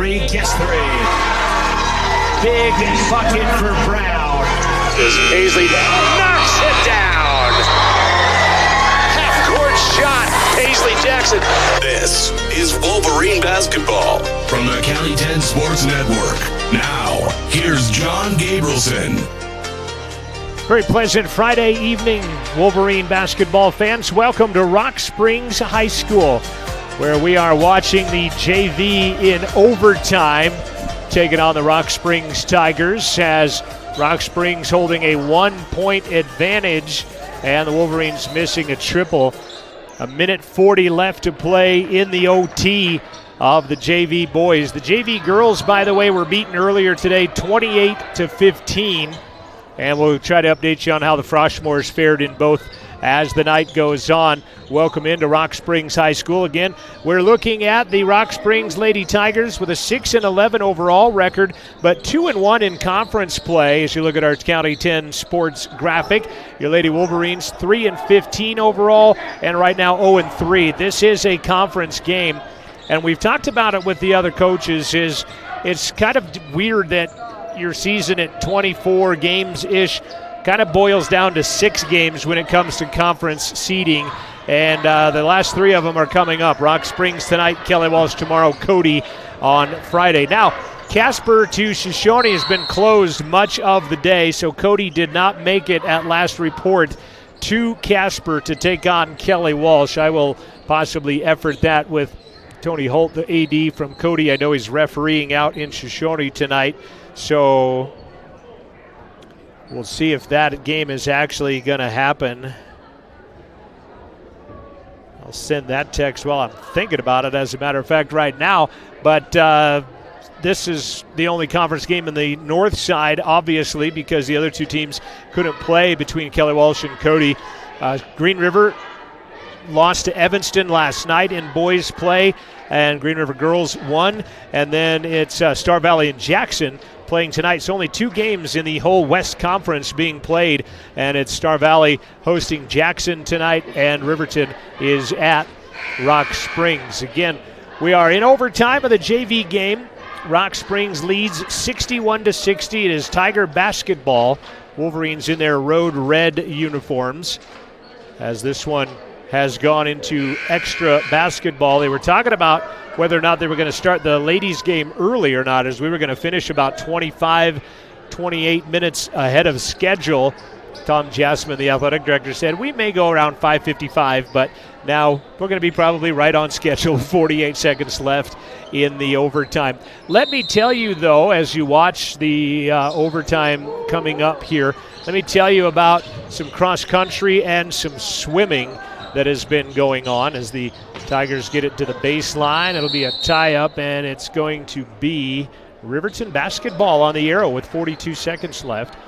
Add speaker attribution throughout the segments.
Speaker 1: three, gets three. Big bucket for Brown.
Speaker 2: As Paisley knocks it down. Half-court shot, Paisley Jackson.
Speaker 3: This is Wolverine basketball from the County 10 Sports Network. Now, here's John Gabrielson.
Speaker 4: Very pleasant Friday evening, Wolverine basketball fans. Welcome to Rock Springs High School, where we are watching the JV in overtime, taking on the Rock Springs Tigers, as Rock Springs holding a 1-point advantage, and the Wolverines missing a triple. A minute 40 left to play in the OT of the JV boys. The JV girls, by the way, were beaten earlier today, 28-15. And we'll try to update you on how the Froshmores fared in both as the night goes on. Welcome into Rock Springs High School. Again, we're looking at the Rock Springs Lady Tigers with a 6-11 overall record, but 2-1 in conference play. As you look at our County 10 sports graphic, your Lady Wolverines 3-15 overall, and right now 0-3. This is a conference game, and we've talked about it with the other coaches. It's kind of weird that your season at 24 games-ish kind of boils down to 6 games when it comes to conference seeding, and the last 3 of them are coming up. Rock Springs tonight, Kelly Walsh tomorrow, Cody on Friday. Now, Casper to Shoshone has been closed much of the day, so Cody did not make it at last report to Casper to take on Kelly Walsh. I will possibly effort that with Tony Holt, the AD from Cody. I know he's refereeing out in Shoshone tonight. So we'll see if that game is actually going to happen. I'll send that text while I'm thinking about it, as a matter of fact, right now. But this is the only conference game in the north side, obviously, because the other 2 teams couldn't play between Kelly Walsh and Cody. Green River lost to Evanston last night in boys play, and Green River girls won. And then it's Star Valley and Jackson playing tonight. So only 2 games in the whole West Conference being played, and it's Star Valley hosting Jackson tonight, and Riverton is at Rock Springs. Again, we are in overtime of the JV game. Rock Springs leads 61-60. It is Tiger basketball. Wolverines in their road red uniforms, as this one has gone into extra basketball. They were talking about whether or not they were going to start the ladies' game early or not, as we were going to finish about 28 minutes ahead of schedule. Tom Jasmine, the athletic director, said we may go around 5:55, but now we're going to be probably right on schedule. 48 seconds left in the overtime. Let me tell you, though, as you watch the overtime coming up here, let me tell you about some cross country and some swimming that has been going on as the Tigers get it to the baseline. It'll be a tie-up, and it's going to be Riverton basketball on the arrow with 42 seconds left.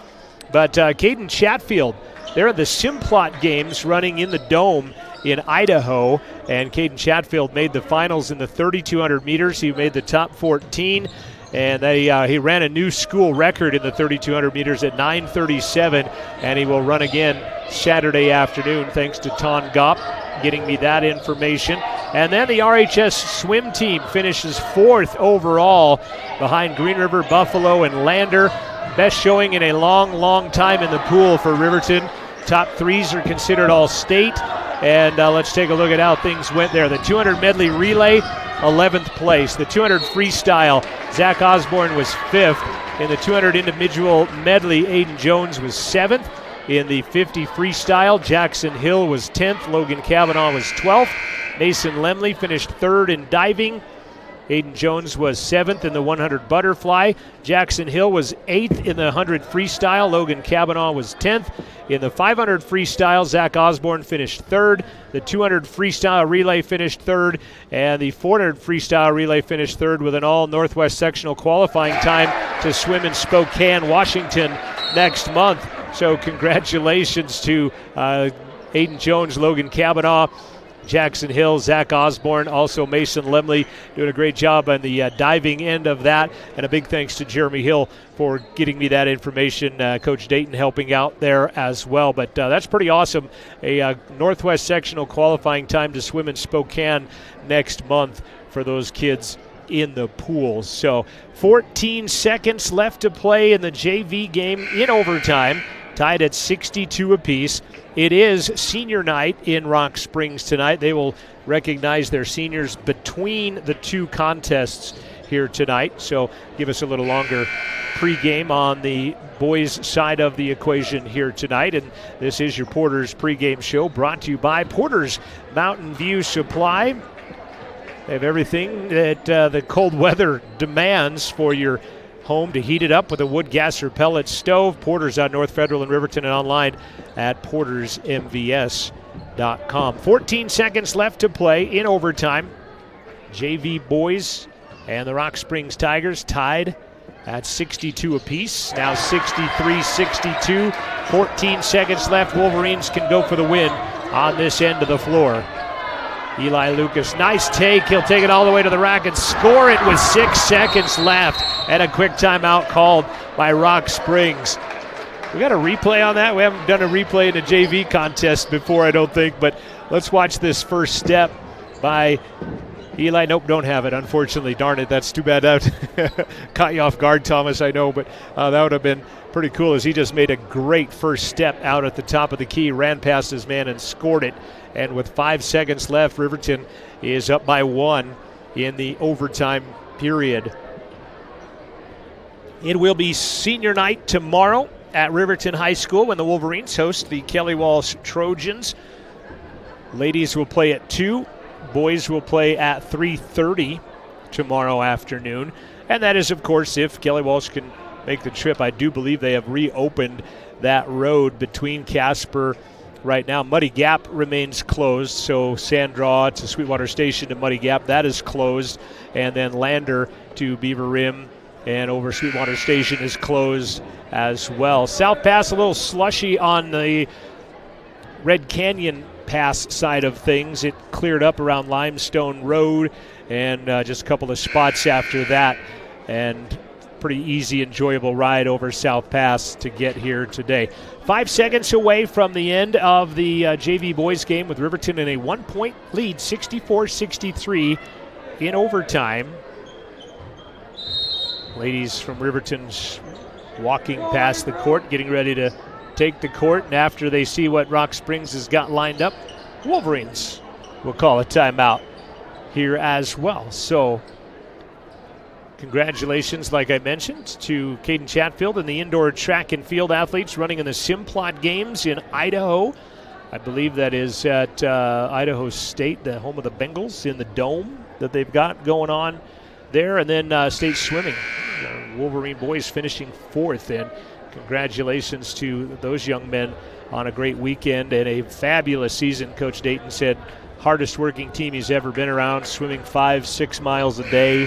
Speaker 4: But Caden Chatfield, they're at the Simplot games running in the Dome in Idaho, and Caden Chatfield made the finals in the 3,200 meters. He made the top 14, and he ran a new school record in the 3,200 meters at 9:37, and he will run again Saturday afternoon, thanks to Ton Gopp getting me that information. And then the RHS swim team finishes 4th overall behind Green River, Buffalo, and Lander. Best showing in a long, long time in the pool for Riverton. Top 3s are considered all state. And let's take a look at how things went there. The 200 medley relay, 11th place. The 200 freestyle, Zach Osborne was 5th. In the 200 individual medley, Aiden Jones was 7th. In the 50 freestyle, Jackson Hill was 10th. Logan Cavanaugh was 12th. Mason Lemley finished 3rd in diving. Aiden Jones was 7th in the 100 butterfly. Jackson Hill was 8th in the 100 freestyle. Logan Cavanaugh was 10th. In the 500 freestyle, Zach Osborne finished 3rd. The 200 freestyle relay finished 3rd. And the 400 freestyle relay finished 3rd with an all-Northwest sectional qualifying time to swim in Spokane, Washington next month. So congratulations to Aiden Jones, Logan Cavanaugh, Jackson Hill, Zach Osborne, also Mason Lemley doing a great job on the diving end of that. And a big thanks to Jeremy Hill for getting me that information. Coach Dayton helping out there as well. But that's pretty awesome. A Northwest sectional qualifying time to swim in Spokane next month for those kids in the pool. So 14 seconds left to play in the JV game in overtime, tied at 62 apiece. It is senior night in Rock Springs tonight. They will recognize their seniors between the two contests here tonight. So give us a little longer pregame on the boys' side of the equation here tonight. And this is your Porter's pregame show, brought to you by Porter's Mountain View Supply. They have everything that the cold weather demands for your home to heat it up with a wood, gas, or pellet stove. Porter's on North Federal in Riverton and online at portersmvs.com. 14 seconds left to play in overtime. JV boys and the Rock Springs Tigers tied at 62 apiece. Now 63-62. 14 seconds left. Wolverines can go for the win on this end of the floor. Eli Lucas, nice take. He'll take it all the way to the rack and score it with 6 seconds left. And a quick timeout called by Rock Springs. We got a replay on that. We haven't done a replay in a JV contest before, I don't think. But let's watch this first step by Eli. Nope, don't have it, unfortunately. Darn it, that's too bad. That caught you off guard, Thomas, I know. But that would have been pretty cool, as he just made a great first step out at the top of the key, ran past his man and scored it. And with 5 seconds left, Riverton is up by 1 in the overtime period. It will be senior night tomorrow at Riverton High School when the Wolverines host the Kelly Walsh Trojans. Ladies will play at 2. Boys will play at 3:30 tomorrow afternoon. And that is, of course, if Kelly Walsh can make the trip. I do believe they have reopened that road between Casper. Right now, Muddy Gap remains closed, so Sand Draw to Sweetwater Station to Muddy Gap, that is closed. And then Lander to Beaver Rim and over Sweetwater Station is closed as well. South Pass, a little slushy on the Red Canyon Pass side of things. It cleared up around Limestone Road and just a couple of spots after that. And pretty easy, enjoyable ride over South Pass to get here today. 5 seconds away from the end of the JV boys game, with Riverton in a 1-point lead, 64-63 in overtime. Ladies from Riverton's walking past the court, getting ready to take the court, and after they see what Rock Springs has got lined up, Wolverines will call a timeout here as well. So congratulations, like I mentioned, to Caden Chatfield and the indoor track and field athletes running in the Simplot Games in Idaho. I believe that is at Idaho State, the home of the Bengals, in the dome that they've got going on there. And then state swimming, Wolverine boys finishing 4th. And congratulations to those young men on a great weekend and a fabulous season. Coach Dayton said hardest working team he's ever been around, swimming 5-6 miles a day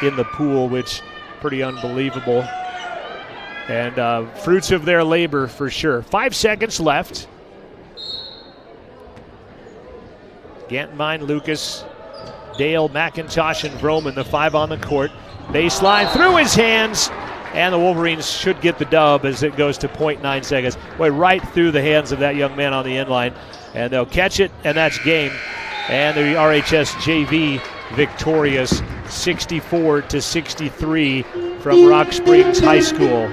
Speaker 4: in the pool, which pretty unbelievable. And fruits of their labor for sure. 5 seconds left. Gantenbein, Lucas, Dale, McIntosh, and Vroman, the 5 on the court. Baseline through his hands, and the Wolverines should get the dub as it goes to 0.9 seconds. Boy, right through the hands of that young man on the end line. And they'll catch it, and that's game. And the RHS JV victorious 64-63 from Rock Springs High School.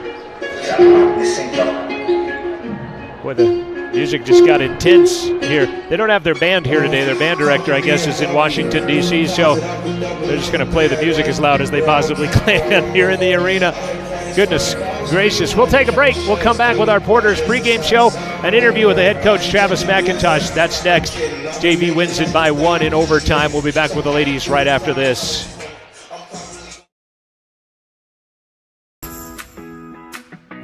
Speaker 4: Boy, the music just got intense here. They don't have their band here today. Their band director, I guess, is in Washington, D.C., so they're just going to play the music as loud as they possibly can here in the arena. Goodness gracious. We'll take a break. We'll come back with our Porter's pregame show, an interview with the head coach, Travis McIntosh. That's next. JV wins it by 1 in overtime. We'll be back with the ladies right after this.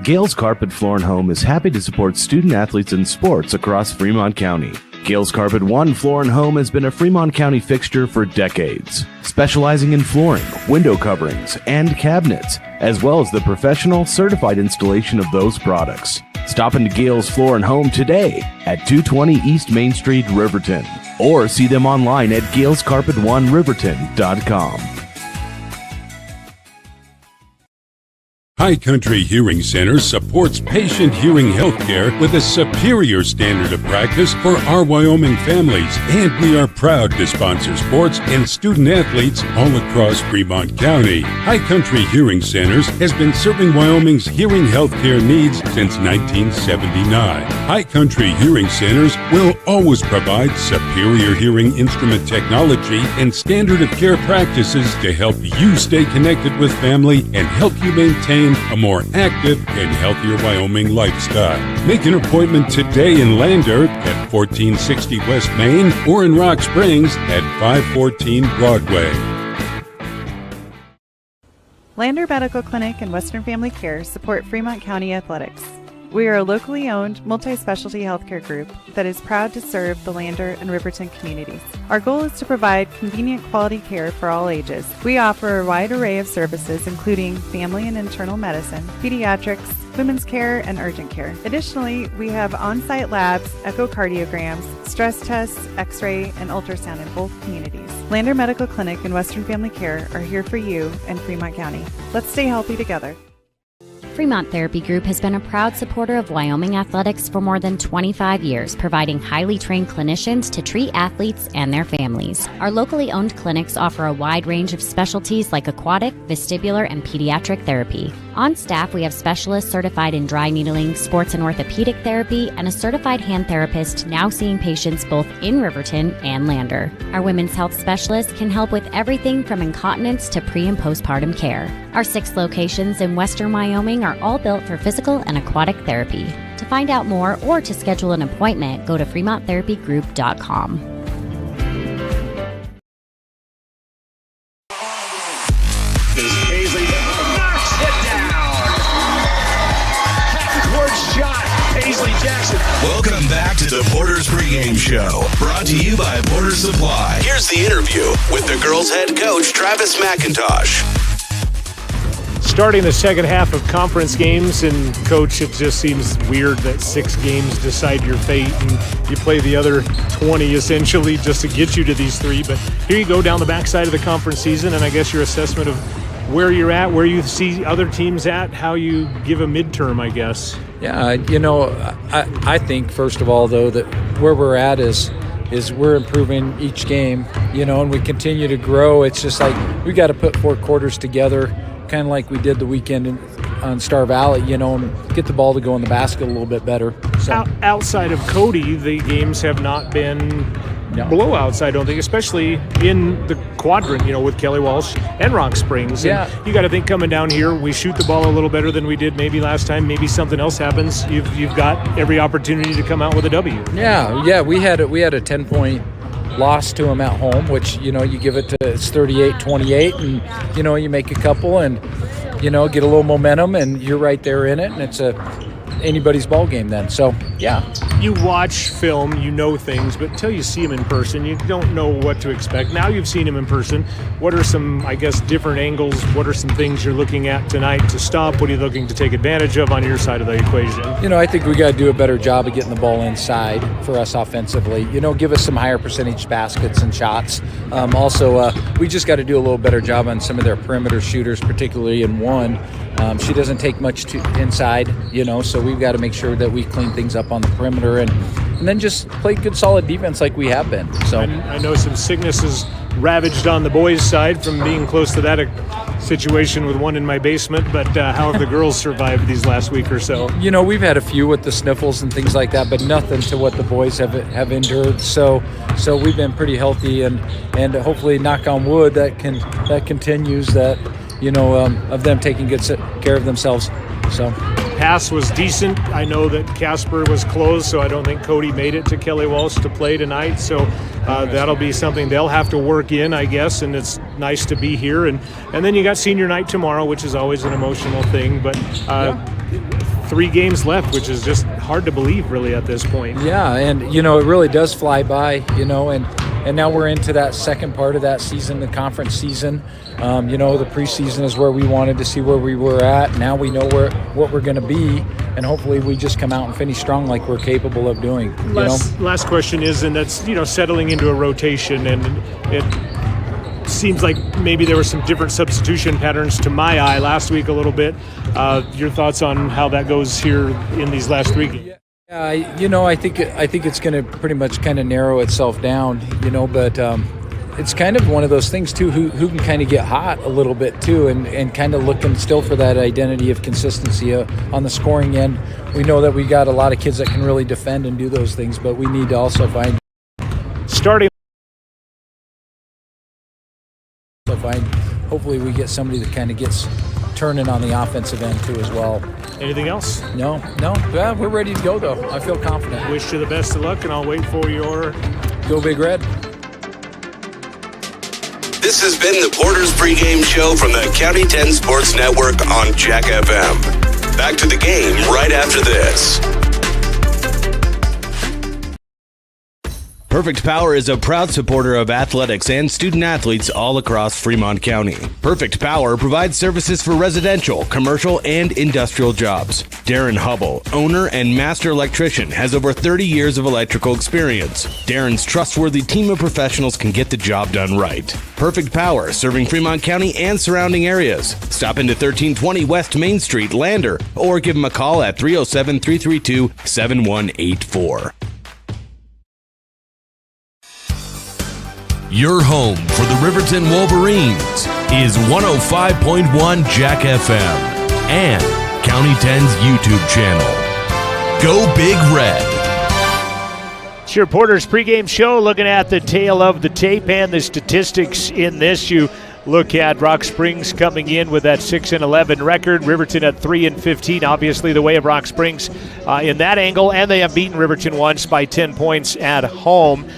Speaker 5: Gales Carpet Floor and Home is happy to support student athletes in sports across Fremont County. Gales Carpet One Floor and Home has been a Fremont County fixture for decades, specializing in flooring, window coverings, and cabinets, as well as the professional certified installation of those products. Stop into Gales Floor and Home today at 220 East Main Street, Riverton, or see them online at galescarpet1riverton.com.
Speaker 6: High Country Hearing Center supports patient hearing health care with a superior standard of practice for our Wyoming families, and we are proud to sponsor sports and student athletes all across Fremont County. High Country Hearing Centers has been serving Wyoming's hearing health care needs since 1979. High Country Hearing Centers will always provide superior hearing instrument technology and standard of care practices to help you stay connected with family and help you maintain a more active and healthier Wyoming lifestyle. Make an appointment today in Lander at 1460 West Main or in Rock Springs at 514 Broadway.
Speaker 7: Lander Medical Clinic and Western Family Care support Fremont County Athletics. We are a locally owned, multi-specialty healthcare group that is proud to serve the Lander and Riverton communities. Our goal is to provide convenient quality care for all ages. We offer a wide array of services including family and internal medicine, pediatrics, women's care, and urgent care. Additionally, we have on-site labs, echocardiograms, stress tests, x-ray, and ultrasound in both communities. Lander Medical Clinic and Western Family Care are here for you in Fremont County. Let's stay healthy together.
Speaker 8: Fremont Therapy Group has been a proud supporter of Wyoming athletics for more than 25 years, providing highly trained clinicians to treat athletes and their families. Our locally owned clinics offer a wide range of specialties like aquatic, vestibular, and pediatric therapy. On staff, we have specialists certified in dry needling, sports and orthopedic therapy, and a certified hand therapist now seeing patients both in Riverton and Lander. Our women's health specialists can help with everything from incontinence to pre- and postpartum care. Our 6 locations in western Wyoming are all built for physical and aquatic therapy. To find out more or to schedule an appointment, go to FremontTherapyGroup.com.
Speaker 1: Paisley knocks it down. Half-court shot. Paisley Jackson.
Speaker 3: Welcome back to the Porter's Pregame Show, brought to you by Porter Supply. Here's the interview with the girls' head coach, Travis McIntosh.
Speaker 4: Starting the second half of conference games, and Coach, it just seems weird that 6 games decide your fate, and you play the other 20 essentially just to get you to these 3. But here you go down the backside of the conference season, and I guess your assessment of where you're at, where you see other teams at, how you give a midterm, I guess.
Speaker 9: Yeah, I think, first of all, though, that where we're at is we're improving each game, and we continue to grow. It's just like we got to put 4 quarters together, kind of like we did the weekend on Star Valley, and get the ball to go in the basket a little bit better. So
Speaker 4: outside of Cody, the games have not been blowouts, I don't think, especially in the quadrant, with Kelly Walsh and Rock Springs.
Speaker 9: Yeah.
Speaker 4: And you got to think coming down here, we shoot the ball a little better than we did maybe last time. Maybe something else happens. You've got every opportunity to come out with a W.
Speaker 9: Yeah. We had a 10-point loss to them at home, which, you give it to, it's 38-28, and, you make a couple and, get a little momentum, and you're right there in it, and it's anybody's ball game then. So, yeah.
Speaker 4: You watch film, you know things, but until you see him in person, you don't know what to expect. Now you've seen him in person. What are some, different angles? What are some things you're looking at tonight to stop? What are you looking to take advantage of on your side of the equation?
Speaker 9: I think we got to do a better job of getting the ball inside for us offensively. Give us some higher percentage baskets and shots. Also, we just got to do a little better job on some of their perimeter shooters, particularly in one. She doesn't take much to inside, so we've got to make sure that we clean things up on the perimeter and then just play good, solid defense like we have been. So
Speaker 4: I know some sickness is ravaged on the boys' side from being close to that situation with one in my basement, but how have the girls survived these last week or so?
Speaker 9: We've had a few with the sniffles and things like that, but nothing to what the boys have endured. So we've been pretty healthy, and hopefully, knock on wood, that continues that. Of them taking good care of themselves. So
Speaker 4: pass was decent. I know that Casper was closed, so I don't think Cody made it to Kelly Walsh to play tonight. So that'll be something they'll have to work in, I guess, and it's nice to be here. And then you got senior night tomorrow, which is always an emotional thing. But 3 games left, which is just hard to believe, really, at this point.
Speaker 9: Yeah, and, it really does fly by, and now we're into that second part of that season, the conference season. The preseason is where we wanted to see where we were at. Now we know what we're going to be, and hopefully we just come out and finish strong like we're capable of doing.
Speaker 4: Last question is, and that's, settling into a rotation, and it seems like maybe there were some different substitution patterns to my eye last week a little bit. Your thoughts on how that goes here in these last 3 games?
Speaker 9: I think it's going to pretty much kind of narrow itself down, but it's kind of one of those things too, who can kind of get hot a little bit too, and kind of looking still for that identity of consistency on the scoring end. We know that we got a lot of kids that can really defend and do those things, but we need to also find hopefully we get somebody that kind of gets turning on the offensive end too as well.
Speaker 4: Anything else?
Speaker 9: No. Yeah, we're ready to go though. I feel confident.
Speaker 4: Wish you the best of luck, and I'll wait for your
Speaker 9: Go Big Red.
Speaker 3: This has been the Porter's Pregame Show from the County 10 Sports Network on Jack FM. Back to the game right after this.
Speaker 5: Perfect Power is a proud supporter of athletics and student athletes all across Fremont County. Perfect Power provides services for residential, commercial, and industrial jobs. Darren Hubble, owner and master electrician, has over 30 years of electrical experience. Darren's trustworthy team of professionals can get the job done right. Perfect Power, serving Fremont County and surrounding areas. Stop into 1320 West Main Street, Lander, or give them a call at 307-332-7184. Your home for the Riverton Wolverines is 105.1 Jack FM and County 10's YouTube channel. Go Big Red.
Speaker 4: It's your Porter's Pregame Show, looking at the tail of the tape and the statistics in this. You look at Rock Springs coming in with that 6-11 record, Riverton at 3-15. Obviously, the way of Rock Springs in that angle, and they have beaten Riverton once by 10 points at home.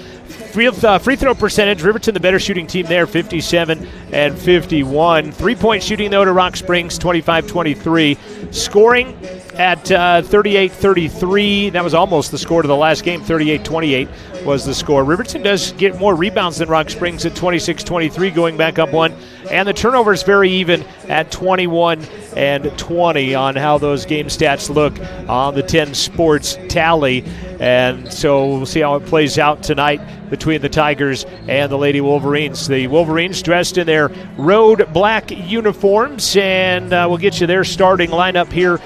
Speaker 4: Free throw percentage, Riverton the better shooting team there, 57 and 51. 3-point shooting, though, to Rock Springs, 25-23. Scoring at 38-33. That was almost the score to the last game, 38-28 was the score. Riverton does get more rebounds than Rock Springs at 26-23, going back up one. And the turnovers very even at 21 and 20 on how those game stats look on the 10 sports tally. And so we'll see how it plays out tonight between the Tigers and the Lady Wolverines. The Wolverines dressed in their road black uniforms, and we'll get you their starting lineup here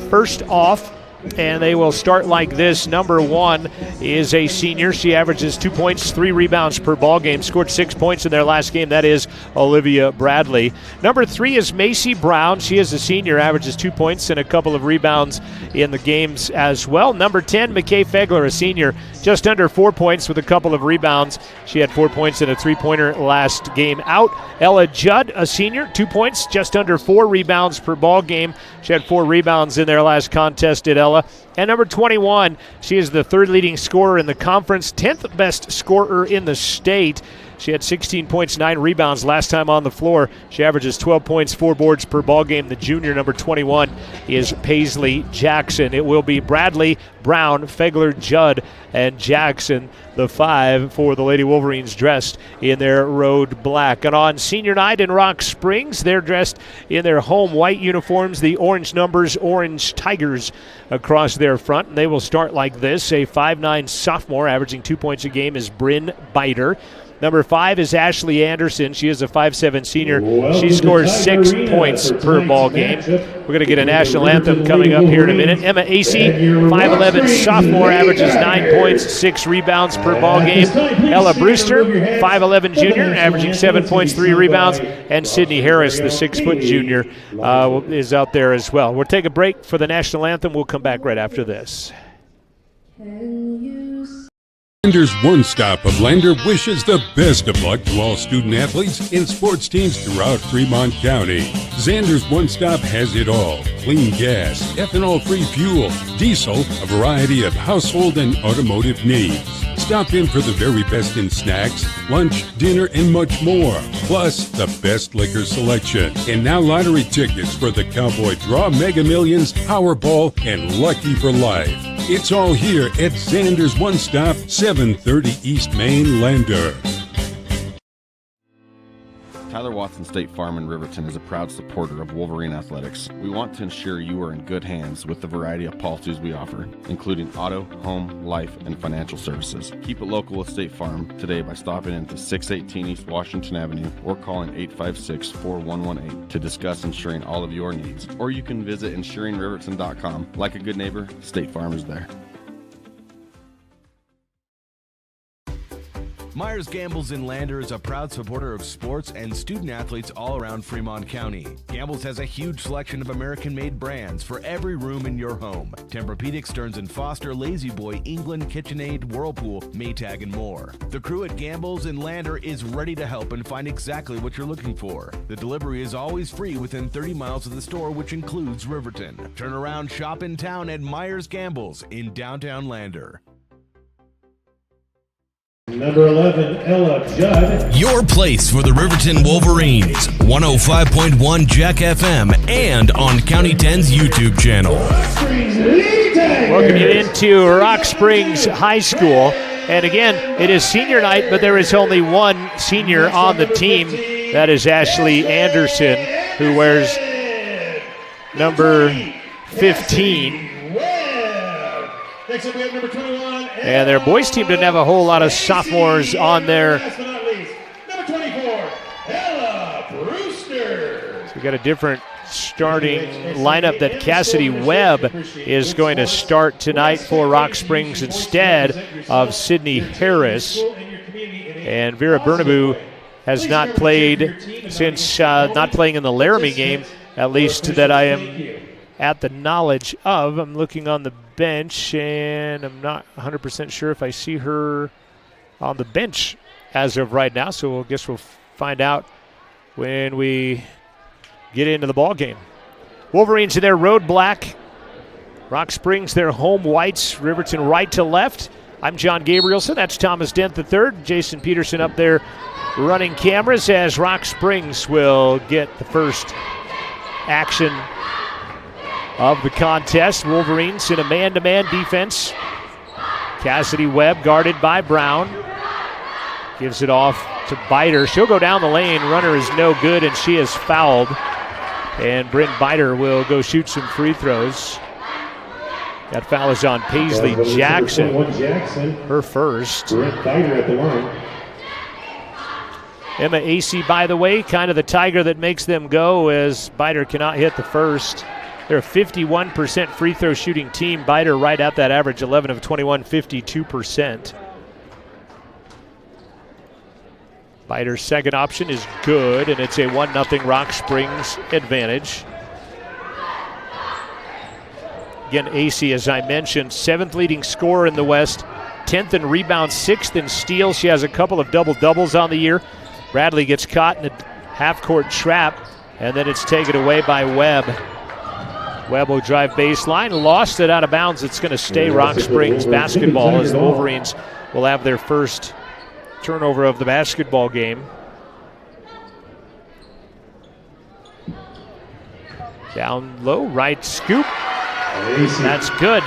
Speaker 4: first off. And they will start like this. Number 1 is a senior. She averages 2 points, 3 rebounds per ball game. Scored 6 points in their last game. That is Olivia Bradley. Number 3 is Macy Brown. She is a senior, averages 2 points and a couple of rebounds in the games as well. Number 10, McKay Fegler, a senior, just under 4 points with a couple of rebounds. She had 4 points and a 3-pointer last game out. Ella Judd, a senior, 2 points, just under 4 rebounds per ball game. She had 4 rebounds in their last contest at Ella. And number 21, she is the 3rd leading scorer in the conference, 10th best scorer in the state. She had 16 points, 9 rebounds last time on the floor. She averages 12 points, 4 boards per ball game. The junior, number 21, is Paisley Jackson. It will be Bradley, Brown, Fegler, Judd, and Jackson, the 5 for the Lady Wolverines, dressed in their road black. And on senior night in Rock Springs, they're dressed in their home white uniforms, the orange numbers, orange Tigers across their front. And they will start like this. A 5'9 sophomore averaging 2 points a game is Bryn Biter. Number 5 is Ashley Anderson. She is a 5'7 senior. She scores 6 points per ball game. We're going to get a national anthem coming up here in a minute. Emma Acey, 5'11 sophomore, averages 9 points, 6 rebounds per ball game. Ella Brewster, 5'11 junior, averaging 7 points, 3 rebounds. And Sydney Harris, the 6-foot junior, is out there as well. We'll take a break for the national anthem. We'll come back right after this.
Speaker 6: Lander's One Stop of Lander wishes the best of luck to all student athletes and sports teams throughout Fremont County. Xander's One Stop has it all. Clean gas, ethanol-free fuel, diesel, a variety of household and automotive needs. Stop in for the very best in snacks, lunch, dinner, and much more. Plus, the best liquor selection. And now lottery tickets for the Cowboy Draw, Mega Millions, Powerball, and Lucky for Life. It's all here at Xander's One Stop, 730 East Main, Lander.
Speaker 10: Tyler Watson State Farm in Riverton is a proud supporter of Wolverine Athletics. We want to ensure you are in good hands with the variety of policies we offer, including auto, home, life, and financial services. Keep it local with State Farm today by stopping into 618 East Washington Avenue or calling 856-4118 to discuss insuring all of your needs. Or you can visit insuringriverton.com. Like a good neighbor, State Farm is there.
Speaker 5: Myers Gambles in Lander is a proud supporter of sports and student athletes all around Fremont County. Gambles has a huge selection of American-made brands for every room in your home. Tempur-Pedic, Stearns & Foster, Lazy Boy, England, KitchenAid, Whirlpool, Maytag, and more. The crew at Gambles in Lander is ready to help and find exactly what you're looking for. The delivery is always free within 30 miles of the store, which includes Riverton. Turn around shop in town at Myers Gambles in downtown Lander.
Speaker 1: Number 11, Ella Judd.
Speaker 3: Your place for the Riverton Wolverines, 105.1 Jack FM, and on County 10's YouTube channel.
Speaker 4: Welcome you into Rock Springs High School. And again, it is senior night, but there is only one senior on the team. That is Ashley Anderson, who wears number 15.
Speaker 1: Next up, we have number 21.
Speaker 4: And their boys team didn't have a whole lot of sophomores on there.
Speaker 1: Last but not least, number 24, Ella Brewster.
Speaker 4: So we got a different starting lineup that Cassidy Webb is going to start tonight for Rock Springs instead of Sydney Harris. And Vera Bernabeu has not played since not playing in the Laramie game, at least that I am at the knowledge of. I'm looking on the bench, and I'm not 100% sure if I see her on the bench as of right now, so I guess we'll find out when we get into the ball game. Wolverines in their road black, Rock Springs their home whites, Riverton right to left. I'm John Gabrielson, that's Thomas Dent III, Jason Peterson up there running cameras as Rock Springs will get the first action of the contest. Wolverines in a man-to-man defense. Cassidy Webb guarded by Brown. Gives it off to Biter. She'll go down the lane. Runner is no good, and she is fouled. And Bryn Biter will go shoot some free throws. That foul is on Paisley Jackson. Her first.
Speaker 1: Bryn Biter at the line.
Speaker 4: Emma Acey, by the way, kind of the tiger that makes them go, as Biter cannot hit the first. They're a 51% free throw shooting team. Biter right at that average, 11 of 21, 52%. Biter's second option is good, and it's a 1-0 Rock Springs advantage. Again, Acey, as I mentioned, 7th leading scorer in the West, 10th in rebounds, 6th in steals. She has a couple of double-doubles on the year. Bradley gets caught in a half-court trap, and then it's taken away by Webb. Webb will drive baseline, lost it out of bounds. It's going to stay Rock Springs basketball as the Wolverines will have their first turnover of the basketball game. Down low, right scoop. That's good.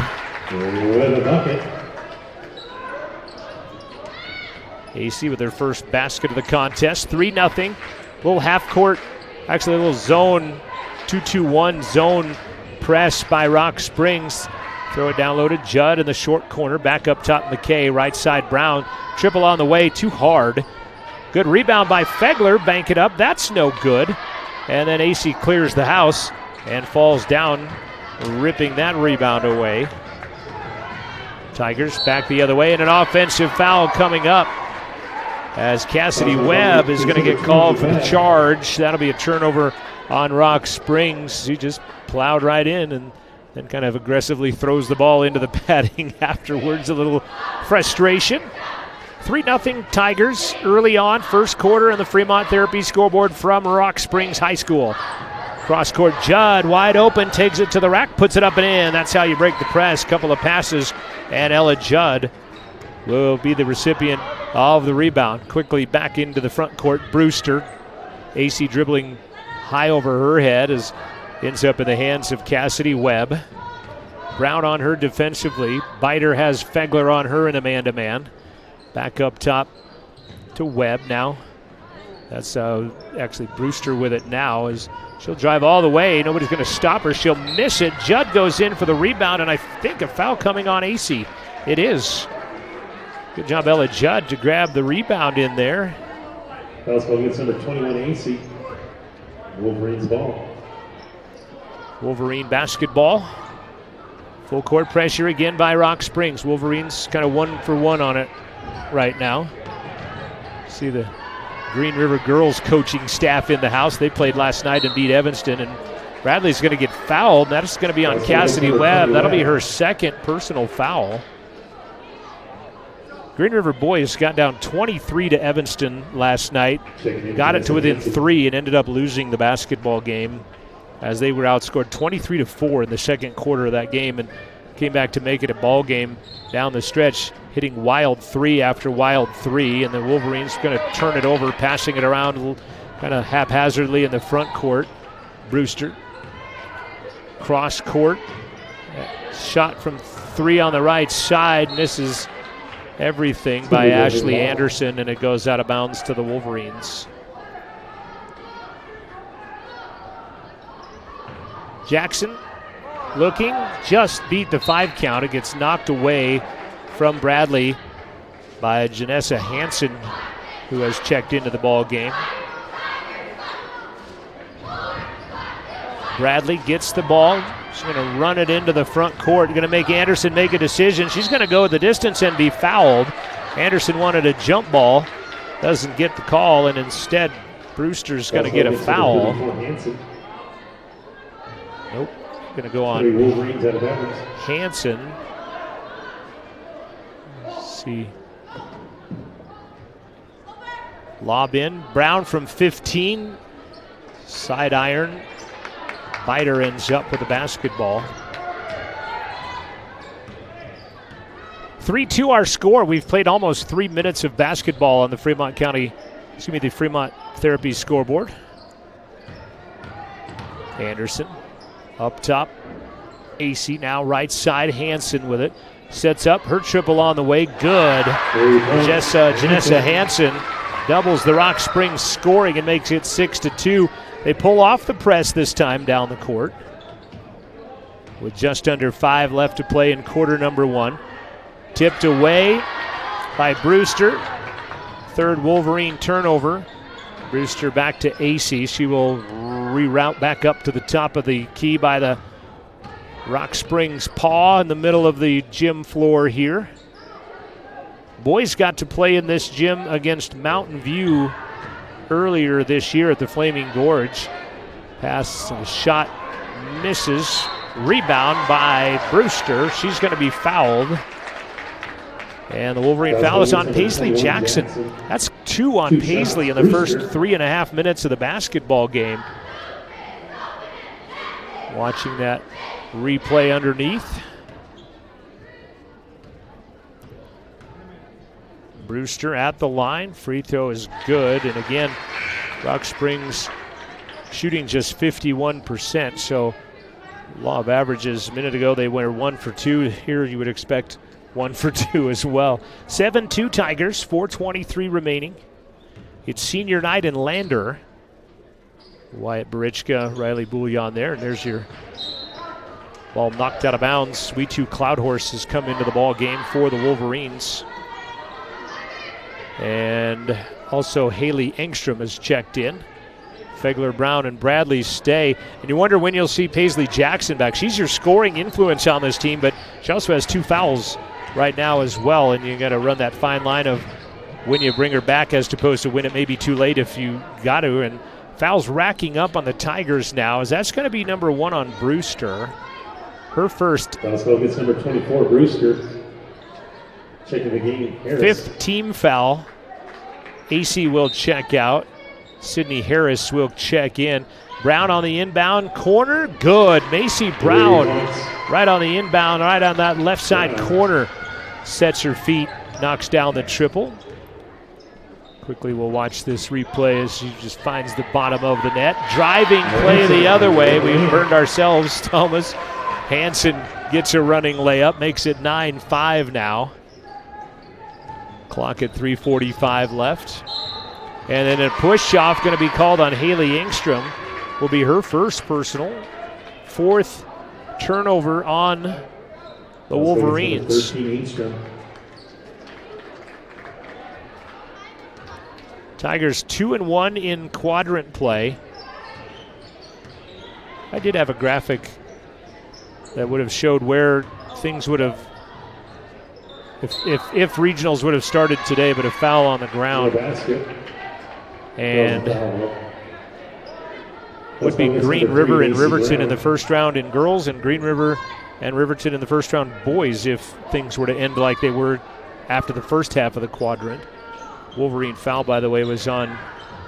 Speaker 4: Acey with their first basket of the contest. 3-0. Little half court, actually a little zone, 2-2-1 zone press by Rock Springs. Throw it down low to Judd in the short corner. Back up top, McKay. Right side, Brown. Triple on the way, too hard. Good rebound by Fegler. Bank it up. That's no good. And then Acey clears the house and falls down, ripping that rebound away. Tigers back the other way, and an offensive foul coming up as Cassidy Webb is going to get called for the charge. That'll be a turnover on Rock Springs. He just plowed right in and then kind of aggressively throws the ball into the padding afterwards. A little frustration. 3-0 Tigers early on, first quarter in the Fremont Therapy scoreboard from Rock Springs High School. Cross court, Judd wide open, takes it to the rack, puts it up and in. That's how you break the press. Couple of passes, and Ella Judd will be the recipient of the rebound. Quickly back into the front court, Brewster. Acey dribbling high over her head as ends up in the hands of Cassidy Webb. Brown on her defensively. Biter has Fegler on her in a man-to-man. Back up top to Webb now. That's actually Brewster with it now as she'll drive all the way. Nobody's going to stop her. She'll miss it. Judd goes in for the rebound, and I think a foul coming on AC. It is. Good job, Ella Judd, to grab the rebound in there.
Speaker 11: Foul's ball against number 21, AC. Wolverines ball.
Speaker 4: Wolverine basketball. Full court pressure again by Rock Springs. Wolverines kind of 1-for-1 on it right now. See the Green River girls coaching staff in the house. They played last night and beat Evanston, and Bradley's going to get fouled. That's going to be on Cassidy Webb. That'll be her second personal foul. Green River boys got down 23 to Evanston last night, got it to within 3 and ended up losing the basketball game as they were outscored 23-4 in the second quarter of that game and came back to make it a ball game down the stretch, hitting wild 3 after wild 3, and the Wolverines going to turn it over, passing it around kind of haphazardly in the front court. Brewster, cross court, shot from 3 on the right side, misses everything by Ashley Anderson, and it goes out of bounds to the Wolverines. Jackson looking, just beat the 5 count. It gets knocked away from Bradley by Janessa Hansen, who has checked into the ball game. Bradley gets the ball. She's going to run it into the front court. Going to make Anderson make a decision. She's going to go the distance and be fouled. Anderson wanted a jump ball. Doesn't get the call, and instead Brewster's going to get a foul. Nope. Going to go on Hansen. Let's see. Lob in. Brown from 15. Side iron. Biter ends up with the basketball. 3-2 our score. We've played almost 3 minutes of basketball on the Fremont Therapy scoreboard. Anderson up top. AC now right side. Hansen with it. Sets up her triple on the way. Good. Janessa Hansen doubles the Rock Springs scoring and makes it 6-2. They pull off the press this time down the court with just under 5 left to play in quarter number 1. Tipped away by Brewster. Third Wolverine turnover. Brewster back to AC. She will reroute back up to the top of the key by the Rock Springs paw in the middle of the gym floor here. Boys got to play in this gym against Mountain View earlier this year at the Flaming Gorge. Pass and shot misses. Rebound by Brewster. She's going to be fouled. And the Wolverine foul is on Paisley Jackson. That's 2 on Paisley in the first 3.5 minutes of the basketball game. Watching that replay underneath. Brewster at the line. Free throw is good. And again, Rock Springs shooting just 51%. So law of averages, a minute ago they were 1 for 2. Here you would expect 1 for 2 as well. 7-2 Tigers, 4:23 remaining. It's senior night in Lander. Wyatt Barichka, Riley Bouillon there, and there's your ball knocked out of bounds. Sweet 2 Cloud Horses come into the ball game for the Wolverines. And also Haley Engstrom has checked in. Fegler, Brown, and Bradley stay. And you wonder when you'll see Paisley Jackson back. She's your scoring influence on this team, but she also has 2 fouls right now as well. And you got to run that fine line of when you bring her back as opposed to when it may be too late if you got to. And fouls racking up on the Tigers now, as that's going to be number 1 on Brewster. Her first.
Speaker 11: Foul gets number 24, Brewster. Checking the game. Harris.
Speaker 4: 5th team foul. AC will check out. Sydney Harris will check in. Brown on the inbound corner. Good. Macy Brown right on the inbound, right on that left side corner. Sets her feet, knocks down the triple. Quickly we'll watch this replay as she just finds the bottom of the net. Driving play the other way. We've burned ourselves, Thomas. Hansen gets a running layup, makes it 9-5 now. Clock at 3:45 left. And then a push off going to be called on Haley Engstrom. Will be her first personal. 4th turnover on the Wolverines. Tigers 2-1 in quadrant play. I did have a graphic that would have showed where things would have, if regionals would have started today, but a foul on the ground. And would be Green River and Riverton in the first round in girls, and Green River and Riverton in the first round boys if things were to end like they were after the first half of the quadrant. Wolverine foul, by the way, was on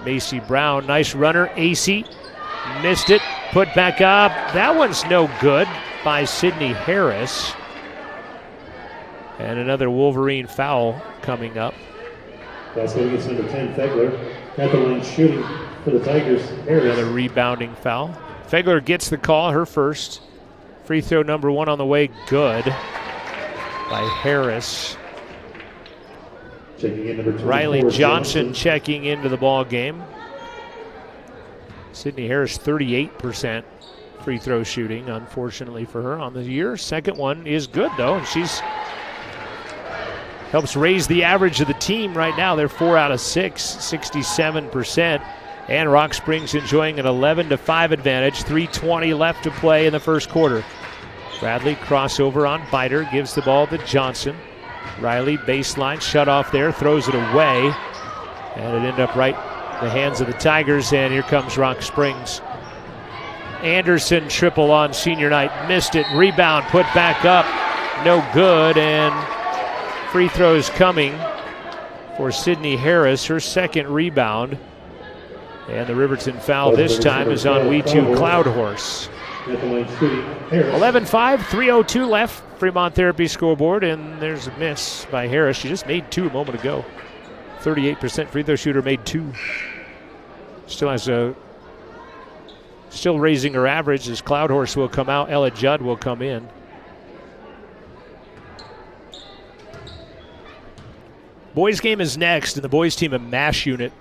Speaker 4: Macy Brown. Nice runner. AC missed it. Put back up. That one's no good by Sydney Harris. And another Wolverine foul coming up.
Speaker 11: That's going against number 10, Fegler. At the line shooting for the Tigers. Harris.
Speaker 4: Another rebounding foul. Fegler gets the call, her first. Free throw number 1 on the way. Good by Harris.
Speaker 11: Checking in number 24,
Speaker 4: Riley Johnson checking into the ball game. Sydney Harris 38% free throw shooting, unfortunately for her on the year. Second one is good though, and she's helps raise the average of the team right now. They're 4 out of 6, 67%. And Rock Springs enjoying an 11-5 advantage. 3:20 left to play in the first quarter. Bradley crossover on Biter, gives the ball to Johnson. Riley baseline, shut off there, throws it away. And it ended up right in the hands of the Tigers, and here comes Rock Springs. Anderson triple on senior night, missed it. Rebound, put back up, no good, and free throws coming for Sydney Harris, her second rebound. And the Riverton foul this time is on We2 Cloudhorse. 11-5, 3:02 left. Fremont Therapy scoreboard, and there's a miss by Harris. She just made 2 a moment ago. 38% free throw shooter, made 2. Still raising her average as Cloudhorse will come out. Ella Judd will come in. Boys game is next, and the boys team a mash unit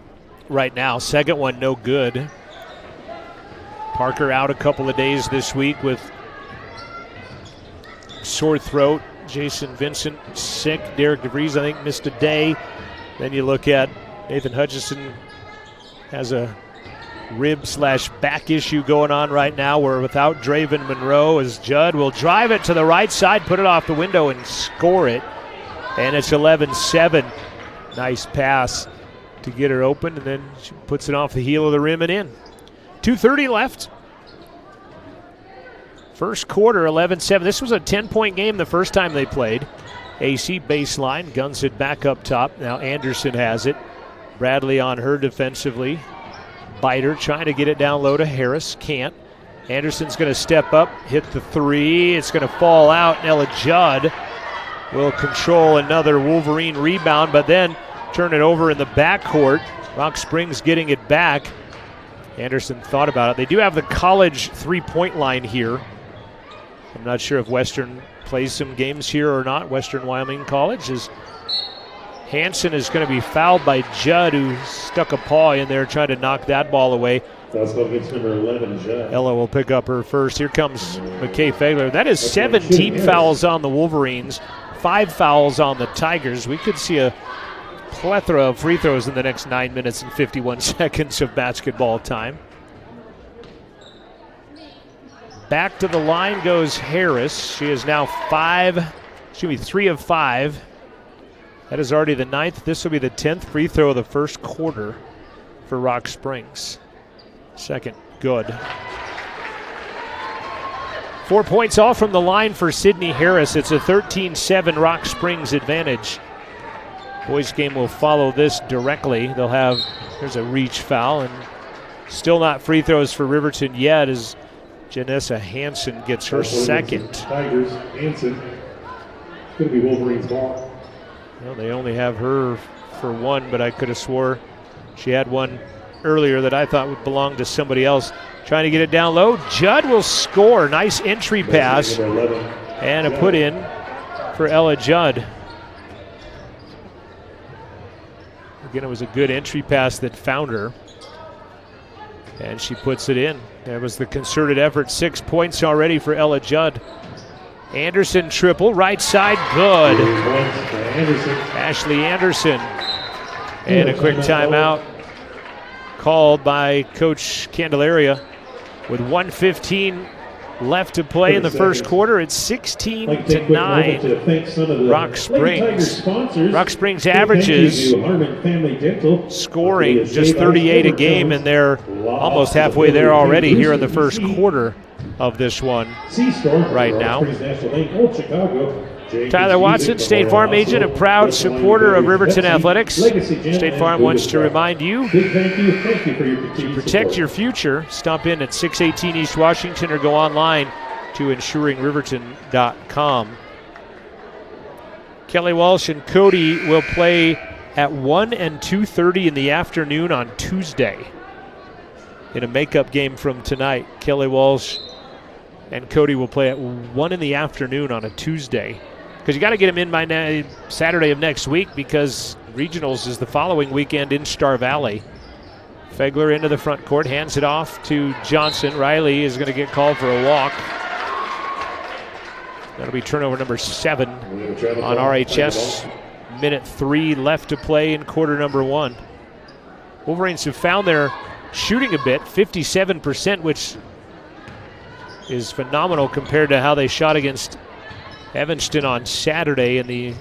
Speaker 4: right now. Second one no good. Parker out a couple of days this week with sore throat. Jason Vincent sick. Derek DeVries, I think, missed a day. Then you look at Nathan Hutchison has a rib/back issue going on right now. We're without Draven Monroe as Judd will drive it to the right side, put it off the window, and score it. And it's 11-7. Nice pass to get her open, and then she puts it off the heel of the rim and in. 2:30 left. First quarter, 11-7. This was a 10-point game the first time they played. AC baseline, guns it back up top. Now Anderson has it. Bradley on her defensively. Biter trying to get it down low to Harris. Can't. Anderson's going to step up, hit the 3. It's going to fall out. Ella Judd will control another Wolverine rebound, but then turn it over in the backcourt. Rock Springs getting it back. Anderson thought about it. They do have the college three-point line here. I'm not sure if Western plays some games here or not. Western Wyoming College is. Hanson is going to be fouled by Judd, who stuck a paw in there trying to knock that ball away.
Speaker 11: That's against number 11, Judd.
Speaker 4: Ella will pick up her first. Here comes McKay Fegler. That is 17 fouls on the Wolverines, 5 fouls on the Tigers. We could see a plethora of free throws in the next 9 minutes and 51 seconds of basketball time. Back to the line goes Harris. She is now 3 of 5. That is already the 9th. This will be the 10th free throw of the first quarter for Rock Springs. Second, good. 4 points all from the line for Sydney Harris. It's a 13-7 Rock Springs advantage. Boys game will follow this directly. There's a reach foul, and still not free throws for Riverton yet as Janessa Hanson gets her second.
Speaker 11: Tigers, Hanson. It's going to be Wolverines ball.
Speaker 4: Well, they only have her for 1, but I could have swore she had one earlier that I thought would belong to somebody else. Trying to get it down low. Judd will score. Nice entry pass. And a put in for Ella Judd. Again, it was a good entry pass that found her. And she puts it in. That was the concerted effort. 6 points already for Ella Judd. Anderson triple, right side, good. Ashley Anderson. And a quick timeout called by Coach Candelaria. With 1:15 left to play in the first quarter, it's 16-9. Rock Springs. Rock Springs averages scoring just 38 a game, and they're almost halfway there already here in the first quarter of this one right now. Tyler Watson, State Farm agent, a proud supporter of Riverton Athletics. State Farm wants to remind you to protect your future. Stop in at 618 East Washington or go online to insuringriverton.com. Kelly Walsh and Cody will play at 1 and 2:30 in the afternoon on Tuesday in a makeup game from tonight. Kelly Walsh and Cody will play at 1 in the afternoon on a Tuesday, because you got to get them in by Saturday of next week, because regionals is the following weekend in Star Valley. Fegler into the front court, hands it off to Johnson. Riley is going to get called for a walk. That'll be turnover number 7 on RHS. Minute 3 left to play in quarter number 1. Wolverines have found their shooting a bit, 57%, which is phenomenal compared to how they shot against Evanston on Saturday in the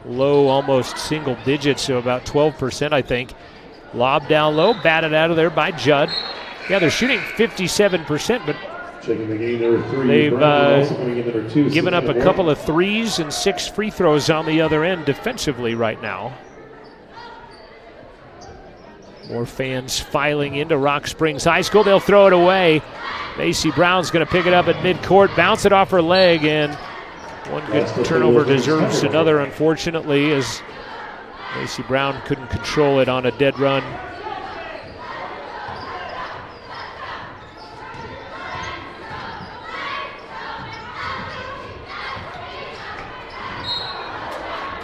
Speaker 4: low, almost single digits, so about 12%, I think. Lob down low, batted out of there by Judd. Yeah, they're shooting 57%, but they've given up a couple of threes and 6 free throws on the other end defensively right now. More fans filing into Rock Springs High School. They'll throw it away. Macy Brown's going to pick it up at midcourt, bounce it off her leg, and one good turnover deserves another, unfortunately, as Macy Brown couldn't control it on a dead run.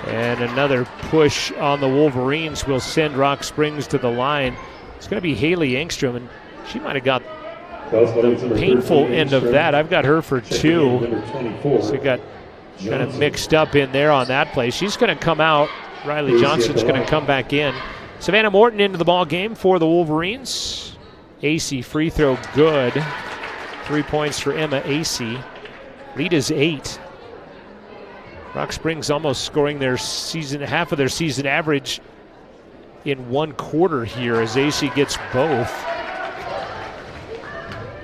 Speaker 4: And another push on the Wolverines will send Rock Springs to the line. It's going to be Haley Engstrom, and she might have got the painful end of that. I've got her for 2. So got kind of mixed up in there on that play. She's going to come out. Riley Johnson's going to come back in. Savannah Morton into the ball game for the Wolverines. AC free throw good. 3 points for Emma AC. Lead is 8. Rock Springs almost scoring their season, half of their season average in 1 quarter here as AC gets both.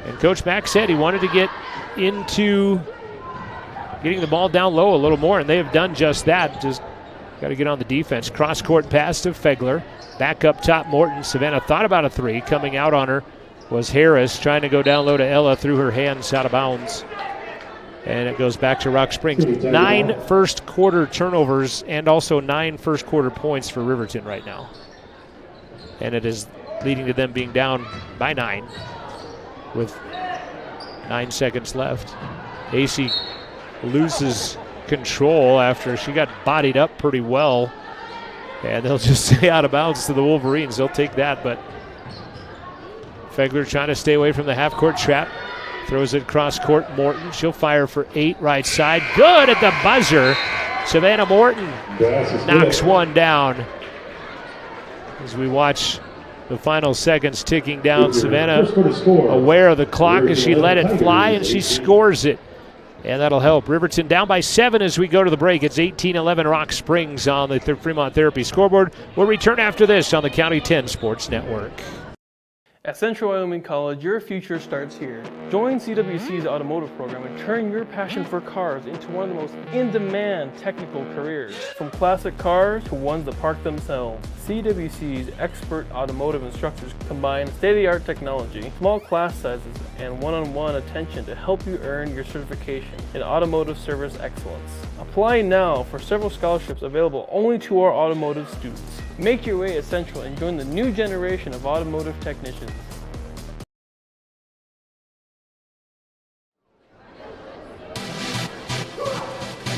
Speaker 4: And Coach Mack said he wanted to get into getting the ball down low a little more, and they have done just that. Just got to get on the defense. Cross-court pass to Fegler. Back up top, Morton. Savannah thought about a 3. Coming out on her was Harris, trying to go down low to Ella, through her hands out of bounds. And it goes back to Rock Springs. 9 first quarter turnovers and also 9 first quarter points for Riverton right now. And it is leading to them being down by 9 with 9 seconds left. AC loses control after she got bodied up pretty well. And they'll just stay out of bounds to the Wolverines. They'll take that, but Fegler trying to stay away from the half-court trap. Throws it cross-court, Morton. She'll fire for 8 right side. Good at the buzzer. Savannah Morton knocks one down. As we watch the final seconds ticking down, Savannah aware of the clock as she let it fly, and she scores it. And that'll help. Riverton down by 7 as we go to the break. It's 18-11 Rock Springs on the Fremont Therapy scoreboard. We'll return after this on the County 10 Sports Network.
Speaker 12: At Central Wyoming College, your future starts here. Join CWC's automotive program and turn your passion for cars into one of the most in-demand technical careers. From classic cars to ones that park themselves, CWC's expert automotive instructors combine state-of-the-art technology, small class sizes, and one-on-one attention to help you earn your certification in automotive service excellence. Apply now for several scholarships available only to our automotive students. Make your way at Central and join the new generation of automotive technicians.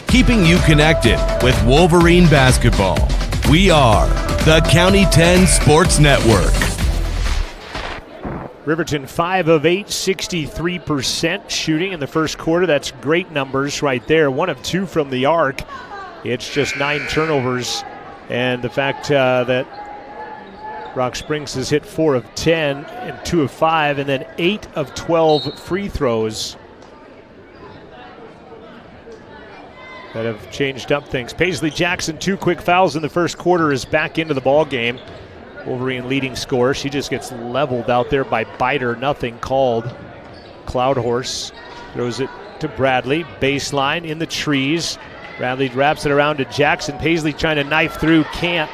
Speaker 5: Keeping you connected with Wolverine basketball.
Speaker 3: We are the County 10 Sports Network.
Speaker 4: Riverton 5 of 8, 63% shooting in the first quarter. That's great numbers right there. 1 of 2 from the arc. It's just 9 turnovers. And the fact that Rock Springs has hit 4 of 10 and 2 of 5, and then 8 of 12 free throws that have changed up things. Paisley Jackson, 2 quick fouls in the first quarter, is back into the ball game. Wolverine leading scorer. She just gets leveled out there by Biter. Nothing called. Cloud Horse throws it to Bradley. Baseline in the trees. Bradley wraps it around to Jackson. Paisley trying to knife through. Can't.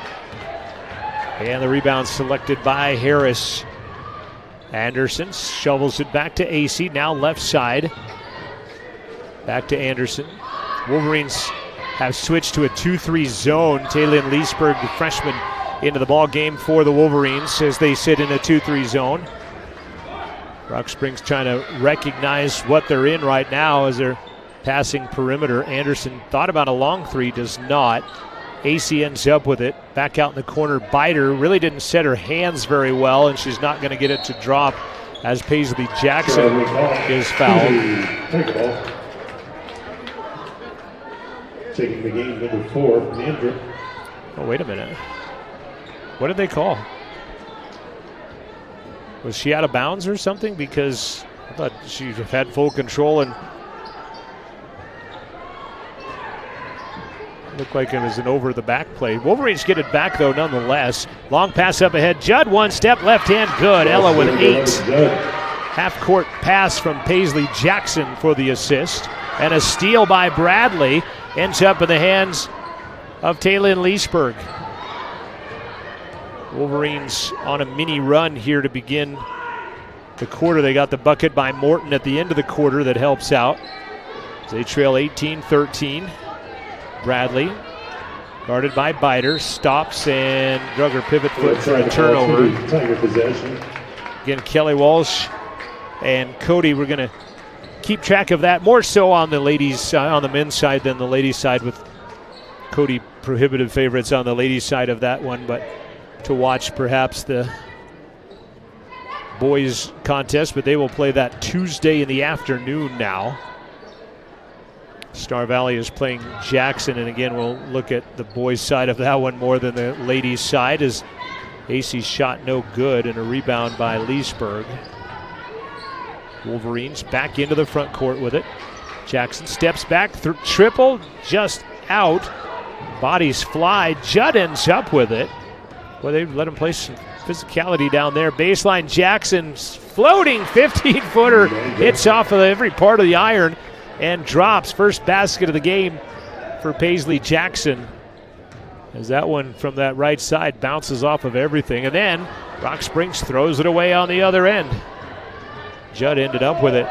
Speaker 4: And the rebound selected by Harris. Anderson shovels it back to AC. Now left side. Back to Anderson. Wolverines have switched to a 2-3 zone. Taylin Leesburg, the freshman, into the ball game for the Wolverines as they sit in a 2-3 zone. Rock Springs trying to recognize what they're in right now as they're passing perimeter. Anderson thought about a long 3, does not. AC ends up with it. Back out in the corner, Biter really didn't set her hands very well, and she's not going to get it to drop as Paisley Jackson is fouled.
Speaker 11: Taking the game, number 4, Andrew.
Speaker 4: Oh, wait a minute. What did they call? Was she out of bounds or something? Because I thought she had full control and looked like it was an over-the-back play. Wolverines get it back, though, nonetheless. Long pass up ahead. Judd, 1 step, left hand, good. Ella with 8. Half-court pass from Paisley Jackson for the assist. And a steal by Bradley ends up in the hands of Taylin Leesburg. Wolverines on a mini run here to begin the quarter. They got the bucket by Morton at the end of the quarter that helps out. They trail 18-13. Bradley, guarded by Biter, stops and drug her pivot foot for a turnover. Again, Kelly Walsh and Cody, we're going to keep track of that more so on the ladies, on the men's side than the ladies' side, with Cody prohibitive favorites on the ladies' side of that one, but to watch perhaps the boys contest, but they will play that Tuesday in the afternoon now. Star Valley is playing Jackson, and again we'll look at the boys' side of that one more than the ladies' side, as AC's shot no good and a rebound by Leesburg. Wolverines back into the front court with it. Jackson steps back, triple, just out. Bodies fly. Judd ends up with it. Well, they let him play some physicality down there. Baseline, Jackson's floating 15-footer. Hits off of every part of the iron and drops. First basket of the game for Paisley Jackson, as that one from that right side bounces off of everything. And then Rock Springs throws it away on the other end. Judd ended up with it.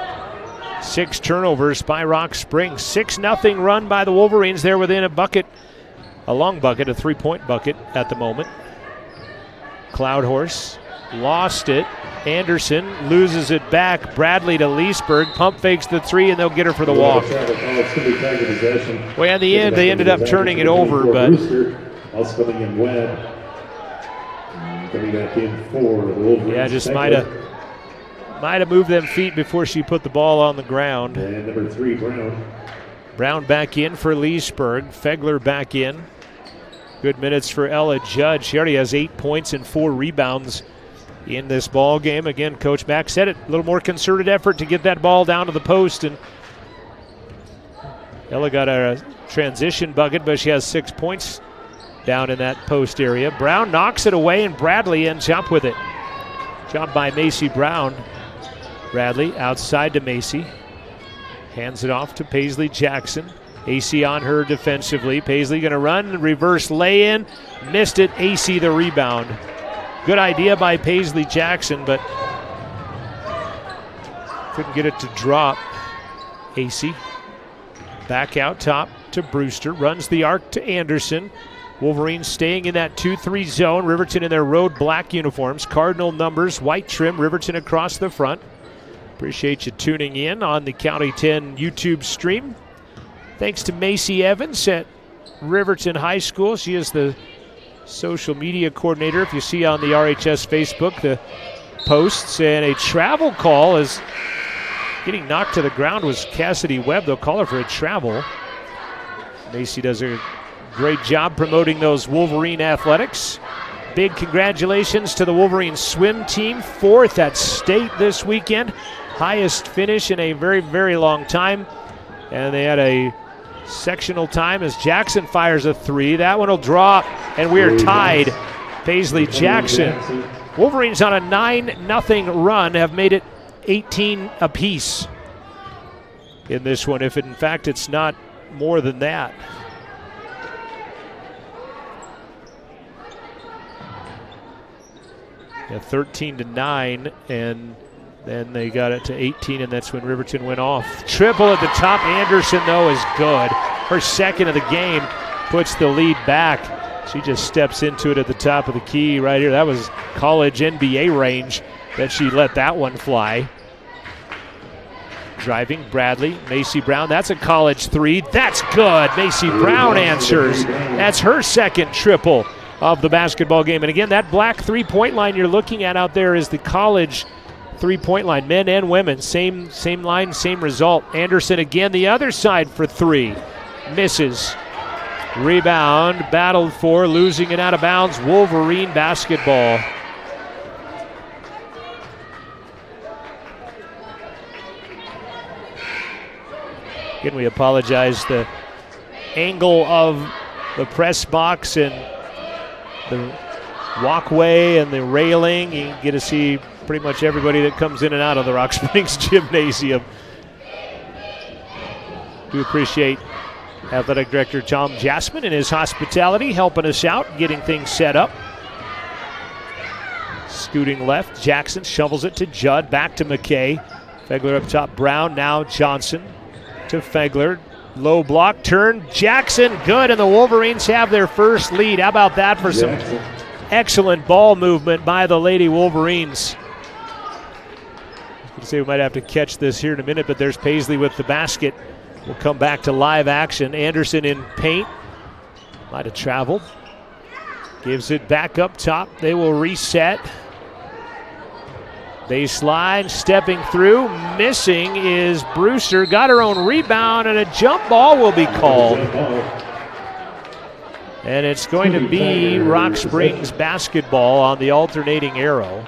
Speaker 4: 6 turnovers by Rock Springs. 6-0 run by the Wolverines. They're within a bucket, a long bucket, a 3-point bucket at the moment. Cloud Horse lost it. Anderson loses it back. Bradley to Leesburg. Pump fakes the 3, and they'll get her for the walk. Well, in the end, they ended up turning it over, but yeah, just might have moved them feet before she put the ball on the ground.
Speaker 11: And number 3, Brown.
Speaker 4: Brown back in for Leesburg. Fegler back in. Good minutes for Ella Judd. She already has 8 points and 4 rebounds in this ball game. Again, Coach Mack said it, a little more concerted effort to get that ball down to the post, and Ella got a transition bucket, but she has 6 points down in that post area. Brown knocks it away, and Bradley ends up with it. Job by Macy Brown. Bradley outside to Macy. Hands it off to Paisley Jackson. AC on her defensively. Paisley going to run, reverse lay-in. Missed it. AC the rebound. Good idea by Paisley Jackson, but couldn't get it to drop. AC back out top to Brewster. Runs the arc to Anderson. Wolverines staying in that 2-3 zone. Riverton in their road black uniforms. Cardinal numbers, white trim. Riverton across the front. Appreciate you tuning in on the County 10 YouTube stream. Thanks to Macy Evans at Riverton High School. She is the social media coordinator. If you see on the RHS Facebook the posts, and a travel call is getting knocked to the ground was Cassidy Webb. They'll call her for a travel. Macy does a great job promoting those Wolverine athletics. Big congratulations to the Wolverine swim team, 4th at state this weekend. Highest finish in a very, very long time. And they had a sectional time as Jackson fires a 3. That one will drop, and we are tied. Paisley Jackson. Wolverines on a 9-0 run have made it 18 apiece in this one, if in fact it's not more than that. Yeah, 13-9, and then they got it to 18, and that's when Riverton went off. Triple at the top. Anderson, though, is good. Her second of the game puts the lead back. She just steps into it at the top of the key right here. That was college NBA range that she let that one fly. Driving, Bradley, Macy Brown. That's a college 3. That's good. Macy Brown answers. That's her second triple of the basketball game. And again, that black 3-point line you're looking at out there is the college 3-point line, men and women. Same line, same result. Anderson again, the other side for 3. Misses. Rebound, battled for, losing it out of bounds. Wolverine basketball. Again, we apologize. The angle of the press box and the walkway and the railing, you get to see pretty much everybody that comes in and out of the Rock Springs Gymnasium. Do appreciate Athletic Director Tom Jasmine and his hospitality helping us out, getting things set up. Scooting left, Jackson shovels it to Judd, back to McKay. Fegler up top, Brown, now Johnson to Fegler. Low block, turn, Jackson, good, and the Wolverines have their first lead. How about that for some excellent ball movement by the Lady Wolverines? I was going to say we might have to catch this here in a minute, but there's Paisley with the basket. We'll come back to live action. Anderson in paint. Might have traveled. Gives it back up top. They will reset. Baseline, stepping through. Missing is Brewster. Got her own rebound, and a jump ball will be called. And it's going to be Rock Springs basketball on the alternating arrow.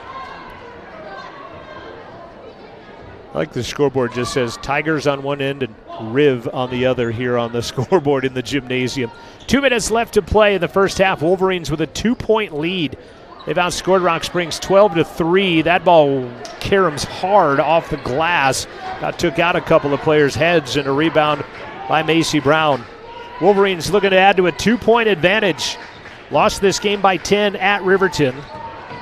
Speaker 4: I like the scoreboard just says Tigers on one end and Riv on the other here on the scoreboard in the gymnasium. 2 minutes left to play in the first half. Wolverines with a 2-point lead. They've outscored Rock Springs 12-3. That ball caroms hard off the glass. That took out a couple of players' heads, and a rebound by Macy Brown. Wolverines looking to add to a 2-point advantage. Lost this game by 10 at Riverton.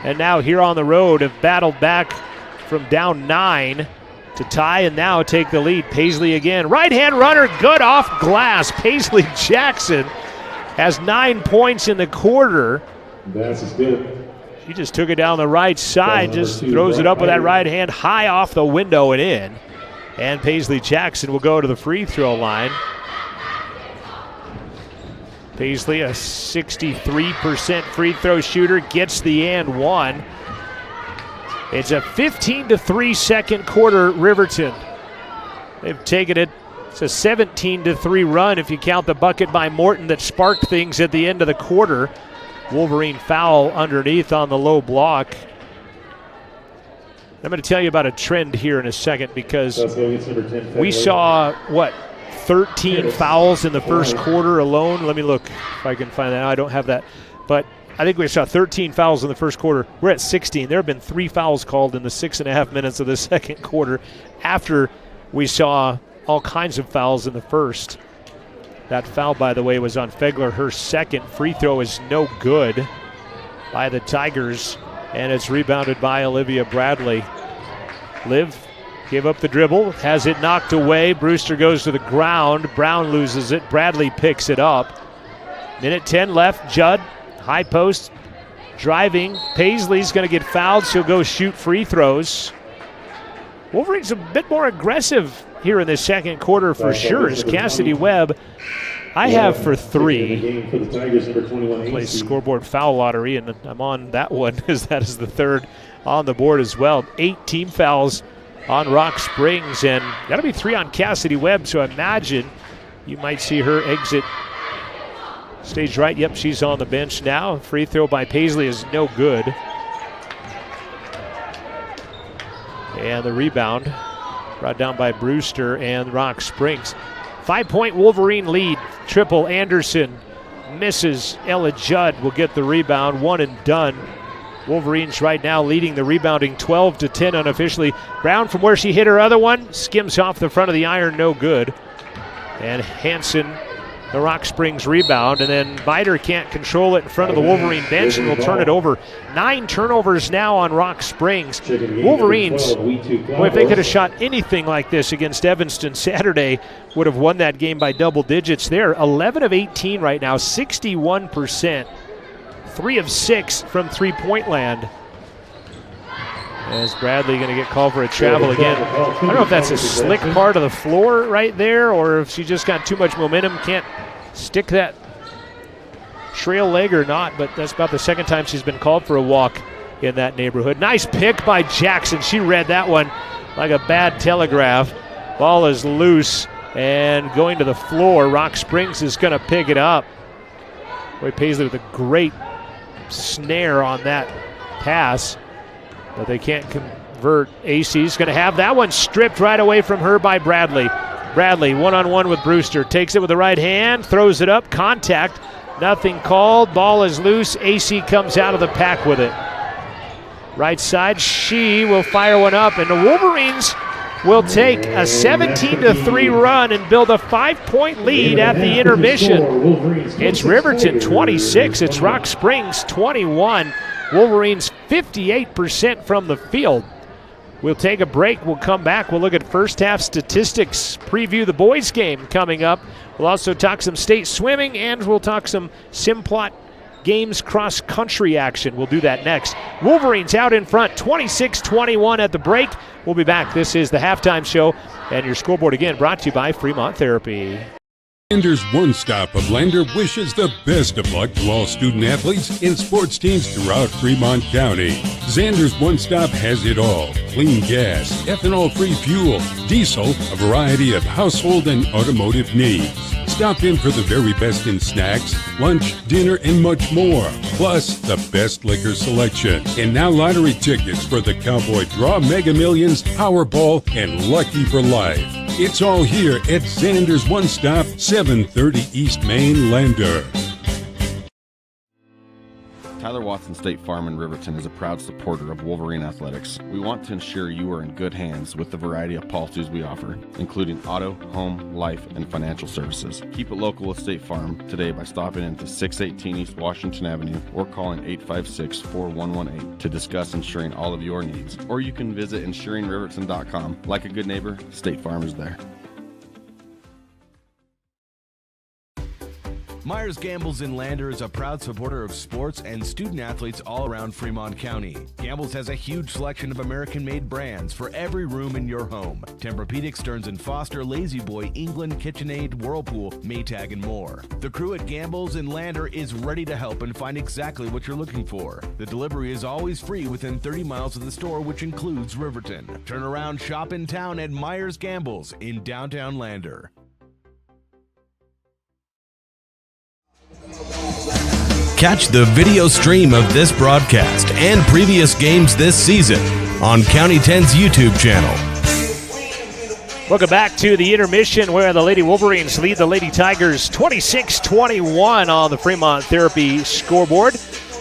Speaker 4: And now here on the road have battled back from down 9 to tie and now take the lead. Paisley again. Right-hand runner, good off glass. Paisley Jackson has 9 points in the quarter.
Speaker 11: That's good.
Speaker 4: She just took it down the right side, just throws it up with that right hand high off the window and in. And Paisley Jackson will go to the free throw line. Paisley, a 63% free throw shooter, gets the and one. It's a 15-3 second quarter Riverton. They've taken it. It's a 17-3 run if you count the bucket by Morton that sparked things at the end of the quarter. Wolverine foul underneath on the low block. I'm going to tell you about a trend here in a second because we saw, 13 fouls in the first quarter alone. Let me look if I can find that. I don't have that. But I think we saw 13 fouls in the first quarter. We're at 16. There have been 3 fouls called in the 6.5 minutes of the second quarter after we saw all kinds of fouls in the first. That foul, by the way, was on Fegler. Her second free throw is no good by the Tigers, and it's rebounded by Olivia Bradley. Liv gave up the dribble, has it knocked away. Brewster goes to the ground. Brown loses it. Bradley picks it up. Minute 10 left. Judd, high post, driving. Paisley's going to get fouled. She'll go shoot free throws. Wolverine's a bit more aggressive here in the second quarter for sure, as Cassidy Webb I have for 3.
Speaker 11: The game for the Tigers, number 21,
Speaker 4: Play
Speaker 11: AC.
Speaker 4: scoreboard foul lottery, and I'm on that one because that is the 3rd on the board as well. 8 team fouls on Rock Springs, and got to be 3 on Cassidy Webb, so I imagine you might see her exit stage right. Yep, she's on the bench now. Free throw by Paisley is no good. And the rebound brought down by Brewster and Rock Springs. 5-point Wolverine lead. Triple Anderson misses. Ella Judd will get the rebound. 1 and done. Wolverines right now leading the rebounding 12-10 unofficially. Brown from where she hit her other one skims off the front of the iron, no good. And Hanson, the Rock Springs rebound, and then Bider can't control it in front of the Wolverine bench and will turn it over. 9 turnovers now on Rock Springs. Wolverines, boy, if they could have shot anything like this against Evanston Saturday, would have won that game by double digits. They're 11 of 18 right now, 61%. 3 of 6 from three-point land. As Bradley going to get called for a travel again. I don't know if that's a slick part of the floor right there or if she just got too much momentum, can't stick that trail leg or not, but that's about the 2nd time she's been called for a walk in that neighborhood. Nice pick by Jackson. She read that one like a bad telegraph. Ball is loose and going to the floor. Rock Springs is going to pick it up. Boy, Paisley with a great snare on that pass, but they can't convert. AC's going to have that one stripped right away from her by Bradley. Bradley one-on-one with Brewster, takes it with the right hand, throws it up, contact, nothing called, ball is loose. AC comes out of the pack with it. Right side, she will fire one up, and the Wolverines will take a 17-3 run and build a 5-point lead at the intermission. It's Riverton 26, it's Rock Springs 21. Wolverines 58% from the field. We'll take a break. We'll come back. We'll look at first half statistics, preview the boys game coming up. We'll also talk some state swimming, and we'll talk some Simplot Games cross-country action. We'll do that next. Wolverines out in front, 26-21 at the break. We'll be back. This is the halftime show, and your scoreboard again brought to you by Fremont Therapy.
Speaker 6: Xander's One Stop of Lander wishes the best of luck to all student athletes and sports teams throughout Fremont County. Xander's One Stop has it all: clean gas, ethanol-free fuel, diesel, a variety of household and automotive needs. Stop in for the very best in snacks, lunch, dinner, and much more. Plus, the best liquor selection. And now lottery tickets for the Cowboy Draw, Mega Millions, Powerball, and Lucky for Life. It's all here at Xander's One Stop, 730 East Main, Lander.
Speaker 10: Tyler Watson State Farm in Riverton is a proud supporter of Wolverine Athletics. We want to ensure you are in good hands with the variety of policies we offer, including auto, home, life, and financial services. Keep it local with State Farm today by stopping into 618 East Washington Avenue or calling 856-4118 to discuss insuring all of your needs. Or you can visit insuringriverton.com. Like a good neighbor, State Farm is there.
Speaker 5: Myers Gambles in Lander is a proud supporter of sports and student athletes all around Fremont County. Gambles has a huge selection of American-made brands for every room in your home. Tempur-Pedic, Stearns & Foster, Lazy Boy, England, KitchenAid, Whirlpool, Maytag, and more. The crew at Gambles in Lander is ready to help and find exactly what you're looking for. The delivery is always free within 30 miles of the store, which includes Riverton. Turn around shop in town at Myers Gambles in downtown Lander. Catch the video stream of this broadcast and previous games this season on County 10's YouTube channel.
Speaker 4: Welcome back to the intermission where the Lady Wolverines lead the Lady Tigers 26-21 on the Fremont Therapy scoreboard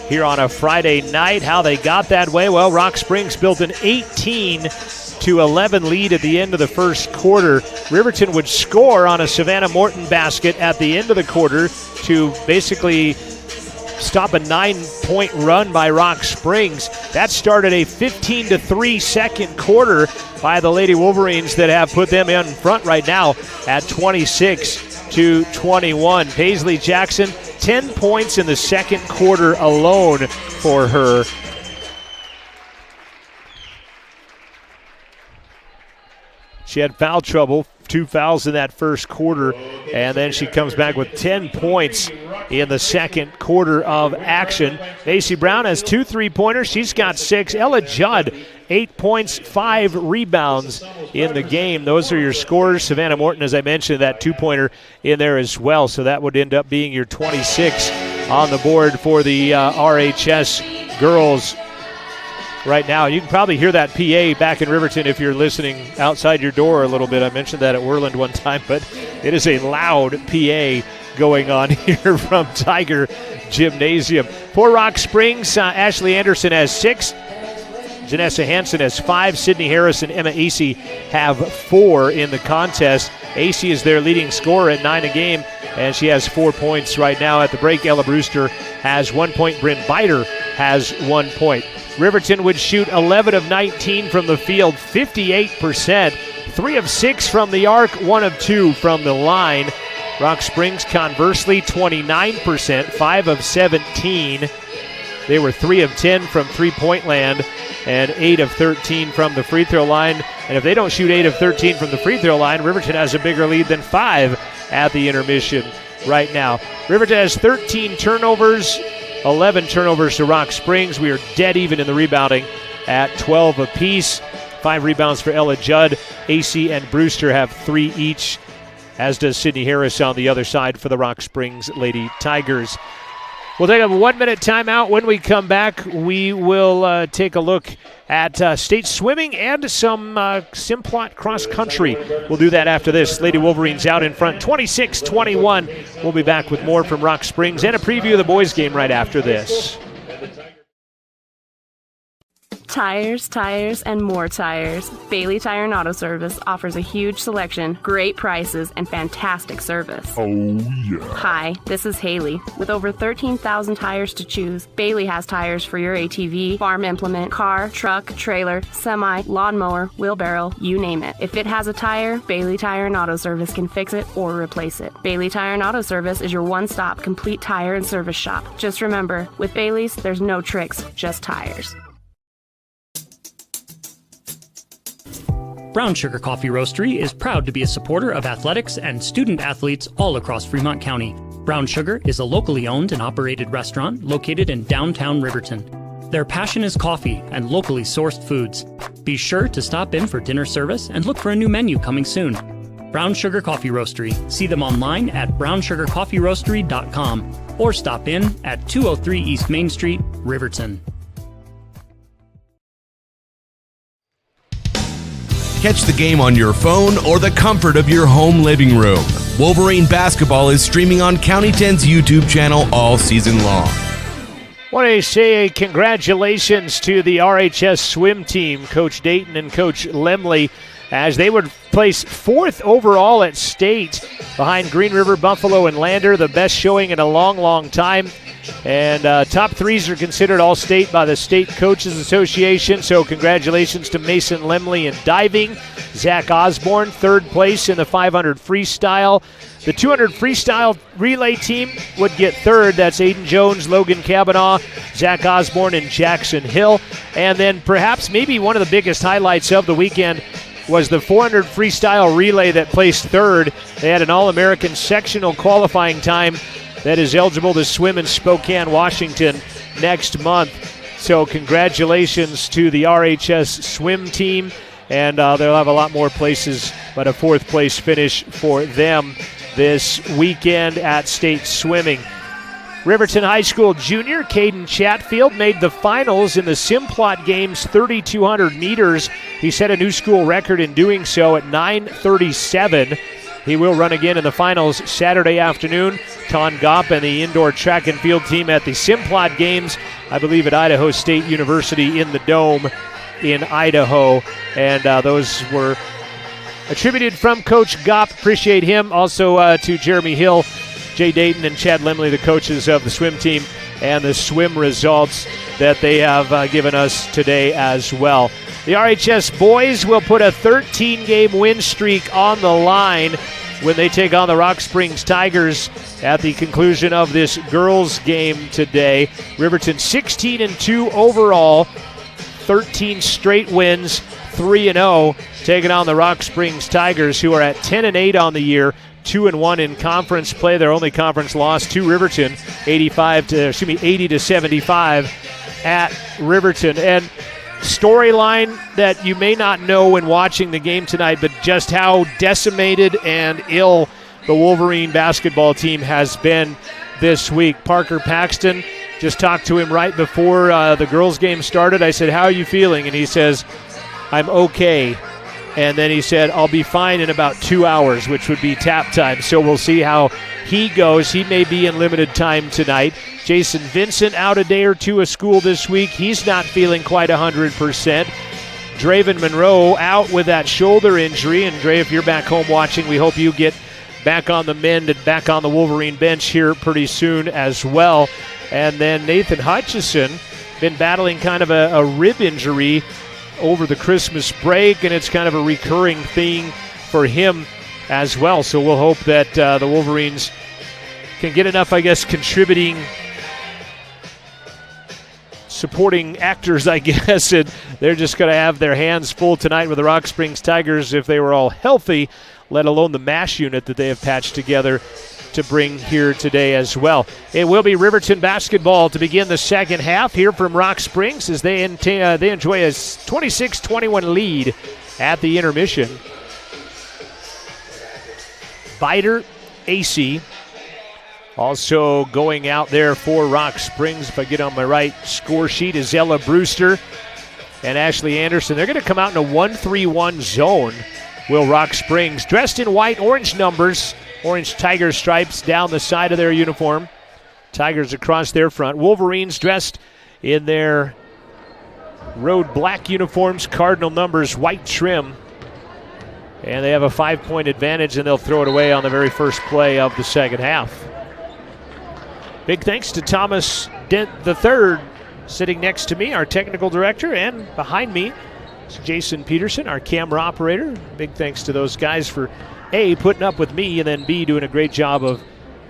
Speaker 4: here on a Friday night. How they got that way? Well, Rock Springs built an 18-11 lead at the end of the first quarter. Riverton would score on a Savannah Morton basket at the end of the quarter to basically stop a 9-point run by Rock Springs. That started a 15-3 second quarter by the Lady Wolverines that have put them in front right now at 26-21. Paisley Jackson, 10 points in the second quarter alone for her. She had foul trouble 2 fouls in that first quarter, and then she comes back with 10 points in the second quarter of action. Macy Brown has 2 3-pointers. She's got 6. Ella Judd, 8 points, 5 rebounds in the game. Those are your scores. Savannah Morton, as I mentioned, that 2-pointer in there as well. So that would end up being your 26 on the board for the RHS girls right now. You can probably hear that PA back in Riverton if you're listening outside your door a little bit. I mentioned that at Worland one time, but it is a loud PA going on here from Tiger Gymnasium. For Rock Springs, Ashley Anderson has 6. Janessa Hansen has 5. Sydney Harris and Emma Acey have 4 in the contest. Acey is their leading scorer at 9 a game, and she has 4 points right now. At the break, Ella Brewster has 1 point. Bryn Biter has 1 point. Riverton would shoot 11 of 19 from the field, 58%. 3 of 6 from the arc, 1 of 2 from the line. Rock Springs, conversely, 29%, 5 of 17. They were 3 of 10 from three-point land and 8 of 13 from the free throw line. And if they don't shoot 8 of 13 from the free throw line, Riverton has a bigger lead than 5 at the intermission right now. Riverton has 13 turnovers, 11 turnovers to Rock Springs. We are dead even in the rebounding at 12 apiece. 5 rebounds for Ella Judd. Acey and Brewster have 3 each, as does Sydney Harris on the other side for the Rock Springs Lady Tigers. We'll take a 1-minute timeout. When we come back, we will take a look at state swimming and some Simplot cross country. We'll do that after this. Lady Wolverines out in front, 26-21. We'll be back with more from Rock Springs and a preview of the boys' game right after this.
Speaker 13: Tires, tires, and more tires. Bailey Tire and Auto Service offers a huge selection, great prices, and fantastic service.
Speaker 6: Oh, yeah.
Speaker 13: Hi, this is Haley. With over 13,000 tires to choose, Bailey has tires for your ATV, farm implement, car, truck, trailer, semi, lawnmower, wheelbarrow, you name it. If it has a tire, Bailey Tire and Auto Service can fix it or replace it. Bailey Tire and Auto Service is your one-stop complete tire and service shop. Just remember, with Bailey's, there's no tricks, just tires.
Speaker 14: Brown Sugar Coffee Roastery is proud to be a supporter of athletics and student athletes all across Fremont County. Brown Sugar is a locally owned and operated restaurant located in downtown Riverton. Their passion is coffee and locally sourced foods. Be sure to stop in for dinner service and look for a new menu coming soon. Brown Sugar Coffee Roastery. See them online at brownsugarcoffeeroastery.com or stop in at 203 East Main Street, Riverton.
Speaker 5: Catch the game on your phone or the comfort of your home living room. Wolverine basketball is streaming on County 10's YouTube channel all season long.
Speaker 4: I want to say congratulations to the RHS swim team, Coach Dayton and Coach Lemley, as they would place 4th overall at state behind Green River, Buffalo, and Lander, the best showing in a long, long time. And top 3s are considered all-state by the State Coaches Association, so congratulations to Mason Lemley in diving. Zach Osborne, 3rd place in the 500 freestyle. The 200 freestyle relay team would get 3rd. That's Aiden Jones, Logan Kavanaugh, Zach Osborne, and Jackson Hill. And then perhaps maybe one of the biggest highlights of the weekend was the 400 freestyle relay that placed 3rd. They had an All-American sectional qualifying time that is eligible to swim in Spokane, Washington next month. So congratulations to the RHS swim team, and they'll have a lot more places, but a 4th place finish for them this weekend at state swimming. Riverton High School junior Caden Chatfield made the finals in the Simplot Games 3,200 meters. He set a new school record in doing so at 9:37. He will run again in the finals Saturday afternoon. Ton Gopp and the indoor track and field team at the Simplot Games, I believe at Idaho State University in the Dome in Idaho. And those were attributed from Coach Gopp. Appreciate him. Also to Jeremy Hill, Jay Dayton, and Chad Lemley, the coaches of the swim team, and the swim results that they have given us today as well. The RHS boys will put a 13-game win streak on the line when they take on the Rock Springs Tigers at the conclusion of this girls' game today. Riverton 16-2 overall, 13 straight wins, 3-0, taking on the Rock Springs Tigers, who are at 10-8 on the year, 2-1 in conference play. Their only conference loss to Riverton, 80-75 at Riverton. And storyline that you may not know when watching the game tonight, but just how decimated and ill the Wolverine basketball team has been this week. Parker Paxton, just talked to him right before the girls' game started. I said, how are you feeling? And he says, I'm okay. And then he said, I'll be fine in about 2 hours, which would be tap time. So we'll see how he goes. He may be in limited time tonight. Jason Vincent out a day or two of school this week. He's not feeling quite 100%. Draven Monroe out with that shoulder injury. And Dre, if you're back home watching, we hope you get back on the mend and back on the Wolverine bench here pretty soon as well. And then Nathan Hutchison, been battling kind of a rib injury over the Christmas break, and it's kind of a recurring thing for him as well. So we'll hope that the Wolverines can get enough, I guess, contributing, supporting actors, I guess, and they're just going to have their hands full tonight with the Rock Springs Tigers if they were all healthy, let alone the MASH unit that they have patched together to bring here today as well. It will be Riverton basketball to begin the second half here from Rock Springs as they enjoy a 26-21 lead at the intermission. Biter, AC, also going out there for Rock Springs, if I get on my right score sheet, is Ella Brewster and Ashley Anderson. They're going to come out in a 1-3-1 zone, will Rock Springs, dressed in white, orange numbers, orange tiger stripes down the side of their uniform. Tigers across their front. Wolverines dressed in their road black uniforms, cardinal numbers, white trim. And they have a 5-point advantage, and they'll throw it away on the very first play of the second half. Big thanks to Thomas Dent III sitting next to me, our technical director, and behind me is Jason Peterson, our camera operator. Big thanks to those guys for A, putting up with me, and then B, doing a great job of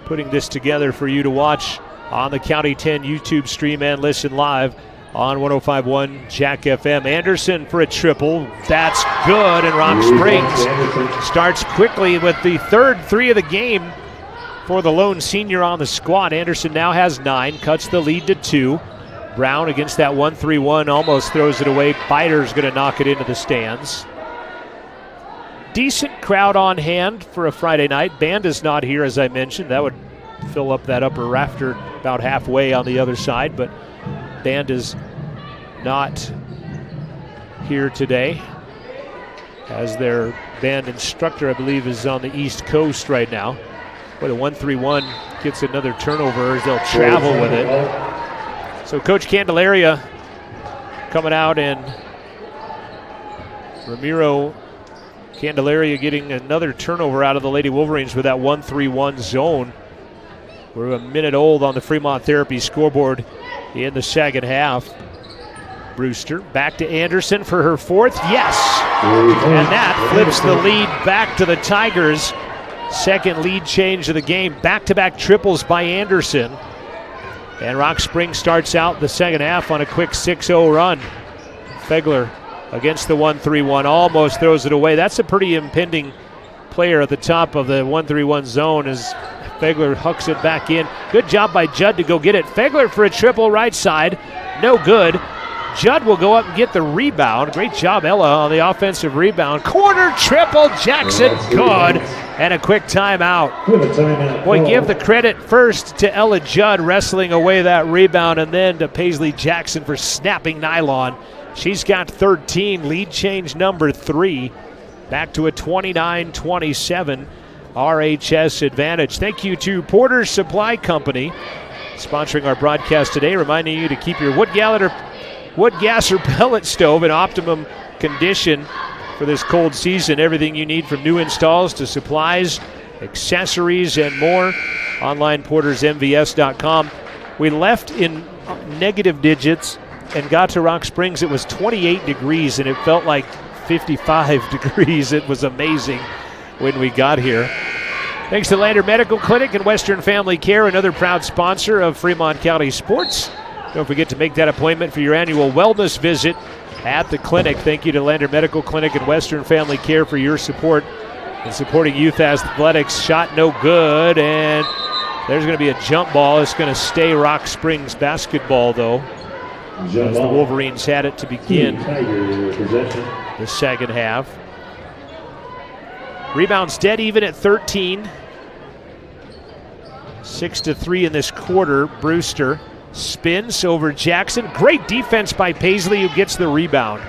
Speaker 4: putting this together for you to watch on the County 10 YouTube stream and listen live on 105.1 Jack FM. Anderson for a triple. That's good, and Rock Springs starts quickly with the third three of the game for the lone senior on the squad. Anderson now has 9, cuts the lead to 2. Brown against that 1-3-1 almost throws it away. Biter's going to knock it into the stands. Decent crowd on hand for a Friday night. Band is not here, as I mentioned. That would fill up that upper rafter about halfway on the other side, but band is not here today, as their band instructor, I believe, is on the East Coast right now. But a 1-3-1 gets another turnover as they'll travel with it. So Coach Candelaria coming out, and Ramiro Candelaria getting another turnover out of the Lady Wolverines with that 1-3-1 zone. We're a minute old on the Fremont Therapy scoreboard in the second half. Brewster back to Anderson for her fourth. Yes! And that flips the lead back to the Tigers. Second lead change of the game. Back-to-back triples by Anderson. And Rock Springs starts out the second half on a quick 6-0 run. Fegler against the 1-3-1, almost throws it away. That's a pretty impending player at the top of the 1-3-1 zone as Fegler hucks it back in. Good job by Judd to go get it. Fegler for a triple right side. No good. Judd will go up and get the rebound. Great job, Ella, on the offensive rebound. Corner triple, Jackson, good. And a quick timeout. Boy, give the credit first to Ella Judd wrestling away that rebound, and then to Paisley Jackson for snapping nylon. She's got 13, lead change number 3. Back to a 29-27 RHS advantage. Thank you to Porter's Supply Company, sponsoring our broadcast today, reminding you to keep your wood gas or pellet stove in optimum condition for this cold season. Everything you need from new installs to supplies, accessories, and more. Online, portersmvs.com. We left in negative digits and got to Rock Springs. It was 28 degrees, and it felt like 55 degrees. It was amazing when we got here. Thanks to Lander Medical Clinic and Western Family Care, another proud sponsor of Fremont County Sports. Don't forget to make that appointment for your annual wellness visit at the clinic. Thank you to Lander Medical Clinic and Western Family Care for your support and supporting youth athletics. Shot no good, and there's going to be a jump ball. It's going to stay Rock Springs basketball, though, as the Wolverines had it to begin the second half. Rebounds dead even at 13. 6-3 in this quarter. Brewster spins over Jackson. Great defense by Paisley, who gets the rebound.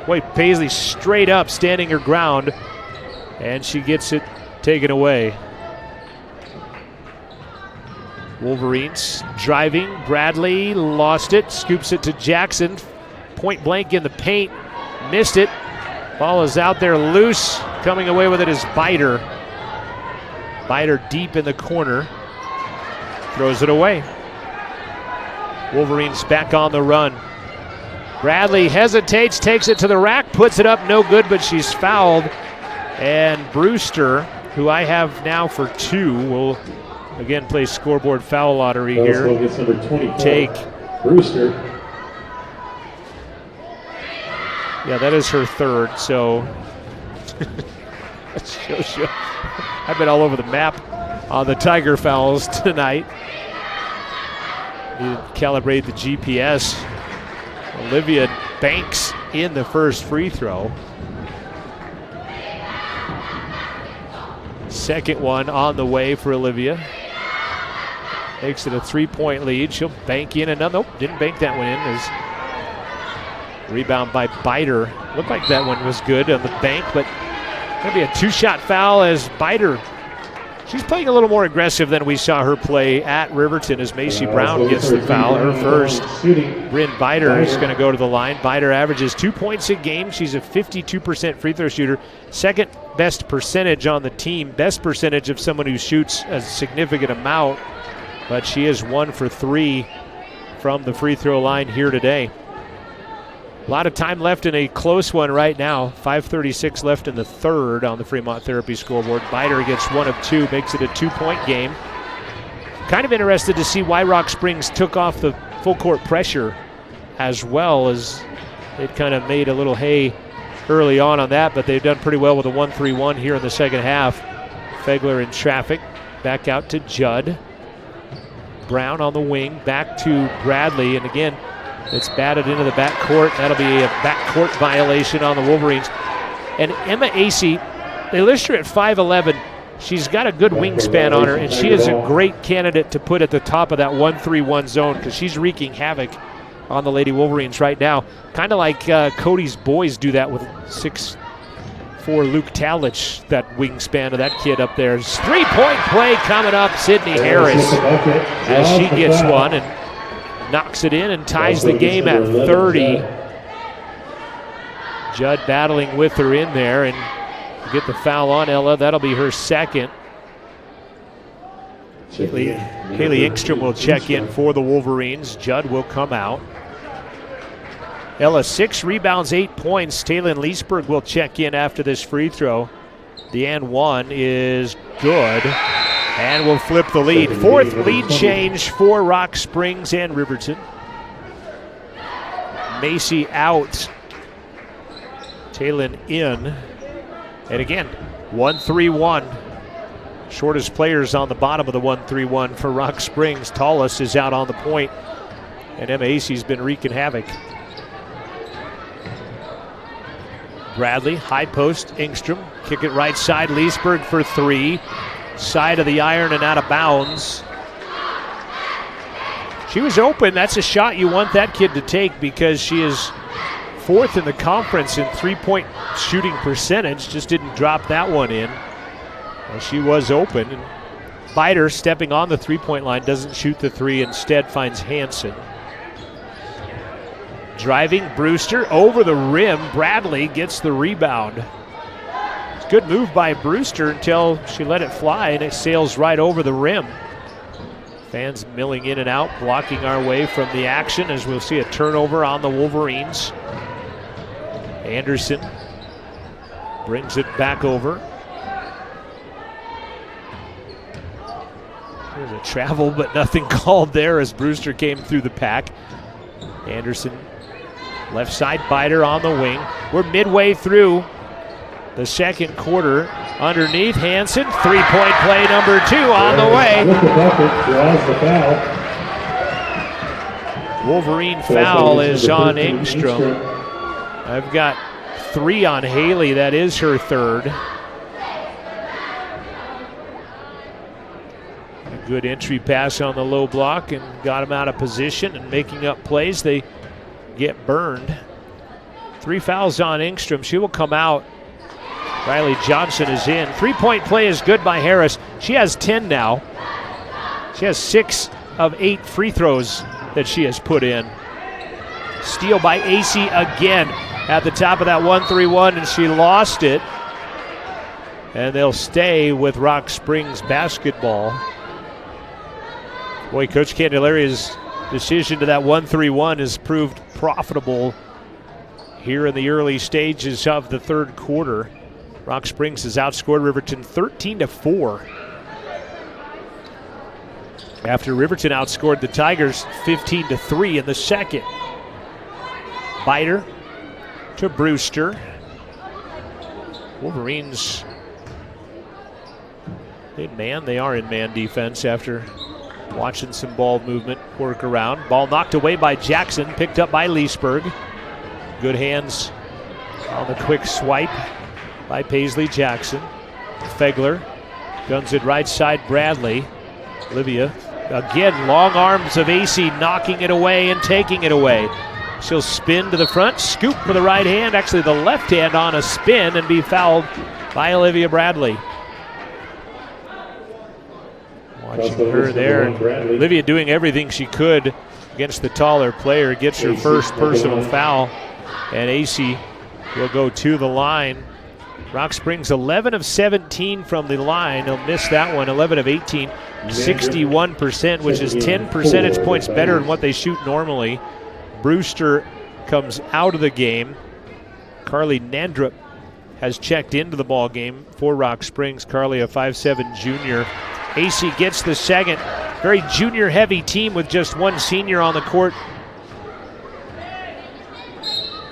Speaker 4: Boy, Paisley straight up, standing her ground, and she gets it taken away. Wolverines driving. Bradley lost it, scoops it to Jackson. Point blank in the paint, missed it. Ball is out there loose. Coming away with it is Biter. Biter deep in the corner. Throws it away. Wolverines back on the run. Bradley hesitates, takes it to the rack, puts it up, no good, but she's fouled. And Brewster, who I have now for 2, will again play scoreboard foul lottery here. Take
Speaker 11: Brewster.
Speaker 4: Yeah, that is her 3rd, so I've been all over the map on the Tiger fouls tonight. You calibrate the GPS. Olivia banks in the first free throw. Second one on the way for Olivia. Makes it a 3-point lead. She'll bank in another. Nope, didn't bank that one in. Rebound by Biter. Looked like that one was good on the bank, but going to be a 2-shot foul as Biter. She's playing a little more aggressive than we saw her play at Riverton as Macy Brown gets the foul. Her first. Bryn Biter is going to go to the line. Biter averages 2 points a game. She's a 52% free throw shooter. Second best percentage on the team. Best percentage of someone who shoots a significant amount. But she is 1 for 3 from the free throw line here today. A lot of time left in a close one right now. 5:36 left in the third on the Fremont Therapy scoreboard. Biter gets 1 of 2, makes it a 2-point game. Kind of interested to see why Rock Springs took off the full court pressure, as well as it kind of made a little hay early on that, but they've done pretty well with a 1-3-1 here in the second half. Fegler in traffic, back out to Judd. Brown on the wing, back to Bradley, and again, it's batted into the backcourt. That'll be a backcourt violation on the Wolverines. And Emma Acey, they list her at 5'11". She's got a good wingspan on her, and she is a great candidate to put at the top of that 1-3-1 zone because she's wreaking havoc on the Lady Wolverines right now. Kind of like Cody's boys do that with 6'4" Luke Talich, that wingspan of that kid up there. 3-point play coming up. Sydney Harris as she gets one and knocks it in and ties the game at 30. Judd battling with her in there and get the foul on Ella. That'll be her second. Haley Engstrom will check in for the Wolverines. Judd will come out. Ella 6 rebounds, 8 points. Taylin Leesburg will check in after this free throw. The and one is good. And we'll flip the lead. 4th lead change for Rock Springs and Riverton. Macy out. Taylin in. And again, 1-3-1. Shortest players on the bottom of the 1-3-1 for Rock Springs. Tallest is out on the point. And Emma Acey's been wreaking havoc. Bradley, high post, Engstrom. Kick it right side, Leesburg for 3. Side of the iron and out of bounds. She was open. That's a shot you want that kid to take because she is 4th in the conference in 3-point shooting percentage. Just didn't drop that one in. Well, she was open. And Biter, stepping on the 3-point line, doesn't shoot the 3. Instead finds Hansen. Driving Brewster over the rim. Bradley gets the rebound. Good move by Brewster until she let it fly and it sails right over the rim. Fans milling in and out, blocking our way from the action as we'll see a turnover on the Wolverines. Anderson brings it back over. There's a travel, but nothing called there as Brewster came through the pack. Anderson Left side biter on the wing. We're midway through the second quarter. Underneath Hansen, three-point play number 2 on the way.
Speaker 11: With the bucket, draws the foul.
Speaker 4: Wolverine foul is on Engstrom. I've got 3 on Haley. That is her third. A good entry pass on the low block and got him out of position and making up plays. They get burned. 3 fouls on Engstrom. She will come out. Riley Johnson is in. Three-point play is good by Harris. She has 10 now. She has 6 of 8 free throws that she has put in. Steal by AC again at the top of that 1-3-1, and she lost it. And they'll stay with Rock Springs basketball. Boy, Coach Candelaria's decision to that 1-3-1 has proved profitable here in the early stages of the third quarter. Rock Springs has outscored Riverton 13-4. After Riverton outscored the Tigers 15-3 in the second. Biter to Brewster. Wolverines in man. They are in man defense after watching some ball movement work around. Ball knocked away by Jackson, picked up by Leesburg. Good hands on the quick swipe by Paisley Jackson. Fegler guns it right side, Bradley. Olivia, again, long arms of AC knocking it away and taking it away. She'll spin to the front, scoop for the right hand, actually the left hand on a spin, and be fouled by Olivia Bradley. Watching her there. Olivia doing everything she could against the taller player, gets her first personal foul, and AC will go to the line. Rock Springs 11 of 17 from the line. They'll miss that one. 11 of 18, 61%, which is 10 percentage points better than what they shoot normally. Brewster comes out of the game. Carly Nandrup has checked into the ball game for Rock Springs. Carly, a 5'7" junior. AC gets the second. Very junior-heavy team with just one senior on the court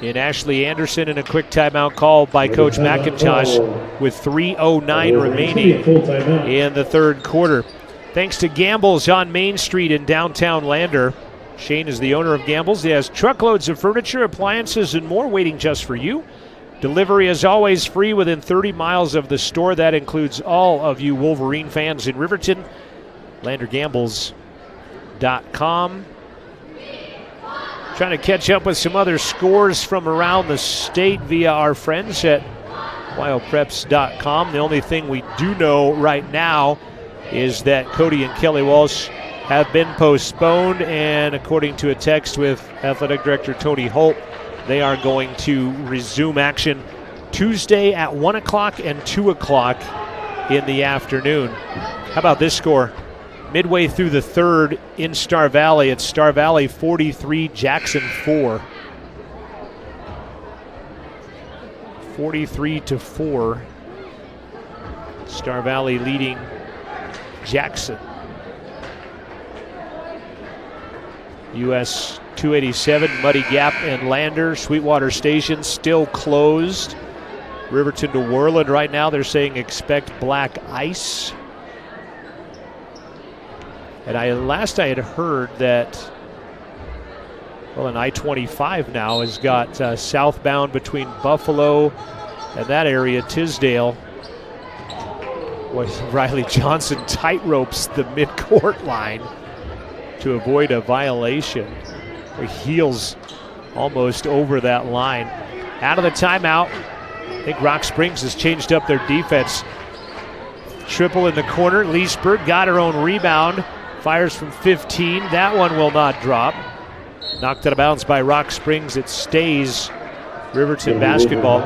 Speaker 4: in Ashley Anderson, and a quick timeout called by Coach McIntosh with 3:09 remaining in the third quarter. Thanks to Gamble's on Main Street in downtown Lander. Shane is the owner of Gamble's. He has truckloads of furniture, appliances, and more waiting just for you. Delivery is always free within 30 miles of the store. That includes all of you Wolverine fans in Riverton. LanderGambles.com. Trying to catch up with some other scores from around the state via our friends at WyoPreps.com. The only thing we do know right now is that Cody and Kelly Walsh have been postponed, and according to a text with Athletic Director Tony Holt, they are going to resume action Tuesday at 1 o'clock and 2 o'clock in the afternoon. How about this score? Midway through the third in Star Valley, it's Star Valley 43, Jackson 4. 43-4. Star Valley leading Jackson. US 287, Muddy Gap and Lander. Sweetwater Station still closed. Riverton to Worland right now, they're saying expect black ice. And last I had heard that, well, an I-25 now has got southbound between Buffalo and that area, Tisdale. Riley Johnson tight ropes the midcourt line to avoid a violation. Her heels almost over that line. Out of the timeout, I think Rock Springs has changed up their defense. Triple in the corner. Leesburg got her own rebound. Fires from 15. That one will not drop. Knocked out of bounds by Rock Springs. It stays Riverton basketball.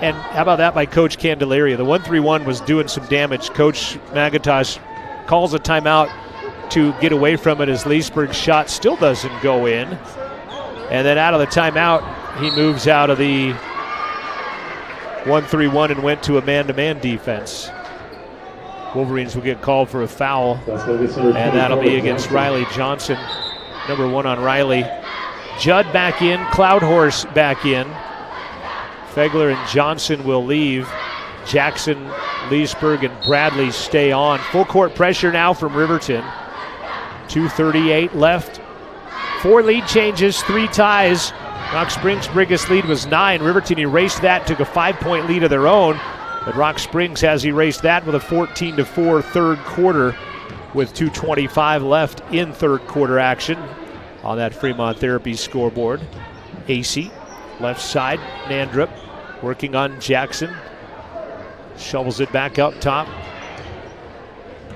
Speaker 4: And how about that by Coach Candelaria? The 1-3-1 was doing some damage. Coach McIntosh calls a timeout to get away from it as Leesburg's shot still doesn't go in. And then out of the timeout, he moves out of the 1-3-1 and went to a man-to-man defense. Wolverines will get called for a foul, and that'll be against Riley Johnson. Number 1 on Riley Judd back in, Cloudhorse back in. Fegler and Johnson will leave. Jackson, Leesburg, and Bradley stay on. Full court pressure now from Riverton. 2:38 left. 4 lead changes, 3 ties. Rock Springs' biggest lead was 9. Riverton erased that, took a 5-point lead of their own. But Rock Springs has erased that with a 14-4 third quarter with 2:25 left in third quarter action on that Fremont Therapy scoreboard. AC, left side, Nandrup working on Jackson. Shovels it back up top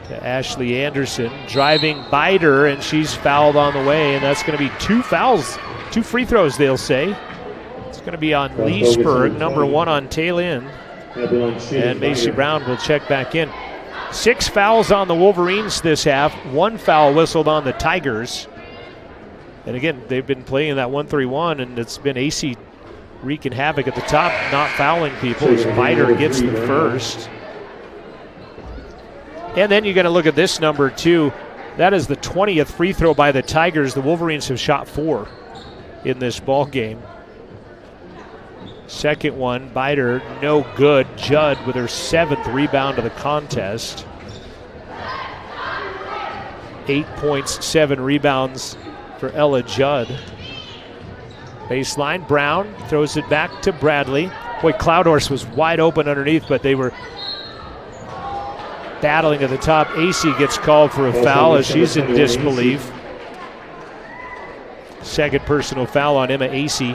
Speaker 4: to Ashley Anderson. Driving Bider, and she's fouled on the way, and that's going to be 2 fouls. 2 free throws, they'll say. It's going to be on Leesburg, number 1 on Taylin. And Macy Brown will check back in. 6 fouls on the Wolverines this half. 1 foul whistled on the Tigers. And again, they've been playing that 1-3-1, and it's been AC wreaking havoc at the top, not fouling people as Bider gets the first. And then you got to look at this number too. That is the 20th free throw by the Tigers. The Wolverines have shot 4 in this ball game. Second one, Bider, no good. Judd with her 7th rebound of the contest. 8 points, 7 rebounds for Ella Judd. Baseline, Brown throws it back to Bradley. Boy, Cloudhorse was wide open underneath, but they were battling at the top. AC gets called for a foul as she's in disbelief. Second personal foul on Emma AC.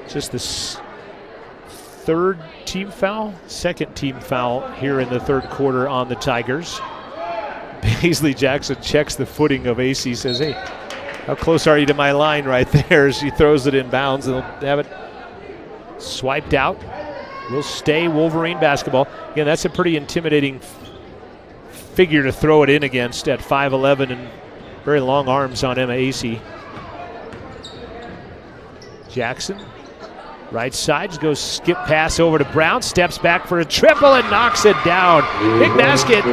Speaker 4: Just the third team foul, second team foul here in the third quarter on the Tigers. Paisley Jackson checks the footing of AC, says, hey, how close are you to my line right there? She throws it in bounds and they'll have it swiped out. Will stay Wolverine basketball. Again, that's a pretty intimidating figure to throw it in against at 5'11" and very long arms on Emma AC. Jackson, right side, goes skip pass over to Brown, steps back for a triple and knocks it down. Big basket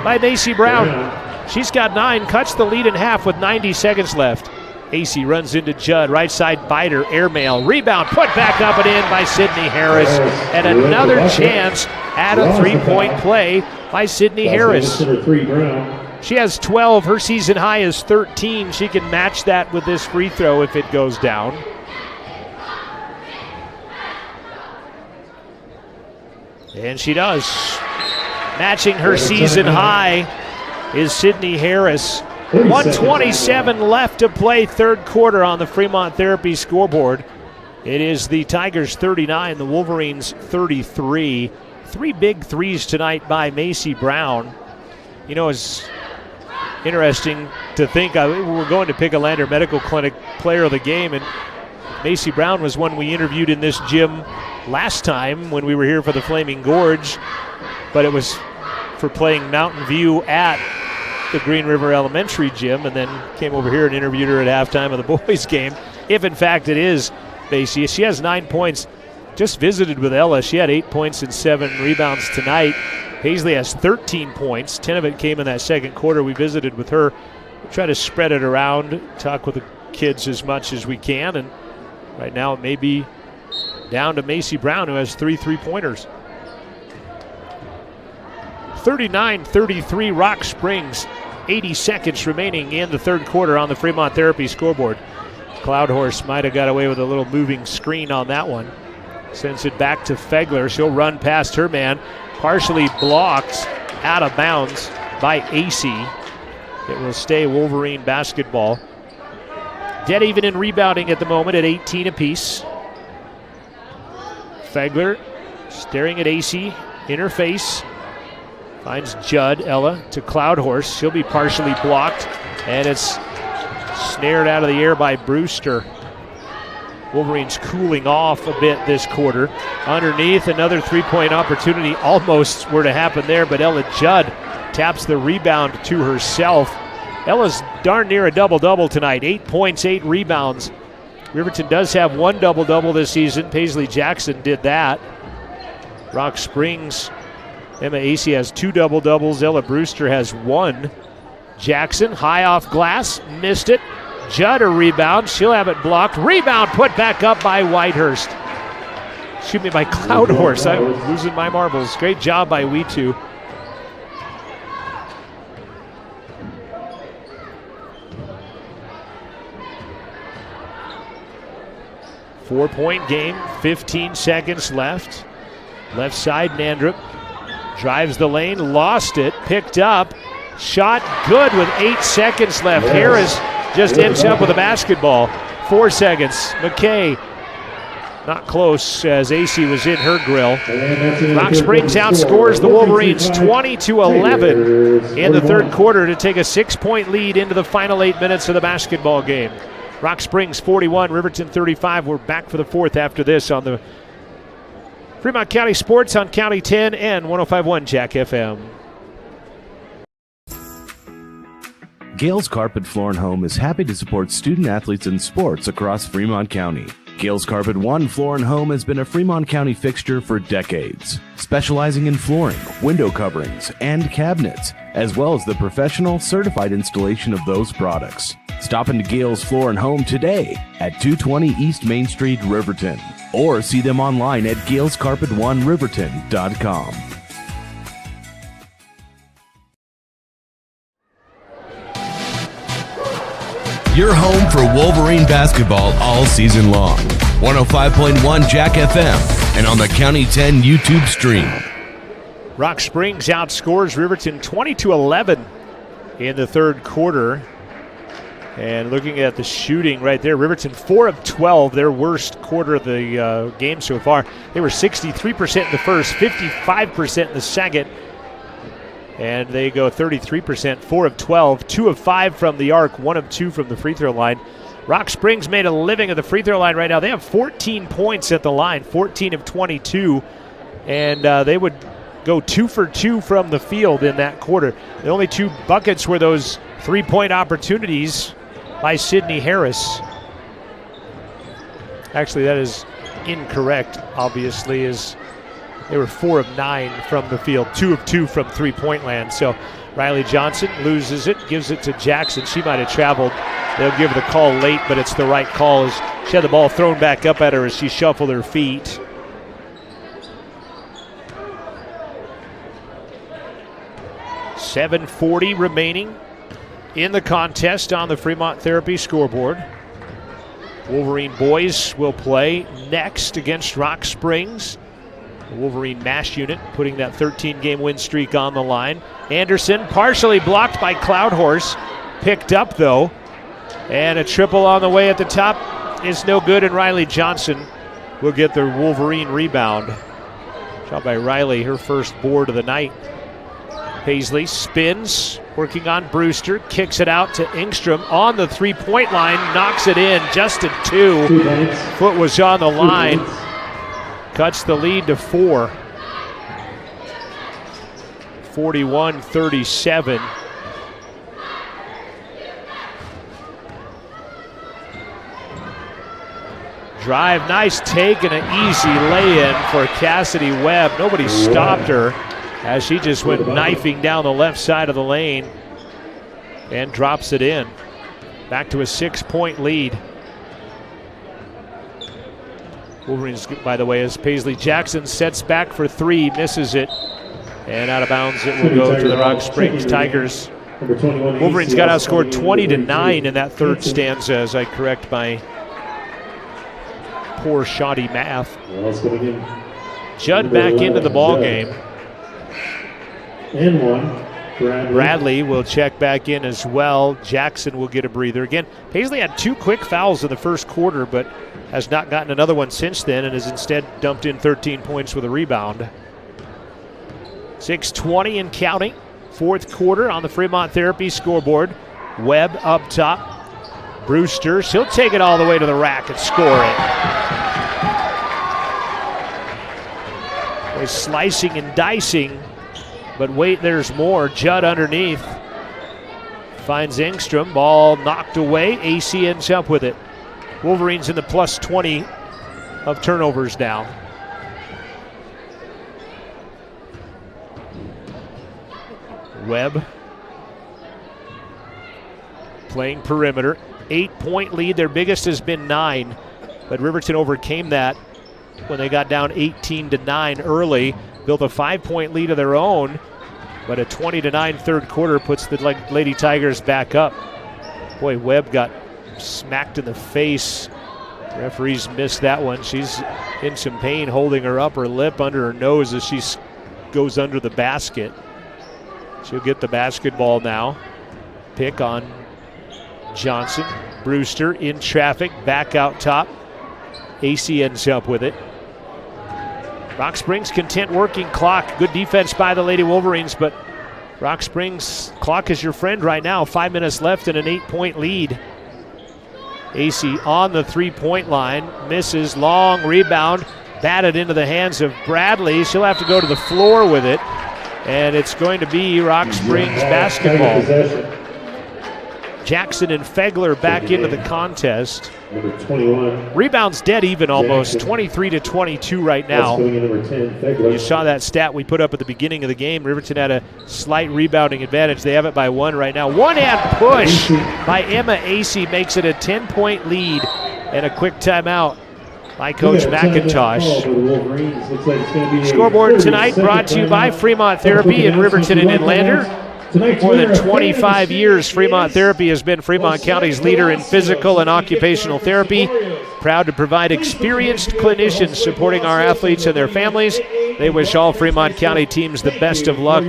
Speaker 4: by Macy Brown. She's got 9, cuts the lead in half with 90 seconds left. AC runs into Judd, right side, Bider, airmail, rebound, put back up and in by Sydney Harris. And another chance at a 3-point play by Sydney Harris. She has 12, her season high is 13. She can match that with this free throw if it goes down. And she does. Matching her season high is Sydney Harris. 1:27 left to play third quarter on the Fremont Therapy scoreboard. It is the Tigers 39, the Wolverines 33. 3 big threes tonight by Macy Brown. You know, it's interesting to think, we're going to pick a Lander Medical Clinic player of the game, and Macy Brown was one we interviewed in this gym last time when we were here for the Flaming Gorge, but it was for playing Mountain View at the Green River Elementary gym, and then came over here and interviewed her at halftime of the boys game. If in fact it is Macy, she has 9 points. Just visited with Ella. She had 8 points and 7 rebounds tonight. Paisley has 13 points. 10 of it came in that second quarter. We visited with her. We try to spread it around, talk with the kids as much as we can, and right now it may be down to Macy Brown, who has 3 3-pointers. 39-33 Rock Springs. 80 seconds remaining in the third quarter on the Fremont Therapy scoreboard. Cloudhorse might have got away with a little moving screen on that one. Sends it back to Fegler. She'll run past her man. Partially blocked out of bounds by AC. It will stay Wolverine basketball. Dead even in rebounding at the moment at 18 apiece. Fegler staring at AC in her face. Finds Judd, Ella to Cloudhorse. She'll be partially blocked, and it's snared out of the air by Brewster. Wolverines cooling off a bit this quarter. Underneath, another 3-point opportunity almost were to happen there, but Ella Judd taps the rebound to herself. Ella's darn near a double-double tonight. 8 points, 8 rebounds. Riverton does have 1 double-double this season. Paisley Jackson did that. Rock Springs, Emma AC has 2 double-doubles. Ella Brewster has 1. Jackson, high off glass, missed it. Judd a rebound. She'll have it blocked. Rebound put back up by Whitehurst. Shoot me by Cloudhorse. I'm losing my marbles. Great job by We2. Four-point game, 15 seconds left. Left side, Nandrup drives the lane, lost it, picked up, shot good with 8 seconds left. Harris just ends up with a basketball. 4 seconds. McKay not close as AC was in her grill. Rock Springs outscores the Wolverines 20-11 in the third quarter to take a 6-point lead into the final 8 minutes of the basketball game. Rock Springs 41, Riverton 35. We're back for the fourth after this on the Fremont County Sports on County 10 and 105.1 Jack FM.
Speaker 5: Gales Carpet Floor & Home is happy to support student athletes in sports across Fremont County. Gales Carpet One Floor & Home has been a Fremont County fixture for decades, specializing in flooring, window coverings, and cabinets, as well as the professional, certified installation of those products. Stop into Gales Floor & Home today at 220 East Main Street, Riverton, or see them online at galescarpet1riverton.com. You're home for Wolverine basketball all season long. 105.1 Jack FM and on the County 10 YouTube stream.
Speaker 4: Rock Springs outscores Riverton 20-11 in the third quarter. And looking at the shooting right there, Riverton 4 of 12, their worst quarter of the game so far. They were 63% in the first, 55% in the second. And they go 33%, 4 of 12, 2 of 5 from the arc, 1 of 2 from the free throw line. Rock Springs made a living at the free throw line right now. They have 14 points at the line, 14 of 22. And they would go 2 for 2 from the field in that quarter. The only 2 buckets were those 3-point opportunities by Sydney Harris. Actually, that is incorrect, obviously, as they were 4 of 9 from the field, 2 of 2 from three-point land. So Riley Johnson loses it, gives it to Jackson. She might have traveled. They'll give the call late, but it's the right call as she had the ball thrown back up at her as she shuffled her feet. .740 remaining in the contest on the Fremont Therapy scoreboard. Wolverine boys will play next against Rock Springs. The Wolverine MASH unit putting that 13-game win streak on the line. Anderson partially blocked by Cloudhorse. Picked up, though. And a triple on the way at the top is no good, and Riley Johnson will get the Wolverine rebound. Shot by Riley, her first board of the night. Paisley spins, working on Brewster, kicks it out to Engstrom on the three-point line, knocks it in, just at 2. Foot was on the line, cuts the lead to 4. 41-37. Drive, nice take, and an easy lay-in for Cassidy Webb. Nobody stopped her as she just went knifing down the left side of the lane and drops it in. Back to a 6-point lead. Wolverines, by the way, as Paisley Jackson sets back for 3, misses it, and out of bounds it will go to the Rock Springs Tigers. Wolverines got outscored 20-9 in that third stanza, as I correct my poor shoddy math. Judd back into the ball game.
Speaker 11: And 1.
Speaker 4: Bradley will check back in as well. Jackson will get a breather. Again, Paisley had 2 quick fouls in the first quarter, but has not gotten another one since then and has instead dumped in 13 points with a rebound. 6:20 and counting. Fourth quarter on the Fremont Therapy scoreboard. Webb up top. Brewster, she'll take it all the way to the rack and score it. They're slicing and dicing. But wait, there's more. Judd underneath. Finds Engstrom. Ball knocked away. AC ends up with it. Wolverines in the plus 20 of turnovers now. Webb playing perimeter. 8-point lead. Their biggest has been 9, but Riverton overcame that when they got down 18-9 early, built a 5-point lead of their own, but a 20-9 third quarter puts the Lady Tigers back up. Boy, Webb got smacked in the face. Referees missed that one. She's in some pain, holding her upper lip under her nose as she goes under the basket. She'll get the basketball now. Pick on Johnson. Brewster in traffic, back out top. AC ends up with it. Rock Springs content working clock. Good defense by the Lady Wolverines, but Rock Springs clock is your friend right now. 5 minutes left and an 8-point lead. AC on the 3-point line, misses, long rebound, batted into the hands of Bradley. She'll have to go to the floor with it, and it's going to be Rock Springs basketball. Jackson and Fegler back into the contest.
Speaker 11: Number 21.
Speaker 4: Rebounds dead even almost, 23-22 right now.
Speaker 11: Number 10, Fegler.
Speaker 4: You saw that stat we put up at the beginning of the game. Riverton had a slight rebounding advantage. They have it by 1 right now. One-hand push by Emma AC makes it a 10-point lead, and a quick timeout by Coach McIntosh. Scoreboard tonight brought to you by Fremont Therapy in Riverton and Inlander. More than 25 years, Fremont Therapy has been Fremont County's leader in physical and occupational therapy. Proud to provide experienced clinicians supporting our athletes and their families. They wish all Fremont County teams the best of luck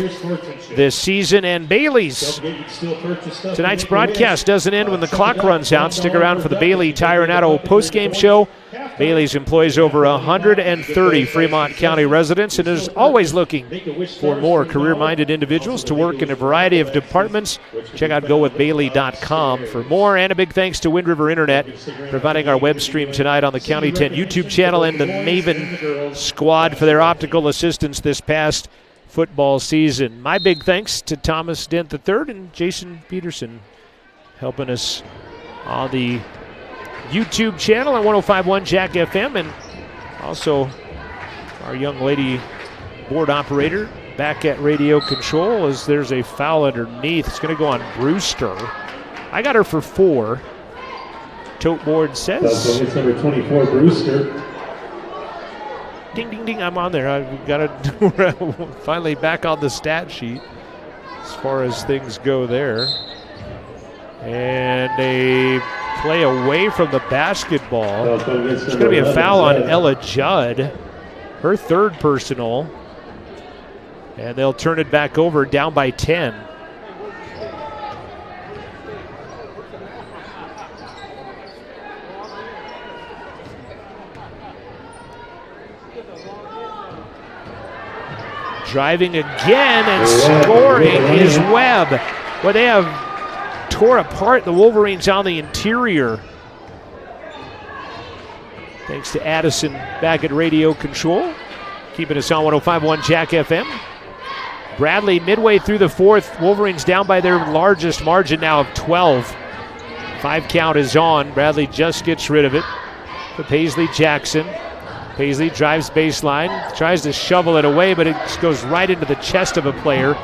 Speaker 4: this season. And Bailey's. Tonight's broadcast doesn't end when the clock runs out. Stick around for the Bailey Tire and Auto postgame show. Bailey's employs over 130 Fremont County residents and is always looking for more career-minded individuals to work in a variety of departments. Check out gowithbailey.com for more. And a big thanks to Wind River Internet, providing our web stream tonight on the County 10 YouTube channel, and the Maven squad for their optical assistance this past football season. My big thanks to Thomas Dent III and Jason Peterson helping us on the YouTube channel at 105.1 Jack FM, and also our young lady board operator back at radio control as there's a foul underneath. It's going to go on Brewster. I got her for 4. Tote board says.
Speaker 11: It's number 24, Brewster.
Speaker 4: Ding, ding, ding, I'm on there. I've got to finally back on the stat sheet as far as things go there. And a play away from the basketball. It's going to be a foul on Ella Judd, her 3rd personal. And they'll turn it back over, down by 10. Driving again and scoring is Webb. Well, they have tore apart the Wolverines on the interior. Thanks to Addison back at radio control, keeping us on 105.1 Jack FM. Bradley midway through the 4th. Wolverines down by their largest margin now of 12. 5 count is on. Bradley just gets rid of it to Paisley Jackson. Paisley drives baseline, tries to shovel it away, but it goes right into the chest of a player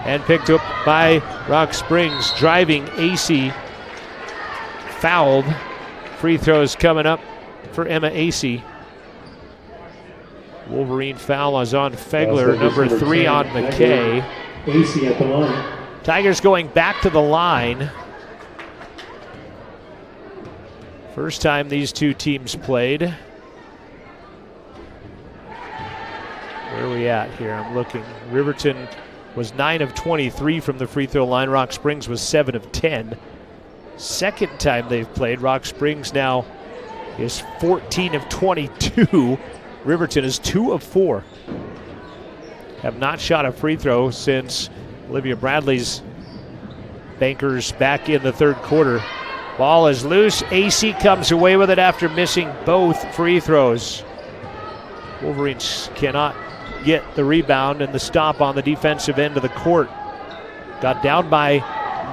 Speaker 4: and picked up by Rock Springs. Driving AC, fouled. Free throws coming up for Emma AC. Wolverine foul is on Fegler, number 3 on McKay.
Speaker 11: AC at the line.
Speaker 4: Tigers going back to the line. First time these two teams played. Where are we at here? I'm looking. Riverton was 9 of 23 from the free throw line. Rock Springs was 7 of 10. Second time they've played. Rock Springs now is 14 of 22. Riverton is 2 of 4. Have not shot a free throw since Olivia Bradley's bankers back in the 3rd quarter. Ball is loose. AC comes away with it after missing both free throws. Wolverines cannot get the rebound and the stop on the defensive end of the court. Got down by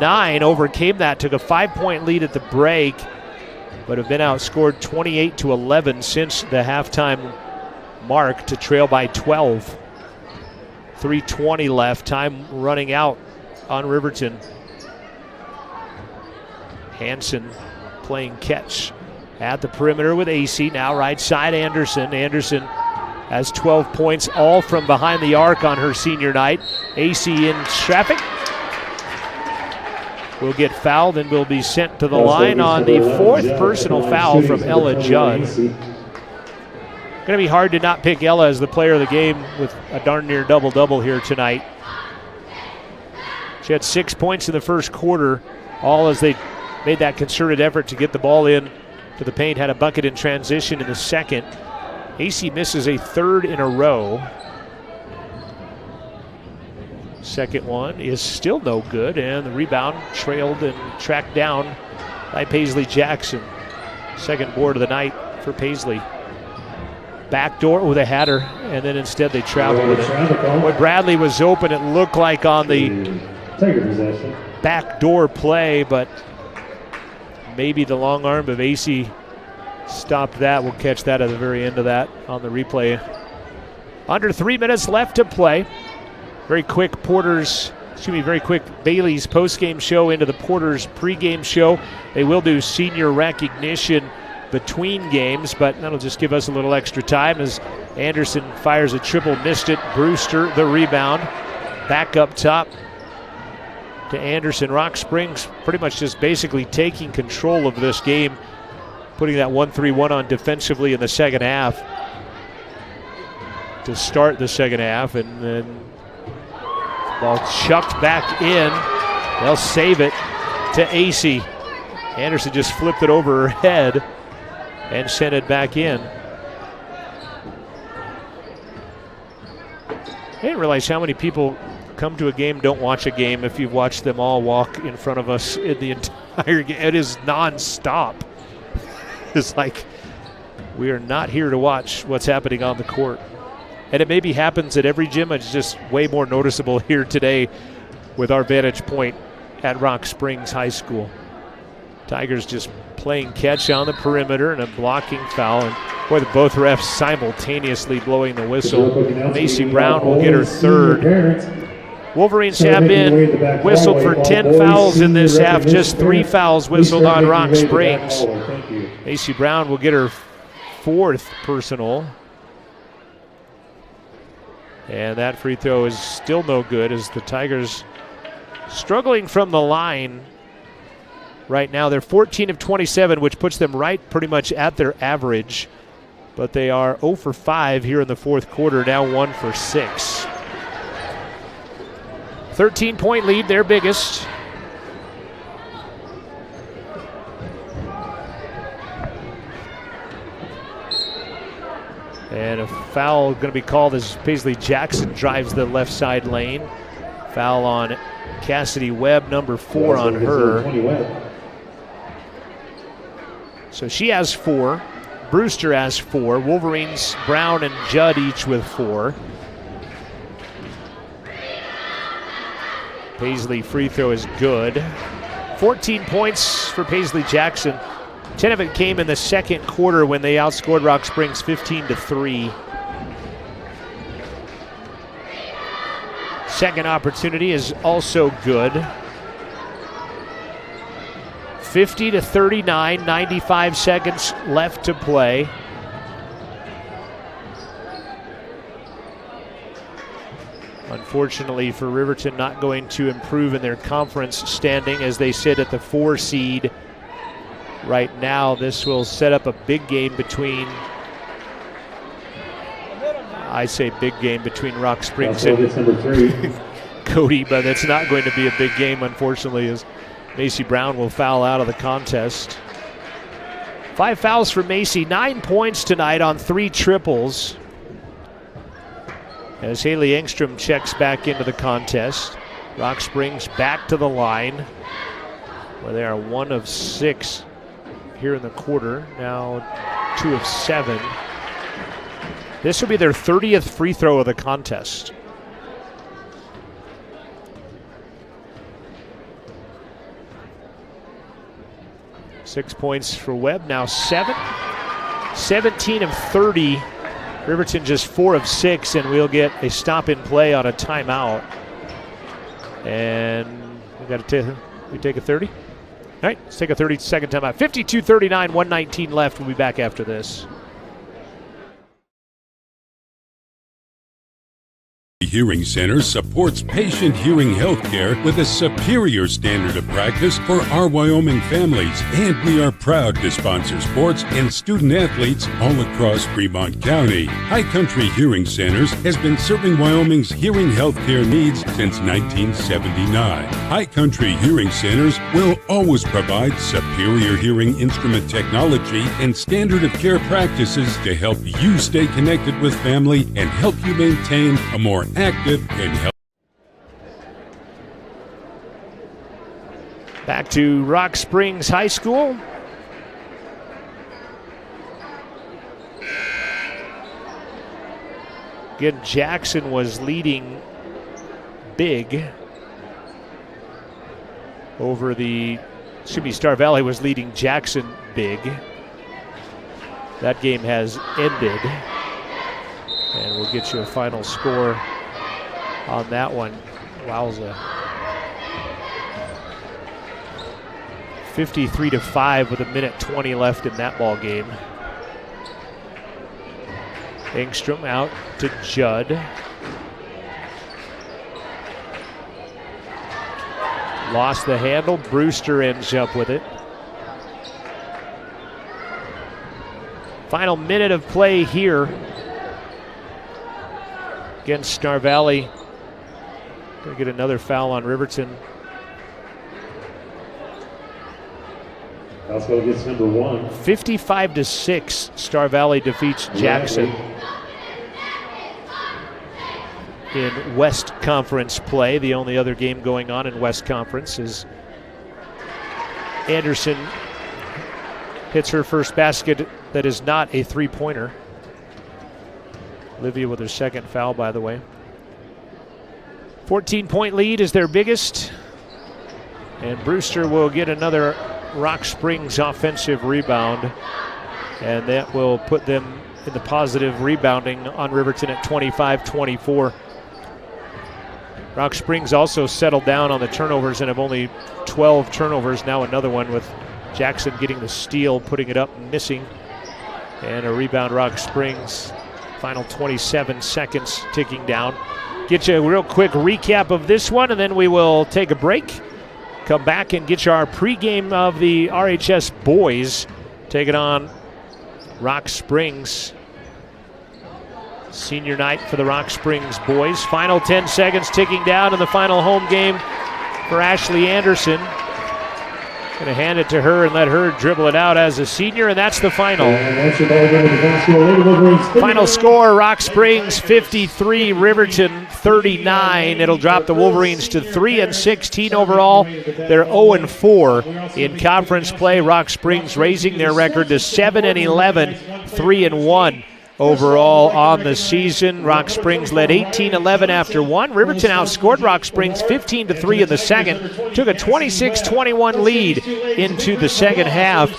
Speaker 4: 9, overcame that, took a 5-point lead at the break, but have been outscored 28-11 since the halftime mark to trail by 12. 3:20 left, time running out on Riverton. Hanson playing catch at the perimeter with AC. Now right side, Anderson. Anderson has 12 points, all from behind the arc on her senior night. AC in traffic. Will get fouled and will be sent to the line on the fourth personal foul from Ella Judd. Going to be hard to not pick Ella as the player of the game with a darn near double-double here tonight. She had 6 points in the first quarter, all as they made that concerted effort to get the ball in to the paint, had a bucket in transition in the second. AC misses a third in a row. Second one is still no good, and the rebound trailed and tracked down by Paisley Jackson. Second board of the night for Paisley. Backdoor with a header, and then instead they traveled with it. When Bradley was open, it looked like on the backdoor play, but maybe the long arm of AC stopped that. We'll catch that at the very end of that on the replay. Under 3 minutes left to play. Very quick Bailey's post-game show into the Porters pregame show. They will do senior recognition between games, but that'll just give us a little extra time as Anderson fires a triple, missed it. Brewster the rebound. Back up top to Anderson. Rock Springs pretty much just basically taking control of this game, putting that 1-3-1 on defensively in the second half to start the second half, and then ball chucked back in. They'll save it to AC. Anderson just flipped it over her head and sent it back in. I didn't realize how many people come to a game, don't watch a game if you've watched them all walk in front of us in the entire game. It is non-stop. It's like we are not here to watch what's happening on the court. And it maybe happens at every gym. It's just way more noticeable here today with our vantage point at Rock Springs High School. Tigers just playing catch on the perimeter and a blocking foul. And boy, both refs simultaneously blowing the whistle. Macy Brown will get her third. Wolverines have been whistled for 10 fouls in this half. Just 3 fouls whistled on Rock Springs. Macy Brown will get her fourth personal. And that free throw is still no good as the Tigers struggling from the line right now. They're 14 of 27, which puts them right pretty much at their average. But they are 0 for 5 here in the fourth quarter, now 1 for 6. 13-point lead, their biggest. And a foul going to be called as Paisley Jackson drives the left side lane. Foul on Cassidy Webb, number 4 on her. So she has 4. Brewster has 4. Wolverines, Brown and Judd each with 4. Paisley free throw is good. 14 points for Paisley Jackson. 10 of it came in the second quarter when they outscored Rock Springs 15-3. Second opportunity is also good. 50-39, 95 seconds left to play. Unfortunately for Riverton, not going to improve in their conference standing as they sit at the 4 seed. Right now, this will set up a big game between, I say big game between Rock Springs and Cody, but it's not going to be a big game, unfortunately, as Macy Brown will foul out of the contest. 5 fouls for Macy, 9 points tonight on 3 triples. As Haley Engstrom checks back into the contest. Rock Springs back to the line, where they are 1 of 6 here in the quarter, now 2 of 7. This will be their 30th free throw of the contest. Six points for Webb, now 7. 17 of 30. Riverton just 4 of 6, and we'll get a stop in play on a timeout. And we take a 30. right, let's take a 30-second timeout. 52-39, 119 left. We'll be back after this.
Speaker 6: Hearing Center supports patient hearing health care with a superior standard of practice for our Wyoming families, and we are proud to sponsor sports and student athletes all across Fremont County. High Country Hearing Centers has been serving Wyoming's hearing health care needs since 1979. High Country Hearing Centers will always provide superior hearing instrument technology and standard of care practices to help you stay connected with family and help you maintain a more active and healthy.
Speaker 4: Back to Rock Springs High School. Again, Jackson was leading big over Star Valley was leading Jackson big. That game has ended. And we'll get you a final score on that one. Wowza. 53-5 with 1:20 left in that ball game. Engstrom out to Judd. Lost the handle. Brewster ends up with it. Final minute of play here against Star Valley. Gonna get another foul on Riverton.
Speaker 11: Houseville gets number 1.
Speaker 4: 55-6, Star Valley defeats Jackson in West Conference play. The only other game going on in West Conference is Anderson hits her first basket that is not a three-pointer. Olivia with her second foul, by the way. 14-point lead is their biggest. And Brewster will get another Rock Springs offensive rebound. And that will put them in the positive rebounding on Riverton at 25-24. Rock Springs also settled down on the turnovers and have only 12 turnovers. Now another one with Jackson getting the steal, putting it up, missing. And a rebound, Rock Springs. Final 27 seconds ticking down. Get you a real quick recap of this one, and then we will take a break. Come back and get you our pregame of the RHS boys taking on Rock Springs. Senior night for the Rock Springs boys. Final 10 seconds ticking down in the final home game for Ashley Anderson. Going to hand it to her and let her dribble it out as a senior, and that's the final. Final score, Rock Springs 53, Riverton 39. It'll drop the Wolverines to 3-16 overall. They're 0-4 in conference play. Rock Springs raising their record to 7-11, 3-1. Overall on the season, Rock Springs led 18-11 after one. Riverton outscored Rock Springs 15-3 in the second. Took a 26-21 lead into the second half.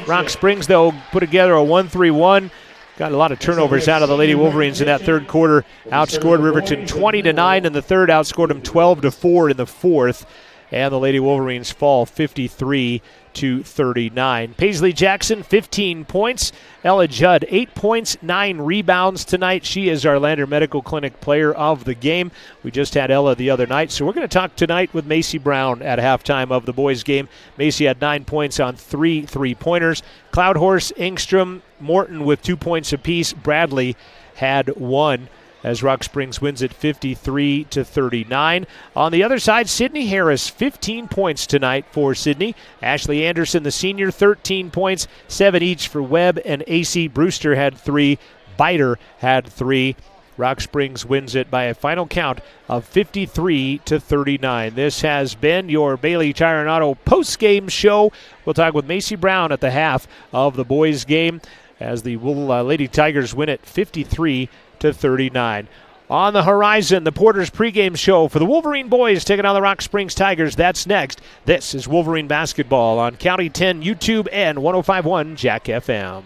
Speaker 4: Rock Springs, though, put together a 1-3-1. Got a lot of turnovers out of the Lady Wolverines in that third quarter. Outscored Riverton 20-9 in the third. Outscored them 12-4 in the fourth. And the Lady Wolverines fall 53-39. Paisley Jackson, 15 points. Ella Judd, 8 points, 9 rebounds tonight. She is our Lander Medical Clinic player of the game. We just had Ella the other night, so we're going to talk tonight with Macy Brown at halftime of the boys' game. Macy had 9 points on 3 3-pointers. Cloudhorse, Engstrom, Morton with 2 points apiece. Bradley had 1. As Rock Springs wins it 53-39. On the other side, Sydney Harris, 15 points tonight for Sydney. Ashley Anderson, the senior, 13 points, 7 each for Webb and AC. Brewster had 3. Biter had 3. Rock Springs wins it by a final count of 53-39. This has been your Bailey Tire and Auto post-game show. We'll talk with Macy Brown at the half of the boys' game as the Lady Tigers win it 53-39. On the horizon, the Porter's pregame show for the Wolverine boys taking on the Rock Springs Tigers. That's next. This is Wolverine basketball on County 10 YouTube and 105.1 Jack FM.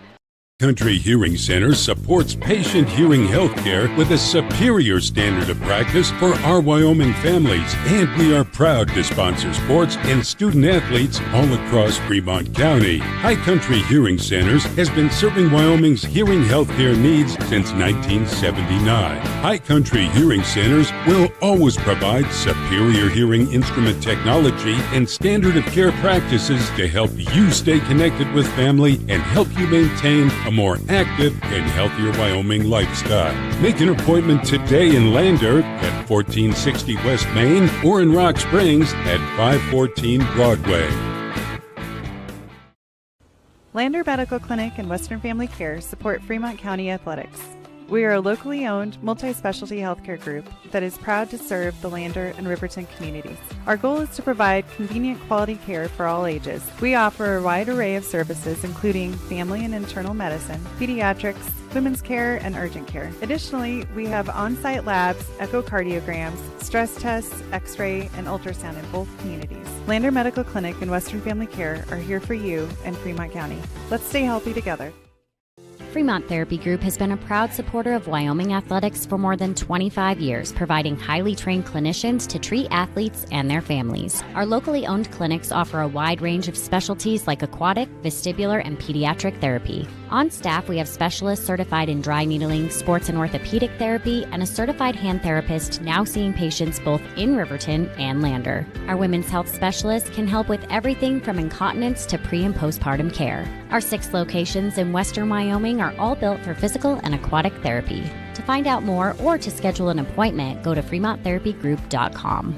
Speaker 6: Country Hearing Center supports patient hearing health care with a superior standard of practice for our Wyoming families, and we are proud to sponsor sports and student athletes all across Fremont County. High Country Hearing Centers has been serving Wyoming's hearing health care needs since 1979. High Country Hearing Centers will always provide superior hearing instrument technology and standard of care practices to help you stay connected with family and help you maintain a more active and healthier Wyoming lifestyle. Make an appointment today in Lander at 1460 West Main or in Rock Springs at 514 Broadway.
Speaker 7: Lander Medical Clinic and Western Family Care support Fremont County athletics. We are a locally owned, multi-specialty healthcare group that is proud to serve the Lander and Riverton communities. Our goal is to provide convenient quality care for all ages. We offer a wide array of services including family and internal medicine, pediatrics, women's care, and urgent care. Additionally, we have on-site labs, echocardiograms, stress tests, x-ray, and ultrasound in both communities. Lander Medical Clinic and Western Family Care are here for you in Fremont County. Let's stay healthy together.
Speaker 8: Fremont Therapy Group has been a proud supporter of Wyoming athletics for more than 25 years, providing highly trained clinicians to treat athletes and their families. Our locally owned clinics offer a wide range of specialties like aquatic, vestibular, and pediatric therapy. On staff, we have specialists certified in dry needling, sports and orthopedic therapy, and a certified hand therapist now seeing patients both in Riverton and Lander. Our women's health specialists can help with everything from incontinence to pre- and postpartum care. Our 6 locations in western Wyoming are all built for physical and aquatic therapy. To find out more or to schedule an appointment, go to FremontTherapyGroup.com.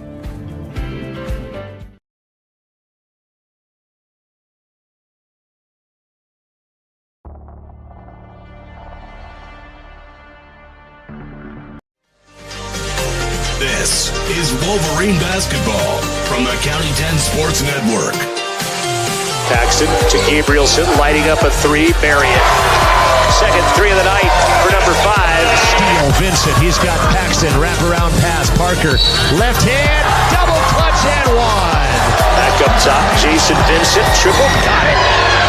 Speaker 3: This is Wolverine Basketball from the County 10 Sports Network.
Speaker 2: Paxton to Gabrielson, lighting up a three, bury it. Second three of the night for number 5.
Speaker 1: Steele, Vincent, he's got Paxton, wraparound pass, Parker, left hand, double clutch and one.
Speaker 2: Back up top, Jason Vincent, triple, got it.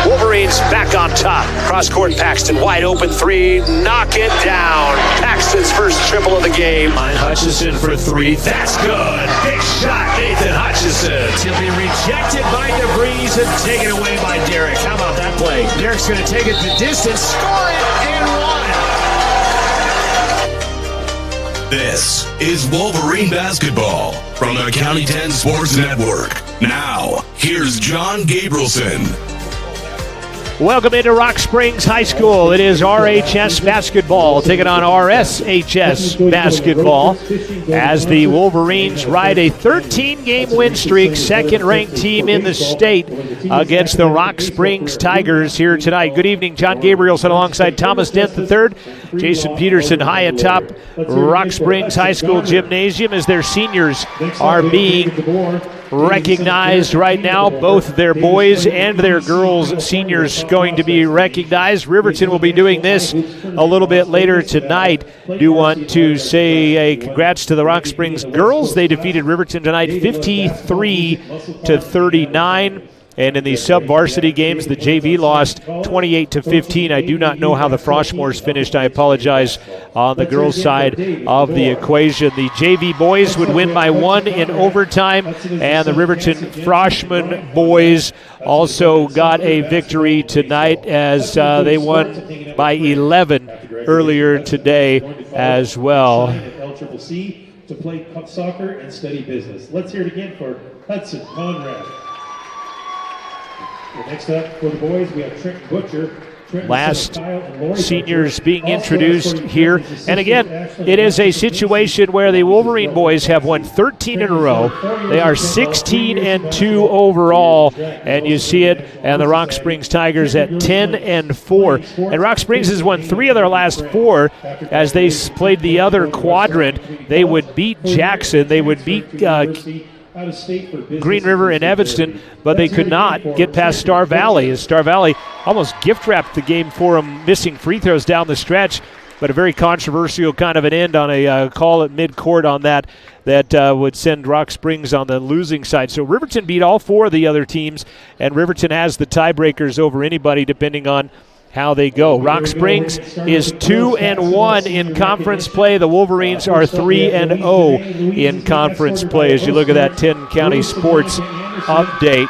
Speaker 2: Wolverines back on top. Cross-court Paxton, wide open three, knock it down. Paxton's first triple of the game.
Speaker 1: Hutchison for 3, that's good. Big shot, Nathan Hutchison. He'll be rejected by DeVries and taken away by Derek. How about that play? Derek's going to take it the distance, score it, and one.
Speaker 3: This is Wolverine Basketball from the County 10 Sports Network. Now, here's John Gabrielson.
Speaker 4: Welcome into Rock Springs High School. It is RHS basketball taking on RSHS basketball as the Wolverines ride a 13-game win streak, second-ranked team in the state against the Rock Springs Tigers here tonight. Good evening, John Gabrielson alongside Thomas Dent III, Jason Peterson high atop Rock Springs High School Gymnasium as their seniors are being recognized right now. Both their boys and their girls seniors going to be recognized. Riverton will be doing this a little bit later tonight. Do want to say a congrats to the Rock Springs girls. They defeated Riverton tonight 53-39. And in the sub-varsity games, the JV lost 28-15. I do not know how the Froshmores finished. I apologize on the girls' side of the equation. The JV boys would win by 1 in overtime, and the Riverton Froshman boys also got a victory tonight as they won by 11 earlier today as well.
Speaker 11: To play soccer and study business. Let's hear it again for Hudson Conrad. Next up for the boys, we have Trent Butcher.
Speaker 4: Last seniors being introduced here. And again, it is a situation where the Wolverine boys have won 13 in a row. They are 16-2 overall, and you see it. And the Rock Springs Tigers at 10-4. And Rock Springs has won 3 of their last 4 as they played the other quadrant. They would beat Jackson. They would beat Green River and Evanston, but they could not get past Star Valley, as Star Valley almost gift-wrapped the game for them, missing free throws down the stretch, but a very controversial kind of an end on a call at mid-court on that would send Rock Springs on the losing side. So Riverton beat all 4 of the other teams, and Riverton has the tiebreakers over anybody depending on how they go. Rock Springs is 2-1 in conference play. The Wolverines are 3-0 in conference play as you look at that 10 County Sports update.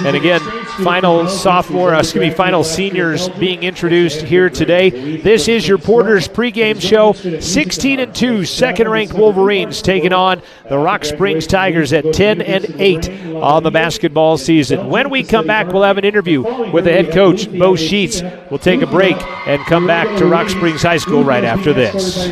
Speaker 4: And again, final seniors being introduced here today. This is your Porter's pregame show. 16-2, second-ranked Wolverines taking on the Rock Springs Tigers at 10-8 on the basketball season. When we come back, we'll have an interview with the head coach, Bo Sheets. We'll take a break and come back to Rock Springs High School right after this.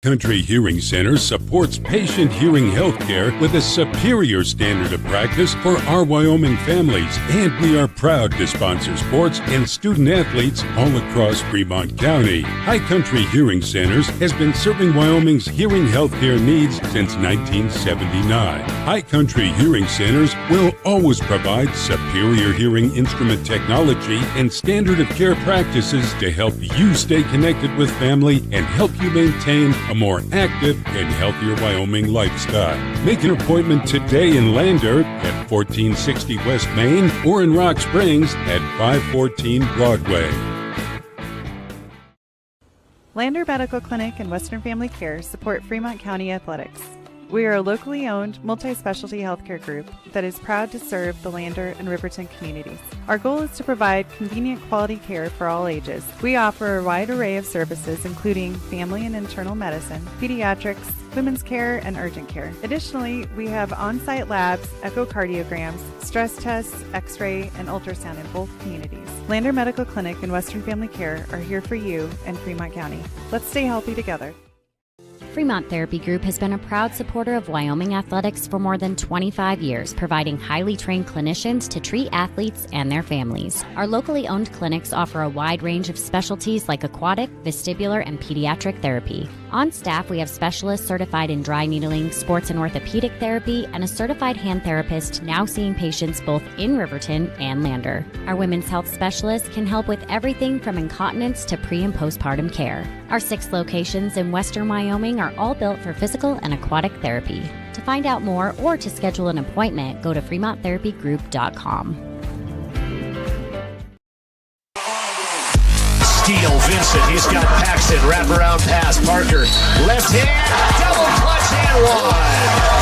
Speaker 6: Country Hearing Center supports patient hearing health care with a superior standard of practice for our Wyoming families, and we are proud to sponsor sports and student athletes all across Fremont County. High Country Hearing Centers has been serving Wyoming's hearing health care needs since 1979. High Country Hearing Centers will always provide superior hearing instrument technology and standard of care practices to help you stay connected with family and help you maintain a more active and healthier Wyoming lifestyle. Make an appointment today in Lander at 1460 West Main or in Rock Springs at 514 Broadway.
Speaker 7: Lander Medical Clinic and Western Family Care support Fremont County Athletics. We are a locally owned, multi-specialty healthcare group that is proud to serve the Lander and Riverton communities. Our goal is to provide convenient quality care for all ages. We offer a wide array of services including family and internal medicine, pediatrics, women's care, and urgent care. Additionally, we have on-site labs, echocardiograms, stress tests, x-ray, and ultrasound in both communities. Lander Medical Clinic and Western Family Care are here for you in Fremont County. Let's stay healthy together.
Speaker 8: Fremont Therapy Group has been a proud supporter of Wyoming athletics for more than 25 years, providing highly trained clinicians to treat athletes and their families. Our locally owned clinics offer a wide range of specialties like aquatic, vestibular, and pediatric therapy. On staff, we have specialists certified in dry needling, sports and orthopedic therapy, and a certified hand therapist now seeing patients both in Riverton and Lander. Our women's health specialists can help with everything from incontinence to pre- and postpartum care. Our 6 locations in western Wyoming are all built for physical and aquatic therapy. To find out more or to schedule an appointment, go to FremontTherapyGroup.com.
Speaker 1: Steele Vincent, he's got Paxton, wraparound pass, Parker, left hand, double clutch and one.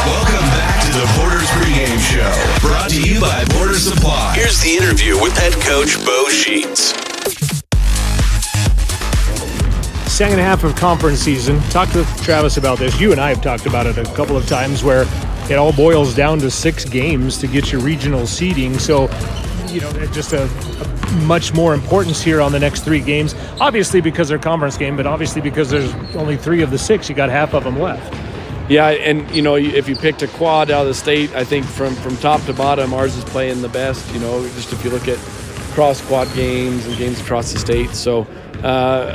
Speaker 3: Welcome back to the Porter's Pregame Show, brought to you by Porter Supply. Here's the interview with head coach Bo Sheets.
Speaker 4: Second half of conference season. Talk to Travis about this. You and I have talked about it a couple of times where it all boils down to 6 games to get your regional seeding. So, just a much more importance here on the next 3 games. Obviously because they're conference game, but obviously because there's only 3 of the 6. You got half of them left.
Speaker 15: Yeah, and if you picked a quad out of the state, I think from top to bottom, ours is playing the best. Just if you look at cross quad games and games across the state. So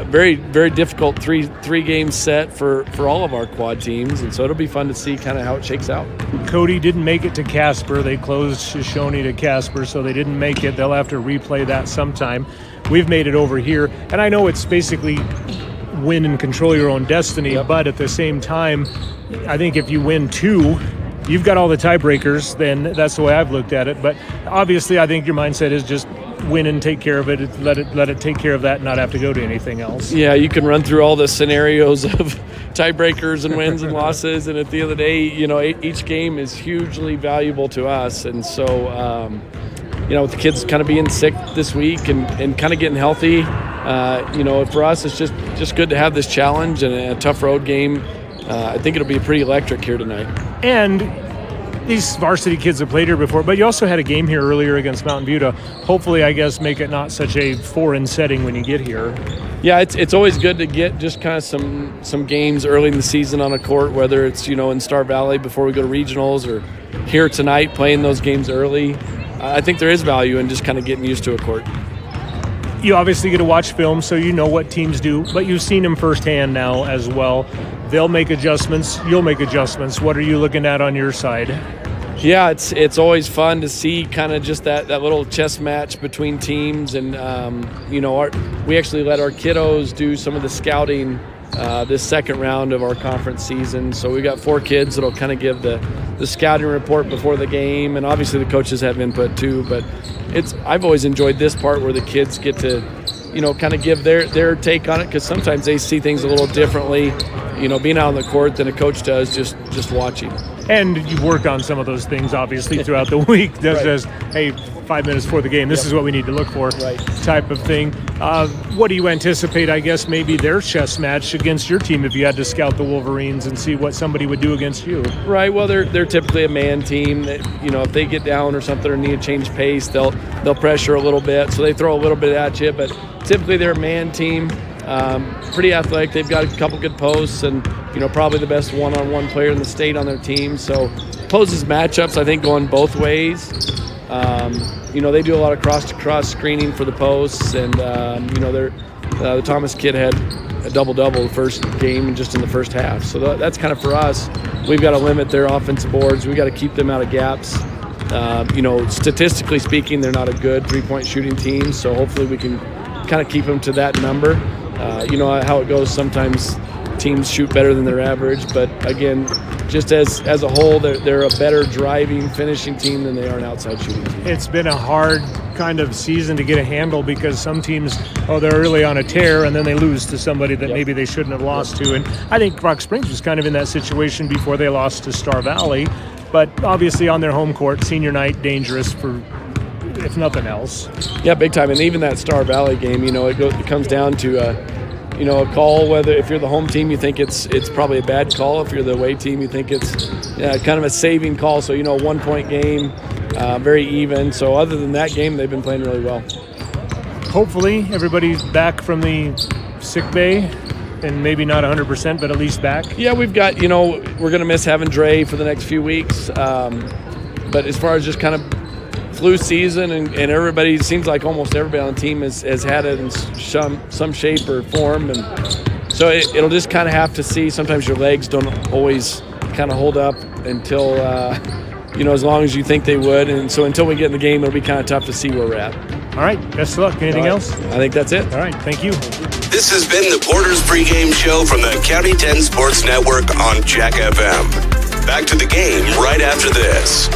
Speaker 15: very, very difficult three game set for all of our quad teams, and so it'll be fun to see kind of how it shakes out.
Speaker 4: Cody didn't make it to Casper. They closed Shoshone to Casper, so they didn't make it. They'll have to replay that sometime. We've made it over here, and I know it's basically win and control your own destiny,
Speaker 15: Yep.
Speaker 4: But at the same time, I think if you win 2, you've got all the tiebreakers. Then that's the way I've looked at it. But obviously, I think your mindset is just win and take care of it. Let it take care of that, and not have to go to anything else.
Speaker 15: Yeah, you can run through all the scenarios of tiebreakers and wins and losses, and at the end of the day, each game is hugely valuable to us. And so, with the kids kind of being sick this week and kind of getting healthy, for us, it's just good to have this challenge and a tough road game. I think it'll be pretty electric here tonight.
Speaker 4: And these varsity kids have played here before, but you also had a game here earlier against Mountain View to hopefully, I guess, make it not such a foreign setting when you get here.
Speaker 15: Yeah, it's always good to get just kind of some games early in the season on a court, whether it's, in Star Valley before we go to regionals or here tonight playing those games early. I think there is value in just kind of getting used to a court.
Speaker 4: You obviously get to watch film, so you know what teams do, but you've seen them firsthand now as well. They'll make adjustments. You'll make adjustments. What are you looking at on your side?
Speaker 15: Yeah, it's always fun to see kind of just that little chess match between teams. And, we actually let our kiddos do some of the scouting this second round of our conference season. So we got 4 kids that'll kind of give the the scouting report before the game, and obviously the coaches have input too. But I've always enjoyed this part where the kids get to, kind of give their take on it, because sometimes they see things a little differently, being out on the court than a coach does just watching.
Speaker 4: And you work on some of those things, obviously, throughout the week. That says, hey, 5 minutes before the game, this is what we need to look for, type of thing. What do you anticipate, I guess, maybe their chess match against your team if you had to scout the Wolverines and see what somebody would do against you?
Speaker 15: Right. Well, they're typically a man team. That, if they get down or something or need to change pace, they'll pressure a little bit. So they throw a little bit at you. But typically they're a man team. Pretty athletic. They've got a couple good posts and, probably the best one-on-one player in the state on their team. So poses matchups, I think, going both ways. They do a lot of cross-to-cross screening for the posts, and, the Thomas kid had a double-double the first game just in the first half. So that's kind of for us. We've got to limit their offensive boards. We've got to keep them out of gaps. Statistically speaking, they're not a good three-point shooting team, so hopefully we can kind of keep them to that number. How it goes, sometimes teams shoot better than their average, but again, just as a whole, they're a better driving, finishing team than they are an outside shooting team.
Speaker 4: It's been a hard kind of season to get a handle, because some teams, they're early on a tear and then they lose to somebody that maybe they shouldn't have lost to. And I think Rock Springs was kind of in that situation before they lost to Star Valley, but obviously on their home court, senior night, dangerous for, if nothing else.
Speaker 15: Yeah, big time. And even that Star Valley game, it comes down to a call. Whether if you're the home team, you think it's probably a bad call. If you're the away team, you think it's kind of a saving call. So 1 point game, very even. So other than that game, they've been playing really well.
Speaker 4: Hopefully everybody's back from the sick bay, and maybe not 100%, but at least back.
Speaker 15: Yeah, we've got we're going to miss having Dre for the next few weeks. But as far as just kind of flu season, and everybody, seems like almost everybody on the team has had it in some shape or form, and so it'll just kind of have to see. Sometimes your legs don't always kind of hold up until as long as you think they would, and so until we get in the game, it'll be kind of tough to see where we're at.
Speaker 4: All right, best of luck. Anything else?
Speaker 15: I think that's it.
Speaker 4: All right, thank you.
Speaker 3: This has been the Porter's Pregame Show from the County 10 Sports Network on Jack FM. Back to the game right after this.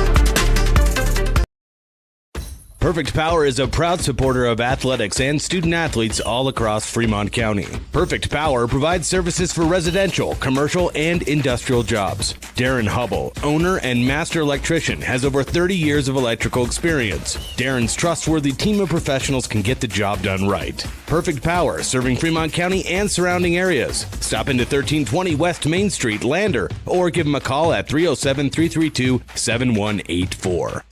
Speaker 5: Perfect Power is a proud supporter of athletics and student athletes all across Fremont County. Perfect Power provides services for residential, commercial, and industrial jobs. Darren Hubble, owner and master electrician, has over 30 years of electrical experience. Darren's trustworthy team of professionals can get the job done right. Perfect Power, serving Fremont County and surrounding areas. Stop into 1320 West Main Street, Lander, or give them a call at 307-332-7184.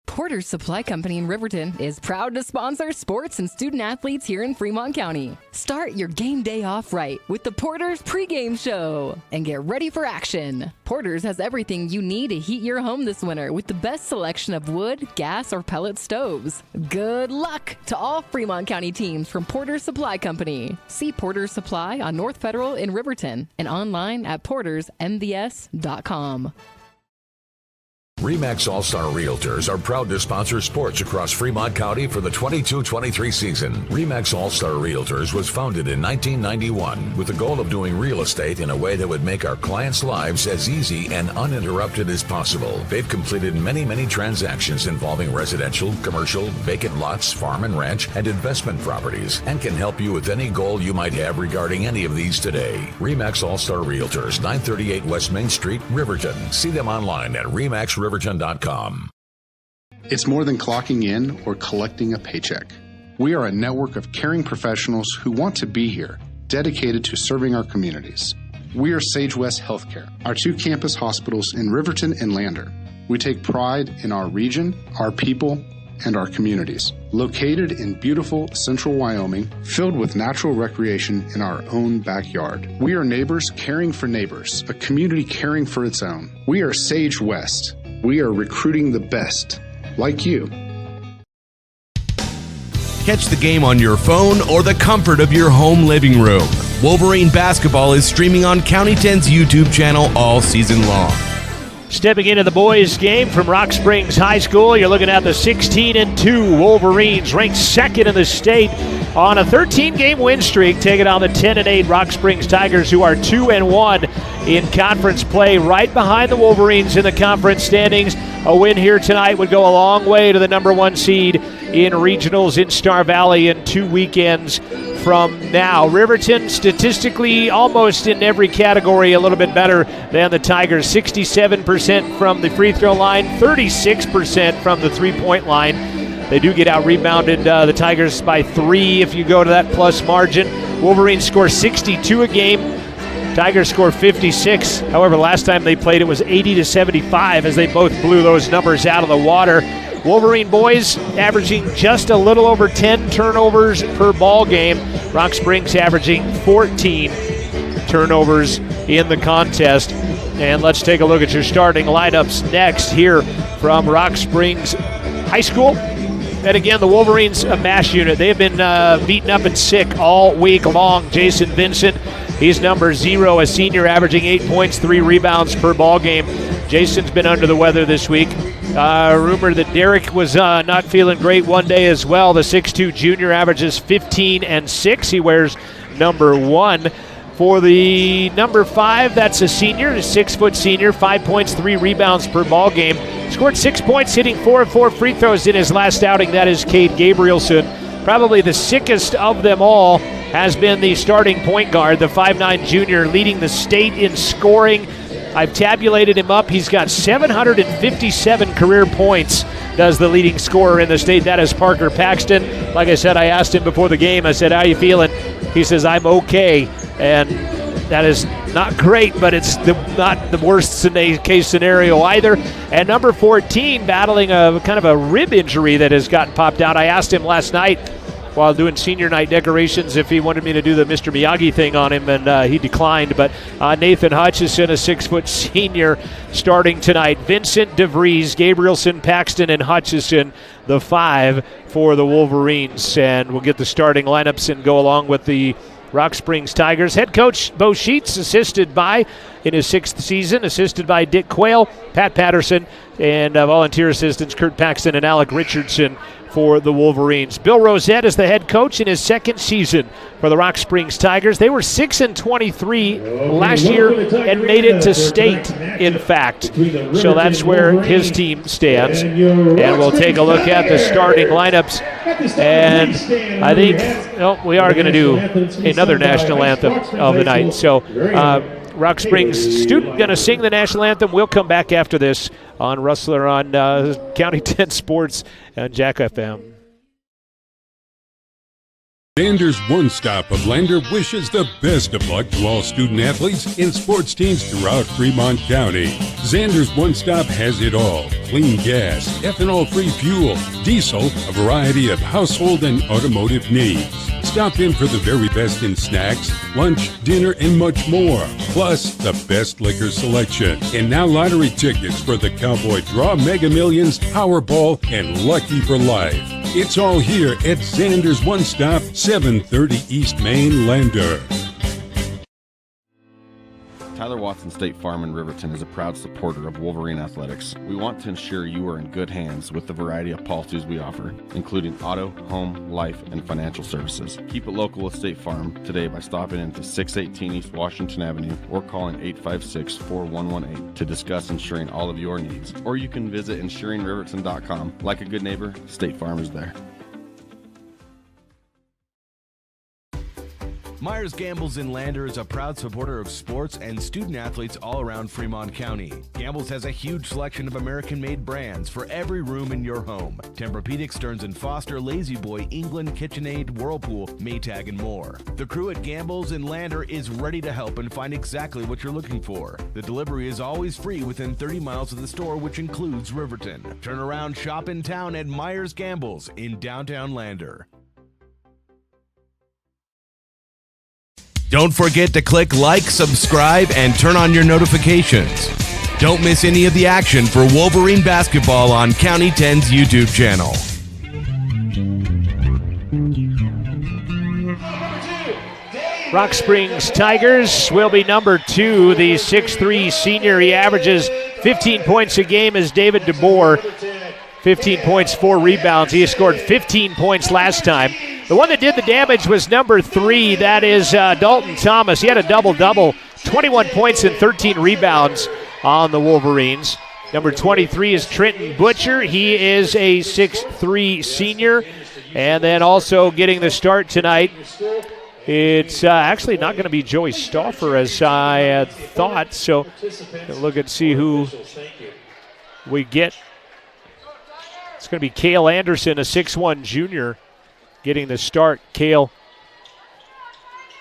Speaker 16: Porter's Supply Company in Riverton is proud to sponsor sports and student athletes here in Fremont County. Start your game day off right with the Porter's Pregame Show and get ready for action. Porter's has everything you need to heat your home this winter with the best selection of wood, gas, or pellet stoves. Good luck to all Fremont County teams from Porter's Supply Company. See Porter's Supply on North Federal in Riverton and online at portersmvs.com.
Speaker 17: RE/MAX All-Star Realtors are proud to sponsor sports across Fremont County for the 22-23 season. RE/MAX All-Star Realtors was founded in 1991 with the goal of doing real estate in a way that would make our clients' lives as easy and uninterrupted as possible. They've completed many transactions involving residential, commercial, vacant lots, farm and ranch, and investment properties, and can help you with any goal you might have regarding any of these today. RE/MAX All-Star Realtors, 938 West Main Street, Riverton. See them online at remaxriverton.com.
Speaker 18: It's more than clocking in or collecting a paycheck. We are a network of caring professionals who want to be here, dedicated to serving our communities. We are Sage West Healthcare, our 2 campus hospitals in Riverton and Lander. We take pride in our region, our people, and our communities. Located in beautiful central Wyoming, filled with natural recreation in our own backyard. We are neighbors caring for neighbors, a community caring for its own. We are Sage West. We are recruiting the best, like you.
Speaker 5: Catch the game on your phone or the comfort of your home living room. Wolverine basketball is streaming on County 10's YouTube channel all season long.
Speaker 4: Stepping into the boys' game from Rock Springs High School, you're looking at the 16-2 Wolverines, ranked second in the state on a 13-game win streak, taking on the 10-8 Rock Springs Tigers, who are 2-1 in conference play, right behind the Wolverines in the conference standings. A win here tonight would go a long way to the number 1 seed in regionals in Star Valley in 2 weekends from now. Riverton, statistically, almost in every category, a little bit better than the Tigers. 67% from the free throw line, 36% from the three-point line. They do get out-rebounded, the Tigers, by 3 if you go to that plus margin. Wolverines score 62 a game. Tigers score 56. However, last time they played, it was 80-75 as they both blew those numbers out of the water. Wolverine boys averaging just a little over 10 turnovers per ball game. Rock Springs averaging 14 turnovers in the contest. And let's take a look at your starting lineups next here from Rock Springs High School. And again, the Wolverines, a mash unit. They have been beaten up and sick all week long. Jason Vincent, he's number 0, a senior, averaging 8 points, 3 rebounds per ball game. Jason's been under the weather this week. Rumor that Derek was not feeling great one day as well. The 6'2 junior averages 15 and 6. He wears number 1. For the number 5, that's a senior, a 6-foot senior, 5 points, 3 rebounds per ball game. Scored 6 points, hitting 4 of 4 free throws in his last outing. That is Cade Gabrielson. Probably the sickest of them all has been the starting point guard, the 5'9 junior, leading the state in scoring. I've tabulated him up. He's got 757 career points, does the leading scorer in the state. That is Parker Paxton. Like I said, I asked him before the game, I said, how you feeling? He says, I'm okay. And that is not great, but it's not the worst case scenario either. And number 14, battling a kind of a rib injury that has gotten popped out. I asked him last night while doing senior night decorations if he wanted me to do the Mr. Miyagi thing on him, and he declined. But Nathan Hutchison, a 6-foot senior, starting tonight. Vincent DeVries, Gabrielson, Paxton, and Hutchison, the 5 for the Wolverines. And we'll get the starting lineups and go along with the Rock Springs Tigers. Head coach Bo Sheets, assisted by, in his 6th season, assisted by Dick Quayle, Pat Patterson, and volunteer assistants Kurt Paxton and Alec Richardson for the Wolverines. Bill Rosette is the head coach in his 2nd season for the Rock Springs Tigers. They were 6-23 last year and made it to state, in fact. So that's where his team stands. And we'll take a look at the starting lineups. And I think we are going to do another national anthem of the night. So Rock Springs student going to sing the national anthem. We'll come back after this on Rustler on County 10 Sports and Jack FM.
Speaker 6: Xander's One Stop of Lander wishes the best of luck to all student athletes and sports teams throughout Fremont County. Xander's One Stop has it all: clean gas, ethanol-free fuel, diesel, a variety of household and automotive needs. Stop in for the very best in snacks, lunch, dinner, and much more. Plus, the best liquor selection. And now lottery tickets for the Cowboy Draw, Mega Millions, Powerball, and Lucky for Life. It's all here at Xander's One Stop, 730 East Main, Lander.
Speaker 10: Tyler Watson State Farm in Riverton is a proud supporter of Wolverine Athletics. We want to ensure you are in good hands with the variety of policies we offer, including auto, home, life, and financial services. Keep it local with State Farm today by stopping into 618 East Washington Avenue or calling 856-4118 to discuss insuring all of your needs. Or you can visit insuringriverton.com. Like a good neighbor, State Farm is there.
Speaker 5: Myers Gambles in Lander is a proud supporter of sports and student athletes all around Fremont County. Gambles has a huge selection of American-made brands for every room in your home: Tempur-Pedic, Stearns & Foster, Lazy Boy, England, KitchenAid, Whirlpool, Maytag, and more. The crew at Gambles in Lander is ready to help and find exactly what you're looking for. The delivery is always free within 30 miles of the store, which includes Riverton. Turn around shop in town at Myers Gambles in downtown Lander. Don't forget to click like, subscribe, and turn on your notifications. Don't miss any of the action for Wolverine basketball on County 10's YouTube channel.
Speaker 4: Rock Springs Tigers will be number 2. The 6'3 senior, he averages 15 points a game is David DeBoer. 15 points, 4 rebounds. He scored 15 points last time. The one that did the damage was number 3. That is Dalton Thomas. He had a double-double, 21 points and 13 rebounds on the Wolverines. Number 23 is Trenton Butcher. He is a 6'3 senior. And then also getting the start tonight, it's actually not going to be Joey Stauffer as I had thought. So look and see who we get. It's going to be Cale Anderson, a 6'1 junior, getting the start. Cale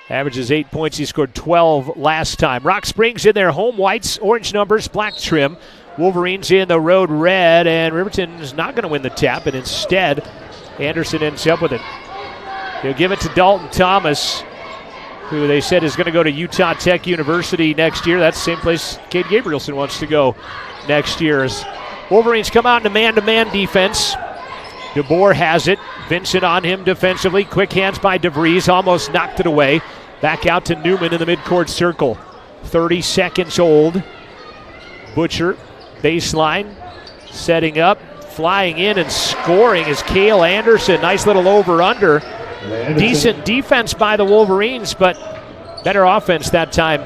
Speaker 4: averages 8 points. He scored 12 last time. Rock Springs in their home whites, orange numbers, black trim. Wolverines in the road red, and Riverton is not going to win the tap, and instead Anderson ends up with it. He'll give it to Dalton Thomas, who they said is going to go to Utah Tech University next year. That's the same place Cade Gabrielson wants to go next year. As Wolverines come out in a man-to-man defense. DeBoer has it. Vincent on him defensively. Quick hands by DeVries. Almost knocked it away. Back out to Newman in the midcourt circle. 30 seconds old. Butcher, baseline, setting up. Flying in and scoring is Cale Anderson. Nice little over-under. Decent defense by the Wolverines, but better offense that time.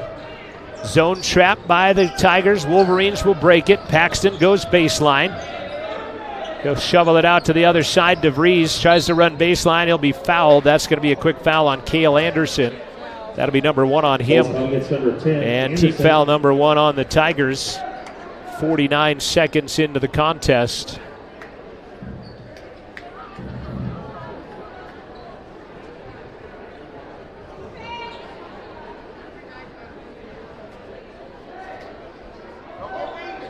Speaker 4: Zone trap by the Tigers. Wolverines will break it. Paxton goes baseline. He'll shovel it out to the other side. DeVries tries to run baseline. He'll be fouled. That's going to be a quick foul on Cale Anderson. That'll be number 1 on him. And team foul number 1 on the Tigers. 49 seconds into the contest.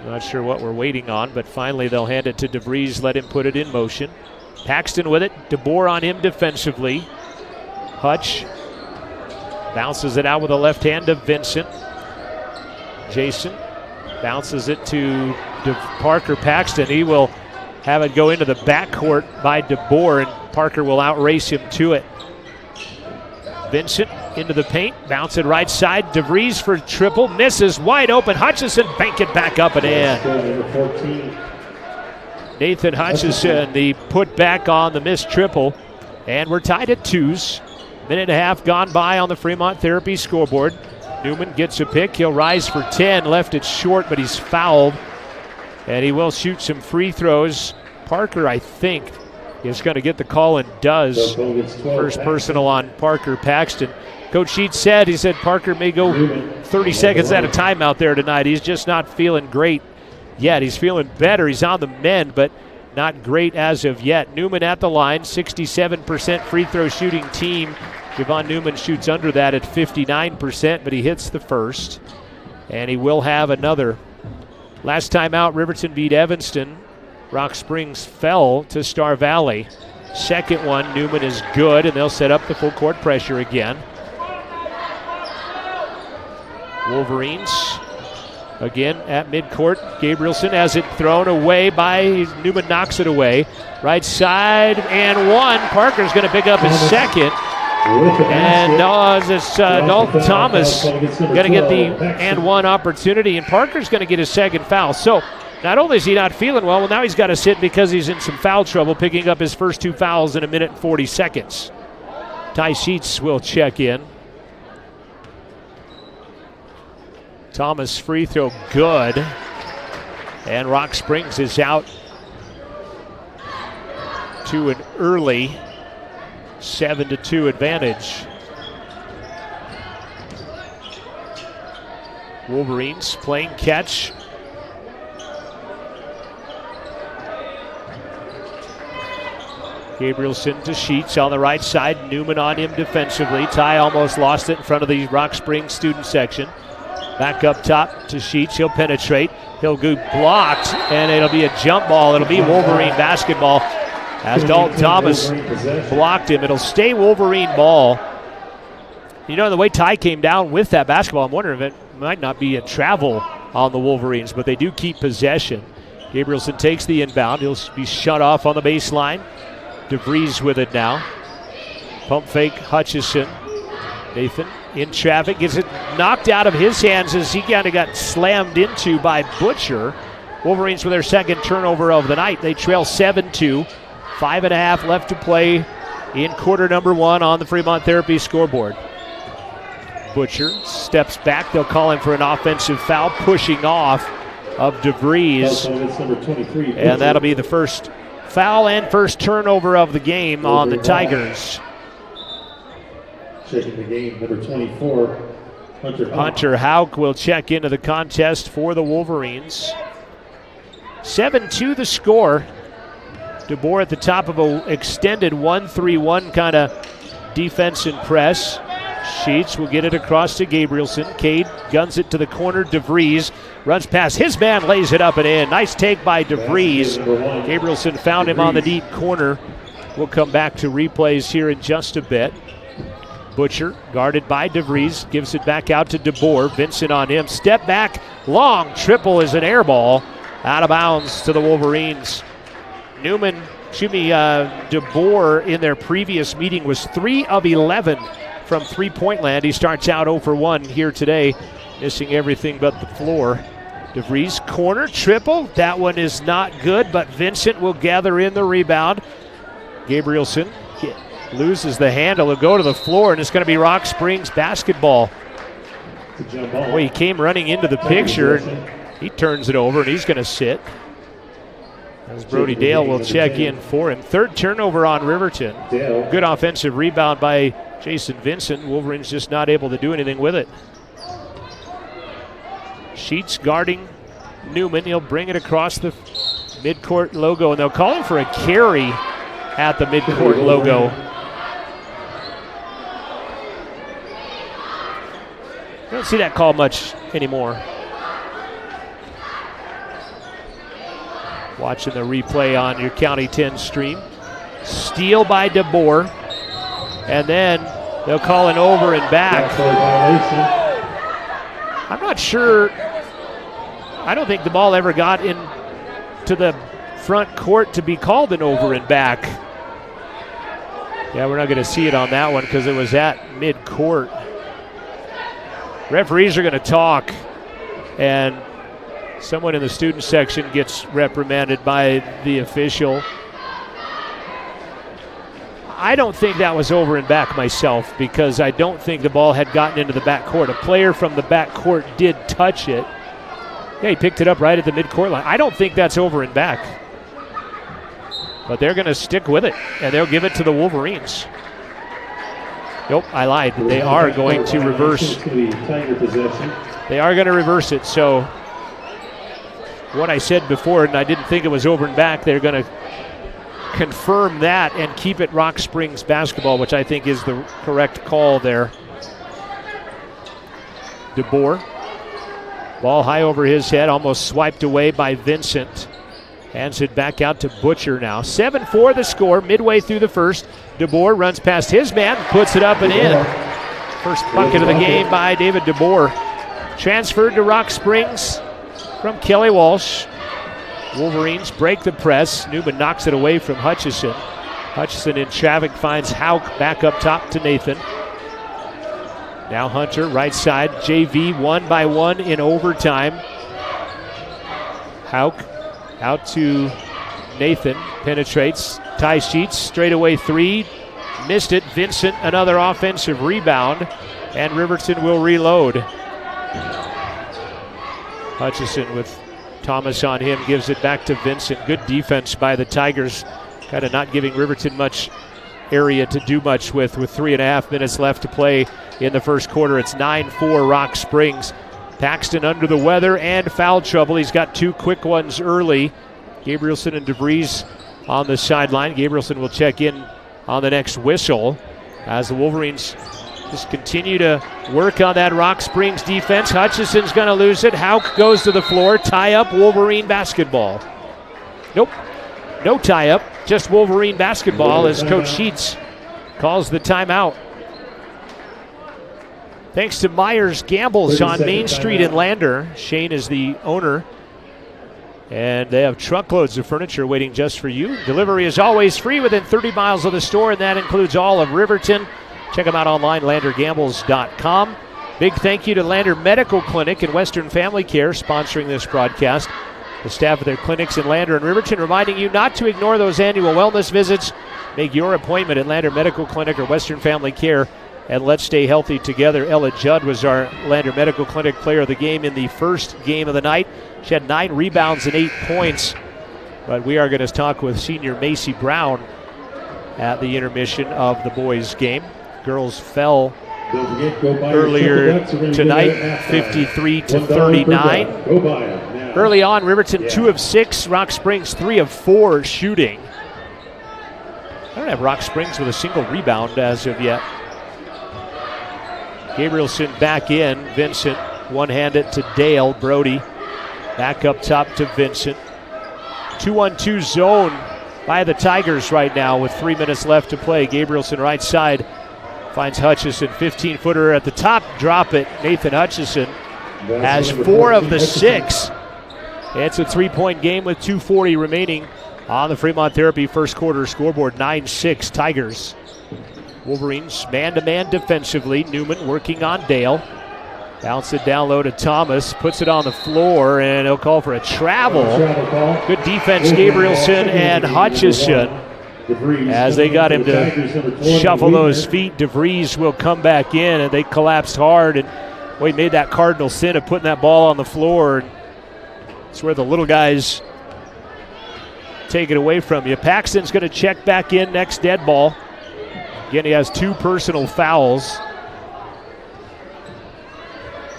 Speaker 4: Not sure what we're waiting on, but finally they'll hand it to DeVries, let him put it in motion. Paxton with it, DeBoer on him defensively. Hutch bounces it out with a left hand to Vincent. Jason bounces it to Parker Paxton. He will have it go into the backcourt by DeBoer, and Parker will outrace him to it. Vincent into the paint, bounce it right side. DeVries for triple, misses, wide open. Hutchison bank it back up and in. Nathan Hutchison, the put back on the missed triple, and we're tied at 2s. Minute and a half gone by on the Fremont Therapy scoreboard. Newman gets a pick. He'll rise for 10. Left it short, but he's fouled, and he will shoot some free throws. Parker, I think, is going to get the call and does. First personal on Parker Paxton. Coach Sheets said, he said Parker may go 30 seconds at a time out there tonight. He's just not feeling great yet. He's feeling better. He's on the mend, but not great as of yet. Newman at the line, 67% free throw shooting team. Javon Newman shoots under that at 59%, but he hits the first, and he will have another. Last time out, Riverton beat Evanston. Rock Springs fell to Star Valley. Second one, Newman is good, and they'll set up the full court pressure again. Wolverines again at midcourt. Gabrielson has it thrown away by Newman, knocks it away. Right side and one. Parker's going to pick up his second. And Dalton Thomas going to get the and one opportunity, and Parker's going to get his second foul. So not only is he not feeling well, now he's got to sit because he's in some foul trouble, picking up his first 2 fouls in a minute and 40 seconds. Ty Sheets will check in. Thomas free throw good. And Rock Springs is out to an early 7-2 advantage. Wolverines playing catch. Gabrielson to Sheets on the right side. Newman on him defensively. Ty almost lost it in front of the Rock Springs student section. Back up top to Sheets. He'll penetrate. He'll go blocked, and it'll be a jump ball. It'll be Wolverine basketball as Dalton Thomas blocked him. It'll stay Wolverine ball. You know, the way Ty came down with that basketball, I'm wondering if it might not be a travel on the Wolverines, but they do keep possession. Gabrielson takes the inbound. He'll be shut off on the baseline. DeVries with it now. Pump fake, Hutchison. Nathan in traffic, gets it knocked out of his hands as he kind of got slammed into by Butcher. Wolverines with their second turnover of the night. They trail 7-2. 5.5 left to play in quarter number 1 on the Fremont Therapy scoreboard. Butcher steps back. They'll call him for an offensive foul, pushing off of DeVries. And that'll be the first foul and first turnover of the game on the Tigers.
Speaker 11: Checking the game, number 24,
Speaker 4: Hunter Hauk will check into the contest for the Wolverines. 7-2 the score. DeBoer at the top of an extended 1-3-1 kind of defense and press. Sheets will get it across to Gabrielson. Cade guns it to the corner. DeVries runs past his man, lays it up and in. Nice take by DeVries. Gabrielson found him on the deep corner. We'll come back to replays here in just a bit. Butcher guarded by DeVries, gives it back out to DeBoer. Vincent on him. Step back, long triple is an air ball. Out of bounds to the Wolverines. DeBoer in their previous meeting was 3 of 11 from three-point land. He starts out 0 for 1 here today, missing everything but the floor. DeVries corner triple. That one is not good, but Vincent will gather in the rebound. Gabrielson loses the handle. He'll go to the floor, and it's going to be Rock Springs basketball. Boy, he came running into the picture, and he turns it over, and he's going to sit. As Brody Dale will check in for him. Third turnover on Riverton. Good offensive rebound by Jason Vincent. Wolverines just not able to do anything with it. Sheets guarding Newman. He'll bring it across the midcourt logo, and they'll call him for a carry at the midcourt logo. You don't see that call much anymore. Watching the replay on your County 10 stream. Steal by DeBoer. And then they'll call an over and back. I'm not sure. I don't think the ball ever got into the front court to be called an over and back. Yeah, we're not going to see it on that one because it was at midcourt. Referees are going to talk, and someone in the student section gets reprimanded by the official. I don't think that was over and back myself because I don't think the ball had gotten into the backcourt. A player from the backcourt did touch it. Yeah, he picked it up right at the midcourt line. I don't think that's over and back. But they're going to stick with it, and they'll give it to the Wolverines. Nope, I lied. They are going to reverse. They are going to reverse it, so what I said before, and I didn't think it was over and back, they're going to confirm that and keep it Rock Springs basketball, which I think is the correct call there. DeBoer, ball high over his head, almost swiped away by Vincent. Hands it back out to Butcher now. 7-4 the score, midway through the first. DeBoer runs past his man, puts it up and in. First bucket of the game by David DeBoer. Transferred to Rock Springs from Kelly Walsh. Wolverines break the press. Newman knocks it away from Hutchison. Hutchison in traffic finds Hauk back up top to Nathan. Now Hunter, right side. JV 1-by-1 in overtime. Hauk out to Nathan. Penetrates. Ty Sheets, straightaway three. Missed it. Vincent, another offensive rebound. And Riverton will reload. Hutchison with Thomas on him, gives it back to Vincent. Good defense by the Tigers, kind of not giving Riverton much area to do much with 3.5 minutes left to play in the first quarter. It's 9-4 Rock Springs. Paxton under the weather and foul trouble. He's got two quick ones early. Gabrielson and DeVries on the sideline. Gabrielson will check in on the next whistle as the Wolverines just continue to work on that Rock Springs defense. Hutchison's going to lose it. Hauk goes to the floor. Tie up Wolverine basketball. Nope. No tie up. Just Wolverine basketball as Coach Sheets calls the timeout. Thanks to Myers Gambles on Main Street in Lander. Shane is the owner. And they have truckloads of furniture waiting just for you. Delivery is always free within 30 miles of the store, and that includes all of Riverton. Check them out online, landergambles.com. Big thank you to Lander Medical Clinic and Western Family Care sponsoring this broadcast. The staff of their clinics in Lander and Riverton reminding you not to ignore those annual wellness visits. Make your appointment at Lander Medical Clinic or Western Family Care, and let's stay healthy together. Ella Judd was our Lander Medical Clinic player of the game in the first game of the night. She had 9 rebounds and 8 points. But we are going to talk with senior Macy Brown at the intermission of the boys' game. Girls fell earlier tonight, 53-39. Early on, Riverton 2 of 6, Rock Springs 3 of 4 shooting. I don't have Rock Springs with a single rebound as of yet. Gabrielson back in. Vincent one-handed to Dale. Brody back up top to Vincent. 2-on-2 zone by the Tigers right now with 3 minutes left to play. Gabrielson right side finds Hutchison. 15-footer at the top. Drop it. Nathan Hutchison has 4 of the 6. It's a 3-point game with 2:40 remaining on the Fremont Therapy first quarter scoreboard. 9-6 Tigers. Wolverines man-to-man defensively. Newman working on Dale. Bounce it down low to Thomas. Puts it on the floor, and he'll call for a travel. Good defense, Gabrielson and Hutchison. As they got him to shuffle those feet, DeVries will come back in, and they collapsed hard. And he made that cardinal sin of putting that ball on the floor. It's where the little guys take it away from you. Paxton's going to check back in next dead ball. Again, he has 2 personal fouls.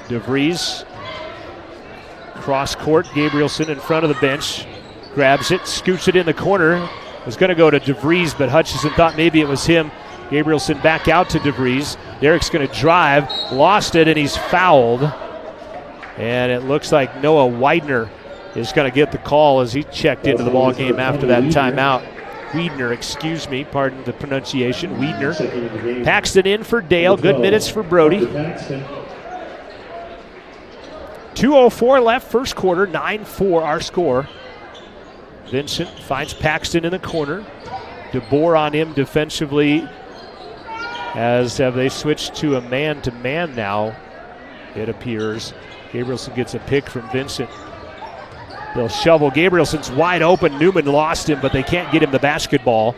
Speaker 4: DeVries, cross court. Gabrielson in front of the bench. Grabs it, scoots it in the corner. Was going to go to DeVries, but Hutchison thought maybe it was him. Gabrielson back out to DeVries. Derek's going to drive. Lost it, and he's fouled. And it looks like Noah Widener is going to get the call as he checked into the ball game after that timeout. Wiedner, excuse me, pardon the pronunciation. Wiedner. Paxton in for Dale. Good minutes for Brody. 2:04 left, first quarter. 9-4 our score. Vincent finds Paxton in the corner. DeBoer on him defensively, as have they switched to a man-to-man now, it appears. Gabrielson gets a pick from Vincent. They'll shovel. Gabrielson's wide open. Newman lost him, but they can't get him the basketball.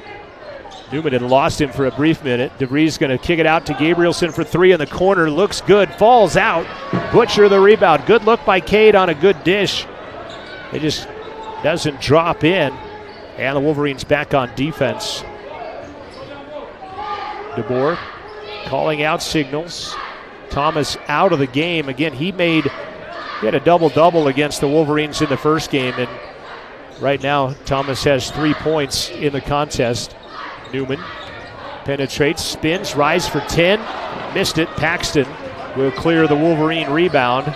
Speaker 4: Newman had lost him for a brief minute. DeVries going to kick it out to Gabrielson for 3 in the corner. Looks good. Falls out. Butcher the rebound. Good look by Cade on a good dish. It just doesn't drop in. And the Wolverines back on defense. DeBoer calling out signals. Thomas out of the game. Again, he had a double-double against the Wolverines in the first game, and right now Thomas has 3 points in the contest. Newman penetrates, spins, rise for 10. Missed it. Paxton will clear the Wolverine rebound.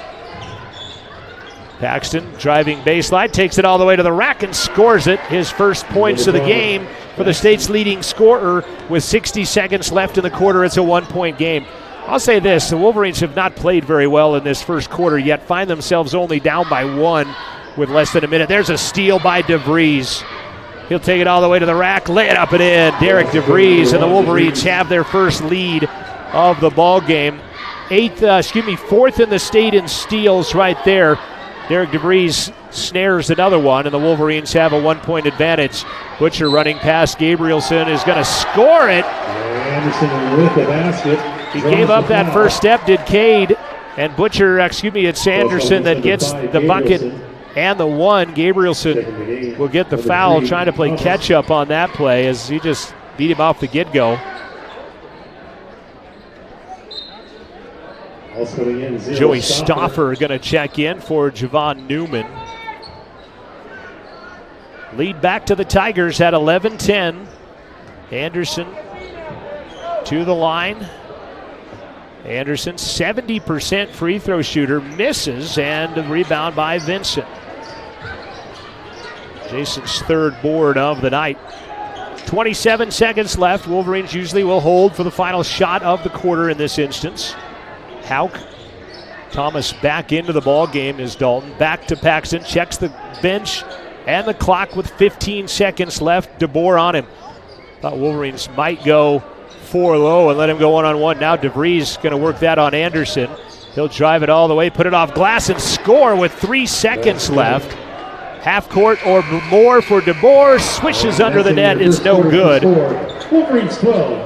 Speaker 4: Paxton driving baseline, takes it all the way to the rack and scores it. His first points of the game for the state's leading scorer with 60 seconds left in the quarter. It's a 1-point game. I'll say this, the Wolverines have not played very well in this first quarter yet, find themselves only down by 1 with less than a minute. There's a steal by DeVries. He'll take it all the way to the rack, lay it up and in. Derek DeVries, and the Wolverines have their first lead of the ball game. 4th in the state in steals right there. Derek DeVries snares another one, and the Wolverines have a 1-point advantage. Butcher running past Gabrielson is going to score it.
Speaker 11: Anderson with the basket.
Speaker 4: He gave up that first step, did Cade, and it's Anderson that gets the bucket and the 1. Gabrielson will get the foul, trying to play catch-up on that play as he just beat him off the get-go. Joey Stauffer going to check in for Javon Newman. Lead back to the Tigers at 11-10. Anderson to the line. Anderson, 70% free throw shooter, misses, and a rebound by Vincent. Jason's 3rd board of the night. 27 seconds left. Wolverines usually will hold for the final shot of the quarter in this instance. Hauk. Thomas back into the ball game is Dalton. Back to Paxton, checks the bench and the clock with 15 seconds left. DeBoer on him. Thought Wolverines might go 4 low and let him go one-on-one. Now DeVries going to work that on Anderson. He'll drive it all the way, put it off glass, and score with 3 seconds left. Half court or more for DeBoer. Swishes under the net. It's no good.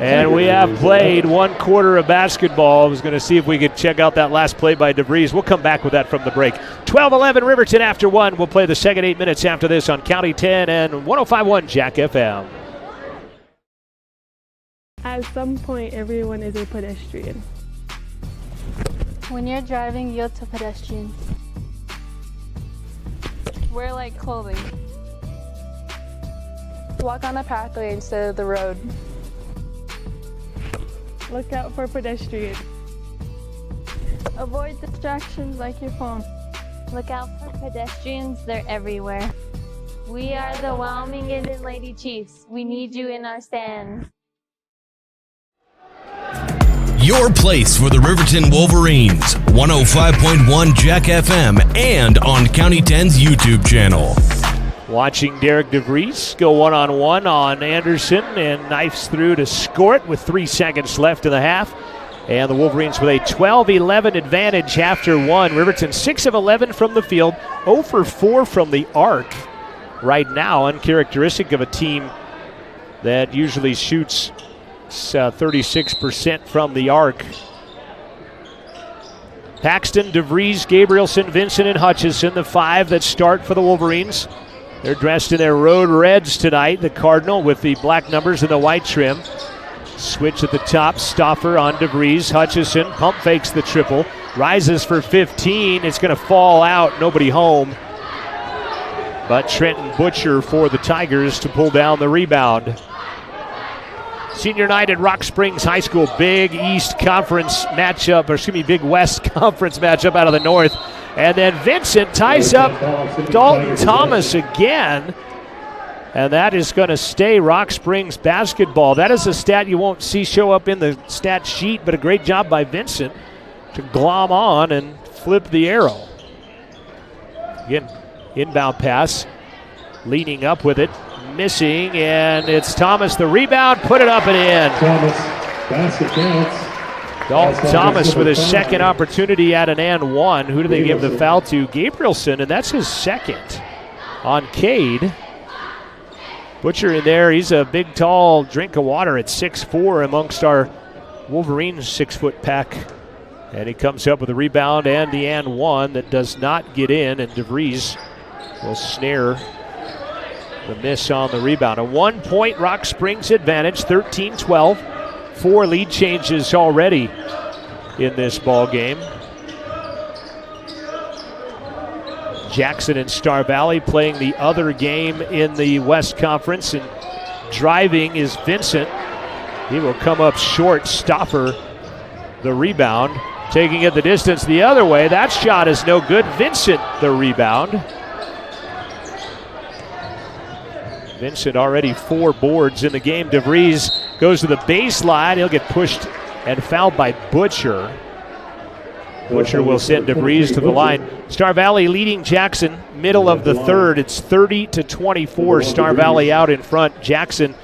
Speaker 4: And we have played 1 quarter of basketball. I was going to see if we could check out that last play by DeVries. We'll come back with that from the break. 12-11 Riverton after 1. We'll play the second 8 minutes after this on County 10 and 105.1 Jack FM.
Speaker 19: At some point, everyone is a pedestrian.
Speaker 20: When you're driving, yield to pedestrians. Wear light clothing. Walk on a pathway instead of the road.
Speaker 19: Look out for pedestrians.
Speaker 20: Avoid distractions like your phone.
Speaker 21: Look out for pedestrians, they're everywhere. We are the Wyoming Indian Lady Chiefs. We need you in our stands.
Speaker 3: Your place for the Riverton Wolverines, 105.1 Jack FM and on County 10's YouTube channel.
Speaker 4: Watching Derek DeVries go one-on-one on Anderson and knifes through to score it with 3 seconds left in the half. And the Wolverines with a 12-11 advantage after 1. Riverton 6 of 11 from the field, 0 for 4 from the arc. Right now, uncharacteristic of a team that usually shoots 36% from the arc. Paxton, DeVries, Gabrielson, Vincent, and Hutchison, the 5 that start for the Wolverines. They're dressed in their road reds tonight, the Cardinal with the black numbers and the white trim. Switch at the top, Stoffer on DeVries. Hutchison pump fakes the triple, rises for 15. It's going to fall out, nobody home. But Trenton Butcher for the Tigers to pull down the rebound. Senior night at Rock Springs High School, Big East Conference matchup, Big West Conference matchup out of the North. And then Vincent ties up Dalton Thomas again. And that is going to stay Rock Springs basketball. That is a stat you won't see show up in the stat sheet, but a great job by Vincent to glom on and flip the arrow. Again, inbound pass, leaning up with it. Missing, and it's Thomas the rebound, put it up and in.
Speaker 11: Thomas, basket counts.
Speaker 4: Dalton Thomas with his second opportunity at an and 1. Who do they give the foul to? Gabrielson, and that's his second on Cade. Butcher in there, he's a big, tall drink of water at 6'4" amongst our Wolverines 6-foot pack. And he comes up with a rebound and the and 1 that does not get in, and DeVries will snare the miss on the rebound. A 1-point Rock Springs advantage, 13-12. 4 lead changes already in this ball game. Jackson and Star Valley playing the other game in the West Conference, and driving is Vincent. He will come up short. Stoffer the rebound, taking it the distance the other way. That shot is no good. Vincent the rebound. Vincent already 4 boards in the game. DeVries goes to the baseline. He'll get pushed and fouled by Butcher. Butcher will send DeVries to the line. Star Valley leading Jackson, middle of the third. It's 30-24. Star Valley out in front. Jackson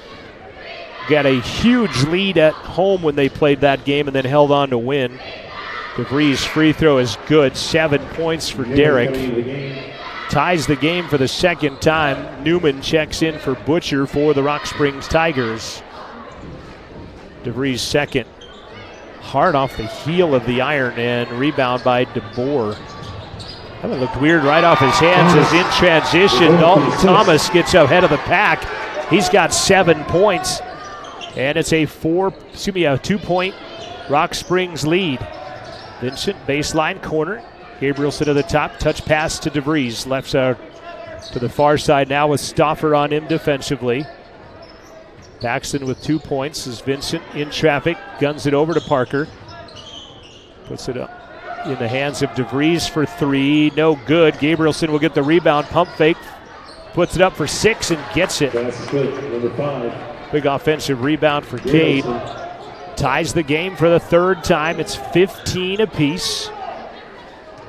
Speaker 4: got a huge lead at home when they played that game and then held on to win. DeVries' free throw is good. 7 points for Derek. Ties the game for the second time. Newman checks in for Butcher for the Rock Springs Tigers. DeVries second. Hard off the heel of the iron, and rebound by DeBoer. That one looked weird right off his hands as in transition. Dalton Thomas gets ahead of the pack. He's got 7 points, and it's a 2-point Rock Springs lead. Vincent baseline corner. Gabrielson to the top, touch pass to DeVries. Left side to the far side now with Stoffer on him defensively. Paxton with 2 points as Vincent in traffic, guns it over to Parker. Puts it up in the hands of DeVries for 3, no good. Gabrielson will get the rebound, pump fake, puts it up for 6 and gets it.
Speaker 11: That's good, number 5.
Speaker 4: Big offensive rebound for Cade. Ties the game for the third time. It's 15 apiece.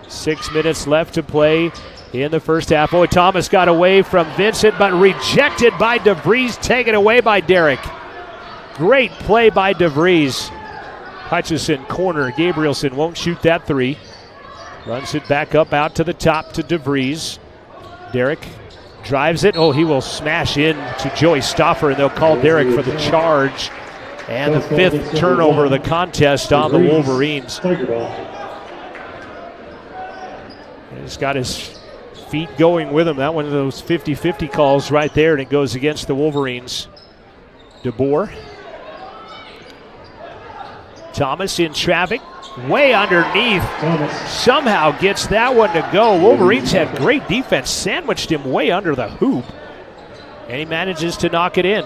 Speaker 4: 6 minutes left to play in the first half. Oh, Thomas got away from Vincent, but rejected by DeVries, taken away by Derek. Great play by DeVries. Hutchison corner. Gabrielson won't shoot that three. Runs it back up out to the top to DeVries. Derek drives it. Oh, he will smash in to Joey Stoffer, and they'll call Derek for the charge. And the 5th turnover of the contest on the Wolverines. He's got his feet going with him. That one of those 50-50 calls right there, and it goes against the Wolverines. DeBoer. Thomas in traffic, way underneath. Somehow gets that one to go. Wolverines had great defense, sandwiched him way under the hoop, and he manages to knock it in.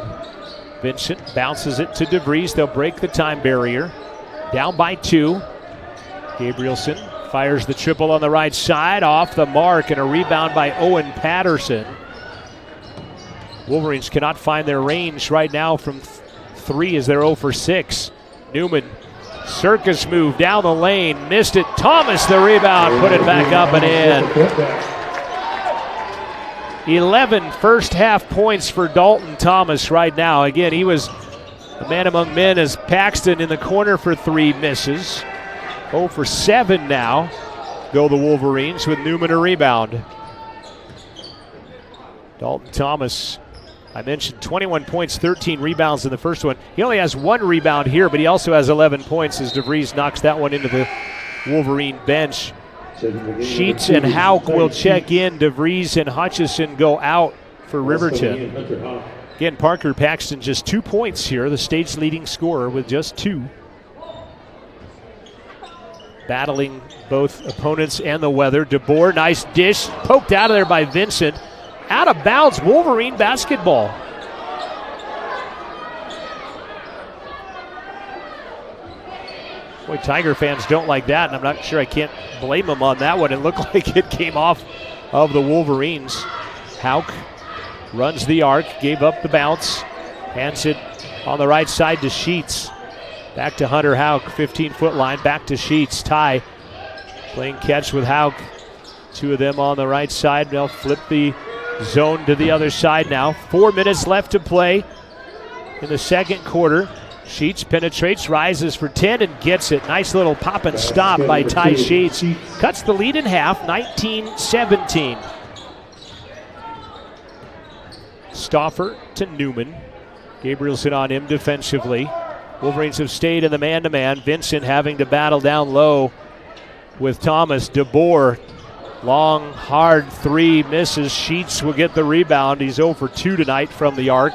Speaker 4: Vincent bounces it to DeVries. They'll break the time barrier. Down by 2. Gabrielson fires the triple on the right side, off the mark, and a rebound by Owen Patterson. Wolverines cannot find their range right now from 3 as they're 0 for 6. Newman, circus move down the lane, missed it. Thomas the rebound, put it back up and in. 11 first half points for Dalton Thomas right now. Again, he was a man among men as Paxton in the corner for 3 misses. 0 for 7 now go the Wolverines with Newman a rebound. Dalton Thomas, I mentioned 21 points, 13 rebounds in the first one. He only has 1 rebound here, but he also has 11 points as DeVries knocks that one into the Wolverine bench. Sheets and Hauk will check in. DeVries and Hutchison go out for Riverton. Again, Parker Paxton just 2 points here, the state's leading scorer with just 2. Battling both opponents and the weather. DeBoer, nice dish, poked out of there by Vincent. Out of bounds, Wolverine basketball. Boy, Tiger fans don't like that, and I'm not sure I can't blame them on that one. It looked like it came off of the Wolverines. Hauk runs the arc, gave up the bounce, hands it on the right side to Sheets. Back to Hunter Hauk, 15-foot line, back to Sheets. Ty playing catch with Hauk. 2 of them on the right side. They'll flip the zone to the other side now. 4 minutes left to play in the second quarter. Sheets penetrates, rises for 10, and gets it. Nice little pop and stop by Ty Sheets. Cuts the lead in half, 19-17. Stoffer to Newman. Gabrielson on him defensively. Wolverines have stayed in the man-to-man. Vincent having to battle down low with Thomas. DeBoer, long, hard 3, misses. Sheets will get the rebound. He's 0 for 2 tonight from the arc.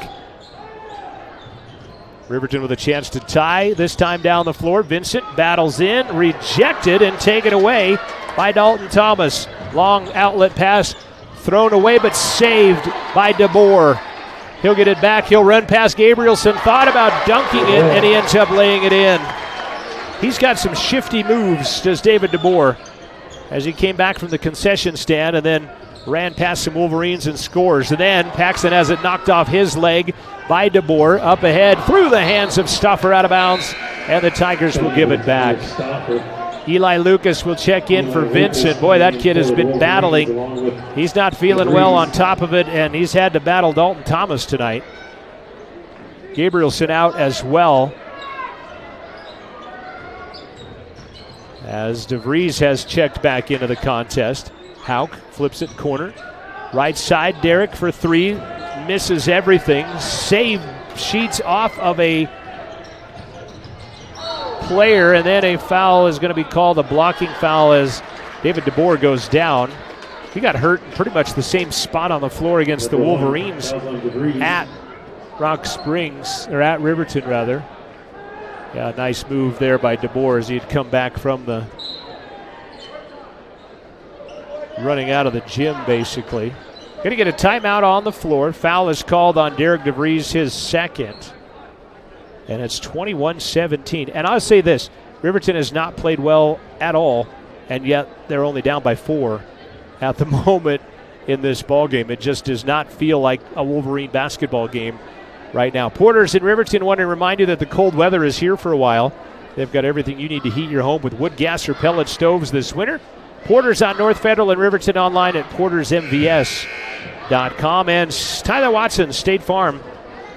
Speaker 4: Riverton with a chance to tie, this time down the floor. Vincent battles in, rejected, and taken away by Dalton Thomas. Long outlet pass thrown away, but saved by DeBoer. He'll get it back. He'll run past Gabrielson. Thought about dunking it, and he ends up laying it in. He's got some shifty moves, does David DeBoer, as he came back from the concession stand and then ran past some Wolverines and scores. And then Paxton has it knocked off his leg by DeBoer. Up ahead, through the hands of Stoffer, out of bounds, and the Tigers will give it back. Eli Lucas will check in for Vincent. Boy, that kid has been battling. He's not feeling well on top of it, and he's had to battle Dalton Thomas tonight. Gabrielson out as well, as DeVries has checked back into the contest. Hauk flips it corner. Right side, Derek for 3. Misses everything. Saved Sheets off of a player, and then a foul is going to be called, a blocking foul, as David DeBoer goes down. He got hurt in pretty much the same spot on the floor against the Wolverines at Rock Springs, or at Riverton rather. Yeah, nice move there by DeBoer as he'd come back from the running out of the gym basically. Going to get a timeout on the floor. Foul is called on Derek DeVries, his second. And it's 21-17. And I'll say this, Riverton has not played well at all, and yet they're only down by 4 at the moment in this ball game. It just does not feel like a Wolverine basketball game right now. Porters in Riverton want to remind you that the cold weather is here for a while. They've got everything you need to heat your home with wood, gas, or pellet stoves this winter. Porters on North Federal and Riverton, online at portersmvs.com. And Tyler Watson, State Farm,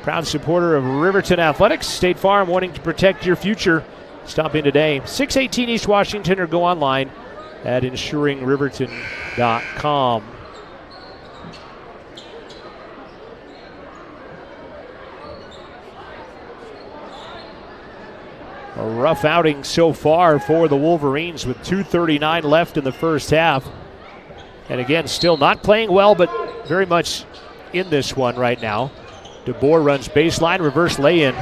Speaker 4: proud supporter of Riverton Athletics. State Farm, wanting to protect your future. Stop in today. 618 East Washington, or go online at insuringriverton.com. A rough outing so far for the Wolverines with 2:39 left in the first half. And again, still not playing well, but very much in this one right now. DeBoer runs baseline, reverse lay-in.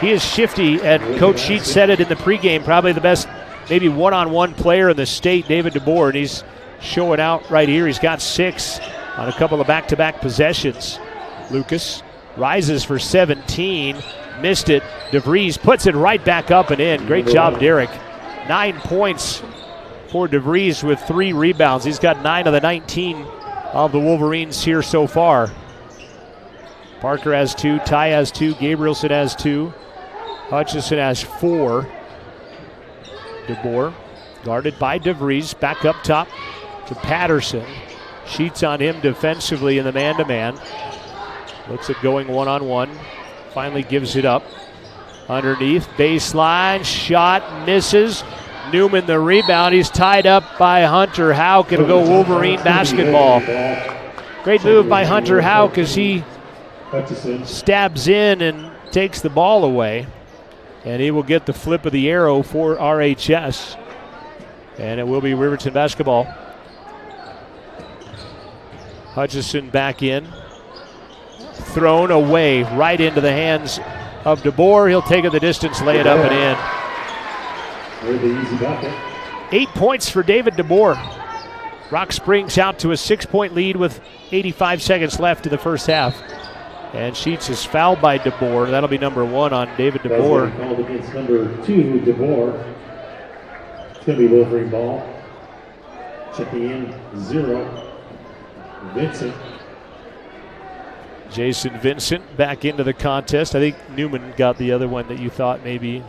Speaker 4: He is shifty, and Coach Sheets said it in the pregame, probably the best maybe one-on-one player in the state, David DeBoer, and he's showing out right here. He's got 6 on a couple of back-to-back possessions. Lucas rises for 17, missed it. DeVries puts it right back up and in. Great job, Derek. 9 points for DeVries with 3 rebounds. He's got 9 of the 19 of the Wolverines here so far. Parker has 2, Ty has 2, Gabrielson has 2, Hutchison has 4. DeBoer guarded by DeVries, back up top to Patterson. Sheets on him defensively in the man-to-man. Looks at going one-on-one. Finally gives it up. Underneath, baseline, shot, misses. Newman the rebound. He's tied up by Hunter Houck. It'll go Wolverine basketball. Great move by Hunter Houck as he stabs in and takes the ball away. And he will get the flip of the arrow for RHS. And it will be Riverton basketball. Hutchison back in. Thrown away right into the hands of DeBoer. He'll take it the distance, lay it up and in. 8 points for David DeBoer. Rock Springs out to a 6-point lead with 85 seconds left in the first half. And Sheets is fouled by DeBoer. That'll be number 1 on David DeBoer.
Speaker 11: Called against number 2, DeBoer. It's going to be Wolverine ball. Checking in 0. Vincent.
Speaker 4: Jason Vincent back into the contest. I think Newman got the other one that you thought maybe.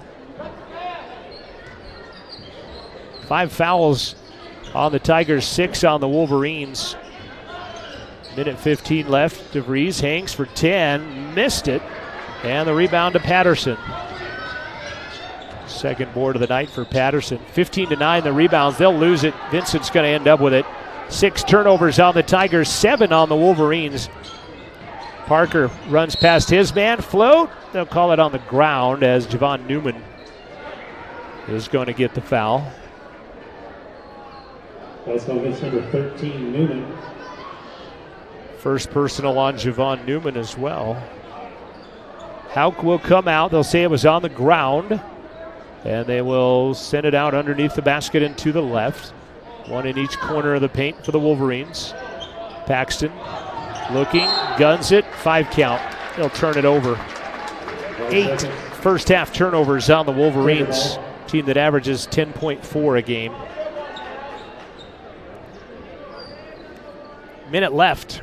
Speaker 4: 5 fouls on the Tigers, 6 on the Wolverines. Minute 15 left. DeVries hangs for 10, missed it, and the rebound to Patterson. Second board of the night for Patterson. 15-9 the rebounds. They'll lose it. Vincent's going to end up with it. 6 turnovers on the Tigers, 7 on the Wolverines. Parker runs past his man. Float. They'll call it on the ground as Javon Newman is going to get the foul.
Speaker 11: That's going against number 13, Newman.
Speaker 4: First personal on Javon Newman as well. Houck will come out. They'll say it was on the ground. And they will send it out underneath the basket and to the left. 1 in each corner of the paint for the Wolverines. Paxton looking, guns it, 5 count. They'll turn it over. 8 first half turnovers on the Wolverines, team that averages 10.4 a game. Minute left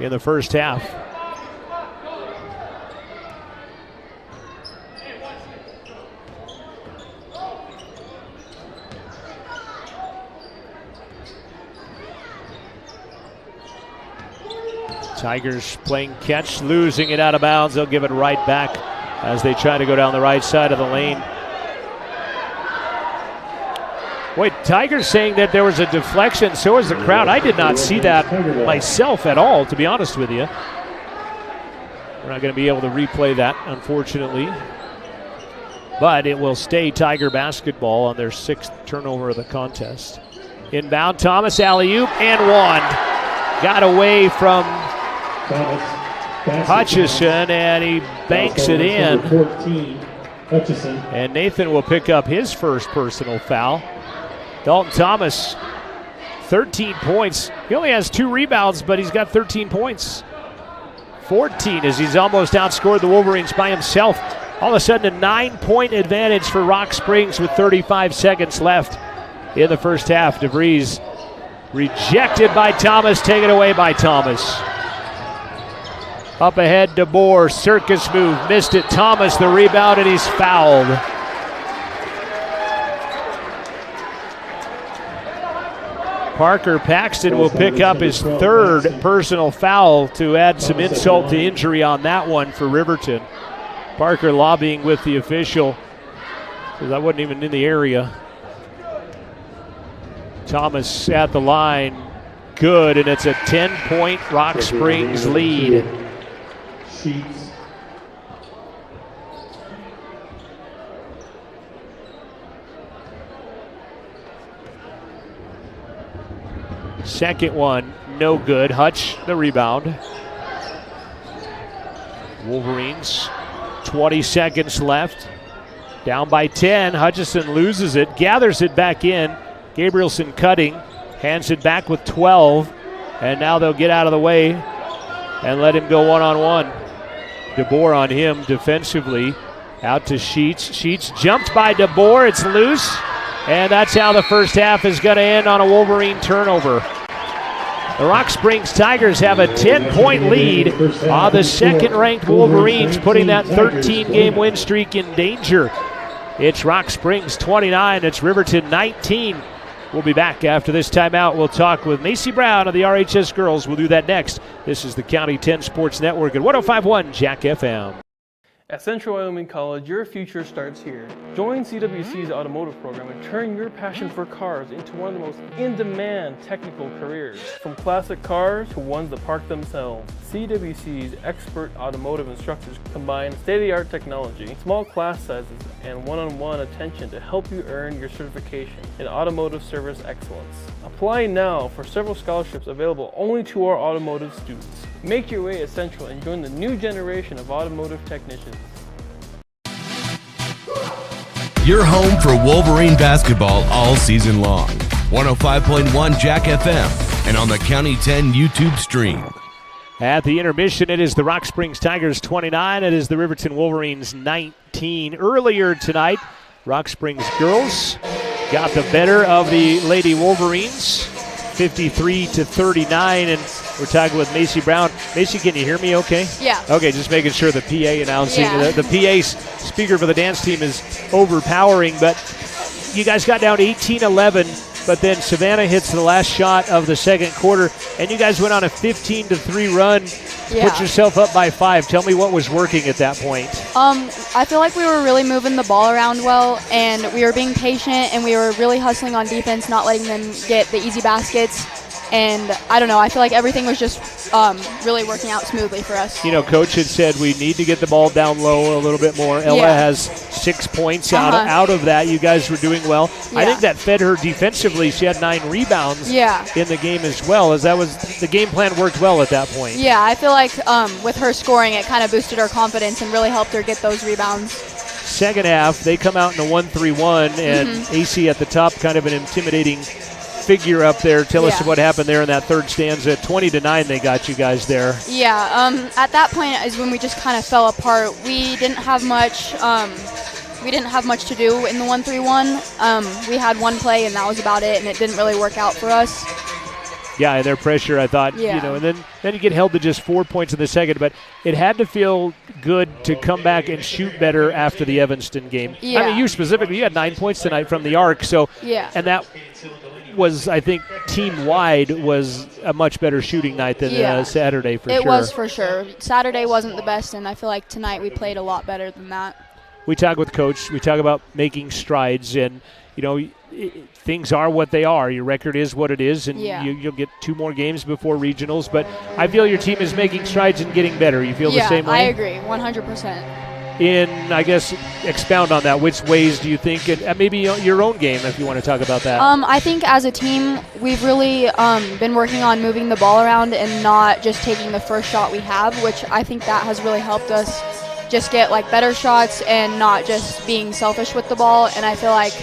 Speaker 4: in the first half. Tigers playing catch, losing it out of bounds. They'll give it right back as they try to go down the right side of the lane. Wait, Tigers saying that there was a deflection, so is the crowd. I did not see that myself at all, to be honest with you. We're not going to be able to replay that, unfortunately. But it will stay Tiger basketball on their 6th turnover of the contest. Inbound, Thomas, alley-oop, and 1. Got away from Hutchison, and he banks it in.
Speaker 11: 14, Hutchison.
Speaker 4: And Nathan will pick up his first personal foul. Dalton Thomas, 13 points. He only has 2 rebounds, but he's got 13 points. 14 as he's almost outscored the Wolverines by himself. All of a sudden a 9-point advantage for Rock Springs with 35 seconds left in the first half. DeVries rejected by Thomas, taken away by Thomas. Up ahead, DeBoer, circus move, missed it. Thomas the rebound, and he's fouled. Parker Paxton will pick up his third personal foul to add some insult to injury on that one for Riverton. Parker lobbying with the official because I wasn't even in the area. Thomas at the line, good, and it's a 10-point Rock Springs lead. Second one, no good. Hutch, the rebound. Wolverines, 20 seconds left. Down by 10. Hutchison loses it, gathers it back in. Gabrielson cutting, hands it back with 12. And now they'll get out of the way and let him go one-on-one. DeBoer on him defensively. Out to Sheets. Sheets jumped by DeBoer. It's loose. And that's how the first half is going to end, on a Wolverine turnover. The Rock Springs Tigers have a 10-point lead on the second-ranked Wolverines, putting that 13-game win streak in danger. It's Rock Springs 29. It's Riverton 19. We'll be back after this timeout. We'll talk with Macy Brown of the RHS Girls. We'll do that next. This is the County 10 Sports Network at 105.1 Jack FM.
Speaker 12: At Central Wyoming College, your future starts here. Join CWC's automotive program and turn your passion for cars into one of the most in-demand technical careers. From classic cars to ones that park themselves, CWC's expert automotive instructors combine state-of-the-art technology, small class sizes, and one-on-one attention to help you earn your certification in automotive service excellence. Apply now for several scholarships available only to our automotive students. Make your way at Central and join the new generation of automotive technicians.
Speaker 3: You're home for Wolverine basketball all season long. 105.1 Jack FM and on the County 10 YouTube stream.
Speaker 4: At the intermission, it is the Rock Springs Tigers 29. It is the Riverton Wolverines 19. Earlier tonight, Rock Springs girls got the better of the Lady Wolverines, 53-39, and we're talking with Macy Brown. Macy, can you hear me okay?
Speaker 9: Yeah.
Speaker 4: Okay, just making sure the PA announcing.
Speaker 9: Yeah.
Speaker 4: The PA speaker for the dance team is overpowering, but you guys got down 18-11, but then Savannah hits the last shot of the second quarter, and you guys went on a 15-3 run.
Speaker 9: Yeah.
Speaker 4: Put yourself up by 5. Tell me what was working at that point.
Speaker 9: I feel like we were really moving the ball around well, and we were being patient, and we were really hustling on defense, not letting them get the easy baskets. And I don't know, I feel like everything was just really working out smoothly for us.
Speaker 4: You know, Coach had said we need to get the ball down low a little bit more. Ella has 6 points out of that. You guys were doing well.
Speaker 9: Yeah.
Speaker 4: I think that fed her defensively. She had 9 rebounds in the game as well, as that was the game plan worked well at that point.
Speaker 9: Yeah, I feel like with her scoring, it kind of boosted her confidence and really helped her get those rebounds.
Speaker 4: Second half, they come out in a 1-3-1, and AC at the top, kind of an intimidating figure up there. Tell us what happened there in that third stanza. 20-9 they got you guys there.
Speaker 9: Yeah, at that point is when we just kind of fell apart. We didn't have much to do in the 1-3-1. We had one play and that was about it, and it didn't really work out for us.
Speaker 4: Yeah, and their pressure, I thought, you know, and then you get held to just 4 points in the second, but it had to feel good to come back and shoot better after the Evanston game.
Speaker 9: Yeah.
Speaker 4: I mean, you specifically, you had 9 points tonight from the arc, so and that was, I think, team-wide was a much better shooting night than Saturday for sure.
Speaker 9: It was for sure. Saturday wasn't the best, and I feel like tonight we played a lot better than that.
Speaker 4: We talk with Coach. We talk about making strides, and, you know, things are what they are. Your record is what it is, and you'll get 2 more games before regionals. But I feel your team is making strides and getting better. You feel the same way?
Speaker 9: I agree, 100%.
Speaker 4: I guess, expound on that. Which ways do you think, and maybe your own game, if you want to talk about that?
Speaker 9: I think as a team, we've really been working on moving the ball around and not just taking the first shot we have, which I think that has really helped us just get like better shots and not just being selfish with the ball. And I feel like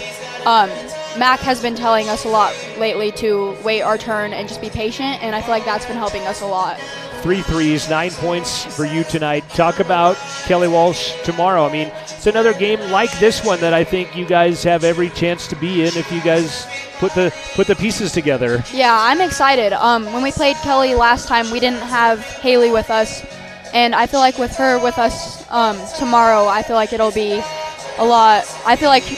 Speaker 9: Mac has been telling us a lot lately to wait our turn and just be patient, and I feel like that's been helping us a lot.
Speaker 4: 3 threes, 9 points for you tonight. Talk about Kelly Walsh tomorrow. I mean, it's another game like this one that I think you guys have every chance to be in if you guys put the pieces together.
Speaker 9: Yeah, I'm excited. When we played Kelly last time, we didn't have Haley with us, and I feel like with her with us tomorrow, I feel like it'll be a lot. I feel like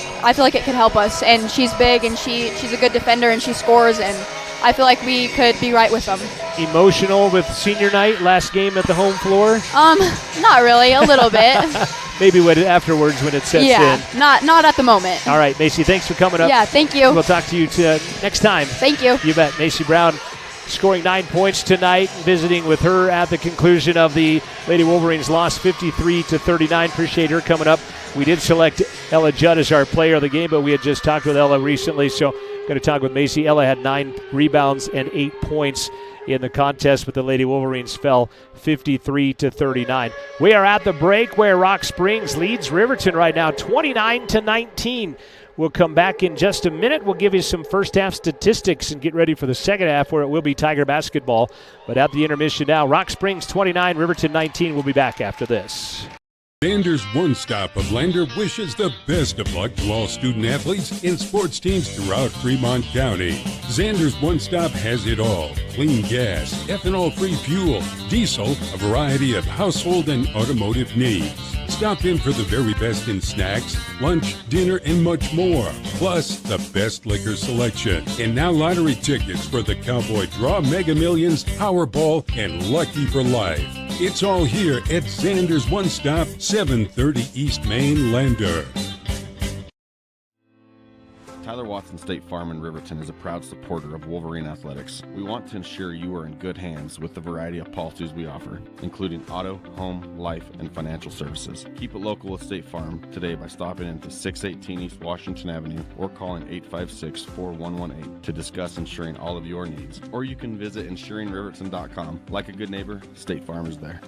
Speaker 9: it could help us, and she's big, and she's a good defender, and she scores, and I feel like we could be right with them.
Speaker 4: Emotional with senior night, last game at the home floor?
Speaker 9: Not really, a little bit.
Speaker 4: Maybe afterwards when it sets in.
Speaker 9: Not at the moment.
Speaker 4: All right, Macy, thanks for coming up.
Speaker 9: Yeah, thank you.
Speaker 4: We'll talk to you next time.
Speaker 9: Thank you.
Speaker 4: You bet. Macy Brown scoring 9 points tonight, visiting with her at the conclusion of the Lady Wolverines loss 53-39. Appreciate her coming up. We did select Ella Judd as our player of the game, but we had just talked with Ella recently, so going to talk with Macy. Ella had 9 rebounds and 8 points in the contest, but the Lady Wolverines fell 53-39. We are at the break where Rock Springs leads Riverton right now 29-19. We'll come back in just a minute. We'll give you some first half statistics and get ready for the second half where it will be Tiger basketball. But at the intermission now, Rock Springs 29, Riverton 19. We'll be back after this.
Speaker 6: Xander's One Stop of Lander wishes the best of luck to all student athletes and sports teams throughout Fremont County. Xander's One Stop has it all: clean gas, ethanol-free fuel, diesel, a variety of household and automotive needs. Stop in for the very best in snacks, lunch, dinner, and much more. Plus, the best liquor selection. And now lottery tickets for the Cowboy Draw, Mega Millions, Powerball, and Lucky for Life. It's all here at Xander's One Stop, 730 East Main, Lander.
Speaker 10: Tyler Watson State Farm in Riverton is a proud supporter of Wolverine Athletics. We want to ensure you are in good hands with the variety of policies we offer, including auto, home, life, and financial services. Keep it local with State Farm today by stopping into 618 East Washington Avenue or calling 856-4118 to discuss insuring all of your needs. Or you can visit insuringriverton.com. Like a good neighbor, State Farm is there.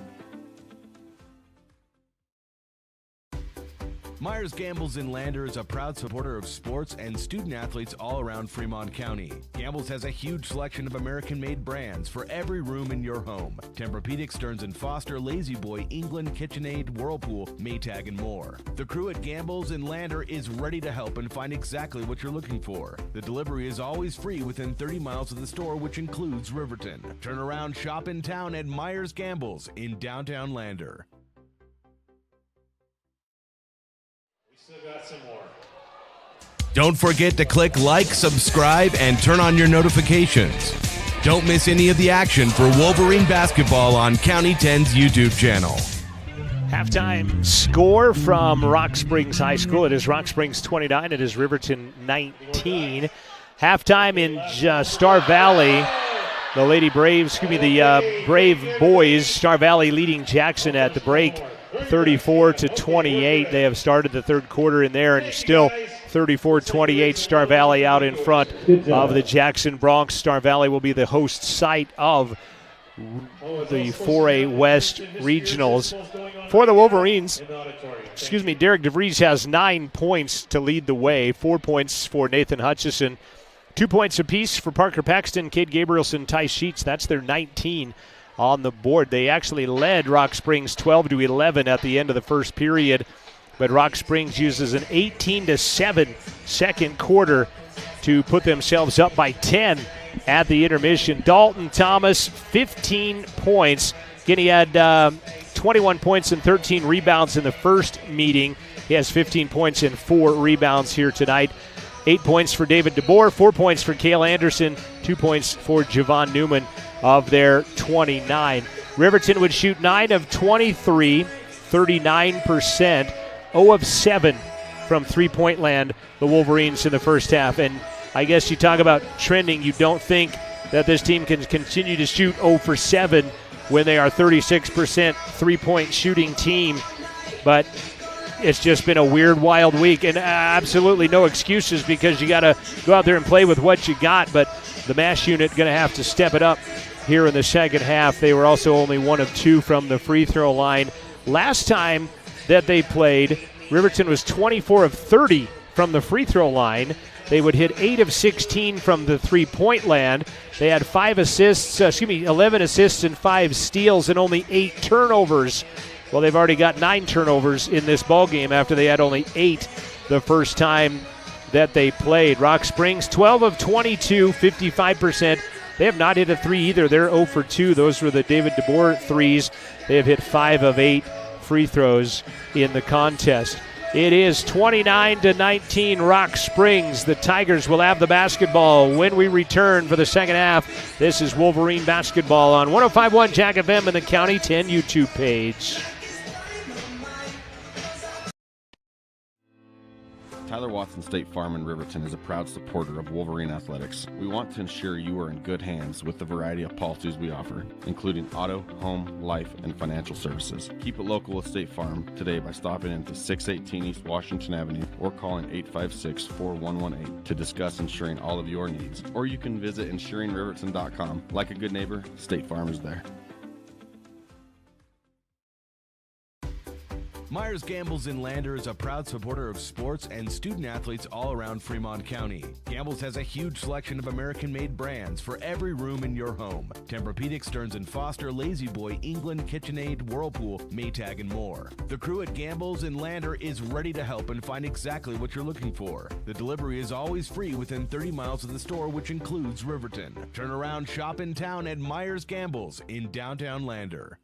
Speaker 5: Myers Gambles in Lander is a proud supporter of sports and student athletes all around Fremont County. Gambles has a huge selection of American-made brands for every room in your home. Tempur-Pedic, Stearns & Foster, Lazy Boy, England, KitchenAid, Whirlpool, Maytag, and more. The crew at Gambles in Lander is ready to help and find exactly what you're looking for. The delivery is always free within 30 miles of the store, which includes Riverton. Turn around shop in town at Myers Gambles in downtown Lander.
Speaker 11: Still got some more.
Speaker 5: Don't forget to click like, subscribe, and turn on your notifications. Don't miss any of the action for Wolverine basketball on County 10's YouTube channel.
Speaker 4: Halftime score from Rock Springs High School. It is Rock Springs 29. It is Riverton 19. Halftime in Star Valley. The Brave Boys, Star Valley leading Jackson at the break 34-28. They have started the third quarter in there, and still 34-28. Star Valley out in front of the Jackson Bronx. Star Valley will be the host site of the 4A West Regionals. For the Wolverines, Derek DeVries has 9 points to lead the way. 4 points for Nathan Hutchison. 2 points apiece for Parker Paxton, Cade Gabrielson, Ty Sheets. That's their 19 on the board. They actually led Rock Springs 12-11 at the end of the first period, but Rock Springs uses an 18-7 second quarter to put themselves up by 10 at the intermission. Dalton Thomas, 15 points. Again, he had 21 points and 13 rebounds in the first meeting. He has 15 points and 4 rebounds here tonight. 8 points for David DeBoer, 4 points for Cale Anderson, 2 points for Javon Newman of their 29. Riverton would shoot 9 of 23, 39%, 0 of 7 from three-point land, the Wolverines in the first half. And I guess you talk about trending, you don't think that this team can continue to shoot 0 for 7 when they are 36% three-point shooting team. But it's just been a weird, wild week, and absolutely no excuses because you got to go out there and play with what you got. But the MASH unit going to have to step it up here in the second half. They were also only 1 of 2 from the free throw line. Last time that they played, Riverton was 24 of 30 from the free throw line. They would hit 8 of 16 from the three-point land. They had 11 assists and 5 steals and only 8 turnovers. Well, they've already got 9 turnovers in this ballgame after they had only 8 the first time that they played. Rock Springs, 12 of 22, 55%. They have not hit a 3 either. They're 0 for 2. Those were the David DeBoer threes. They have hit 5 of 8 free throws in the contest. It is 29-19 Rock Springs. The Tigers will have the basketball when we return for the second half. This is Wolverine basketball on 105.1 Jack FM and the County 10 YouTube page.
Speaker 10: Tyler Watson State Farm in Riverton is a proud supporter of Wolverine Athletics. We want to ensure you are in good hands with the variety of policies we offer, including auto, home, life, and financial services. Keep it local with State Farm today by stopping into 618 East Washington Avenue or calling 856-4118 to discuss insuring all of your needs. Or you can visit insuringriverton.com. Like a good neighbor, State Farm is there.
Speaker 5: Myers Gambles in Lander is a proud supporter of sports and student athletes all around Fremont County. Gambles has a huge selection of American-made brands for every room in your home. Tempur-Pedic, Stearns & Foster, Lazy Boy, England, KitchenAid, Whirlpool, Maytag, and more. The crew at Gambles in Lander is ready to help and find exactly what you're looking for. The delivery is always free within 30 miles of the store, which includes Riverton. Turn around shop in town at Myers Gambles in downtown Lander.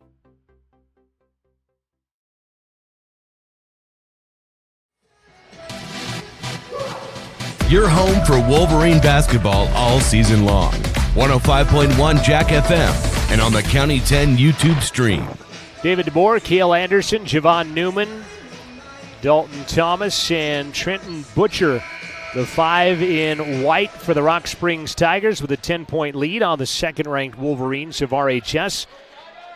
Speaker 5: You're home for Wolverine basketball all season long. 105.1 Jack FM and on the County 10 YouTube stream.
Speaker 4: David DeBoer, Cale Anderson, Javon Newman, Dalton Thomas, and Trenton Butcher. The 5 in white for the Rock Springs Tigers with a 10-point lead on the second-ranked Wolverines of RHS.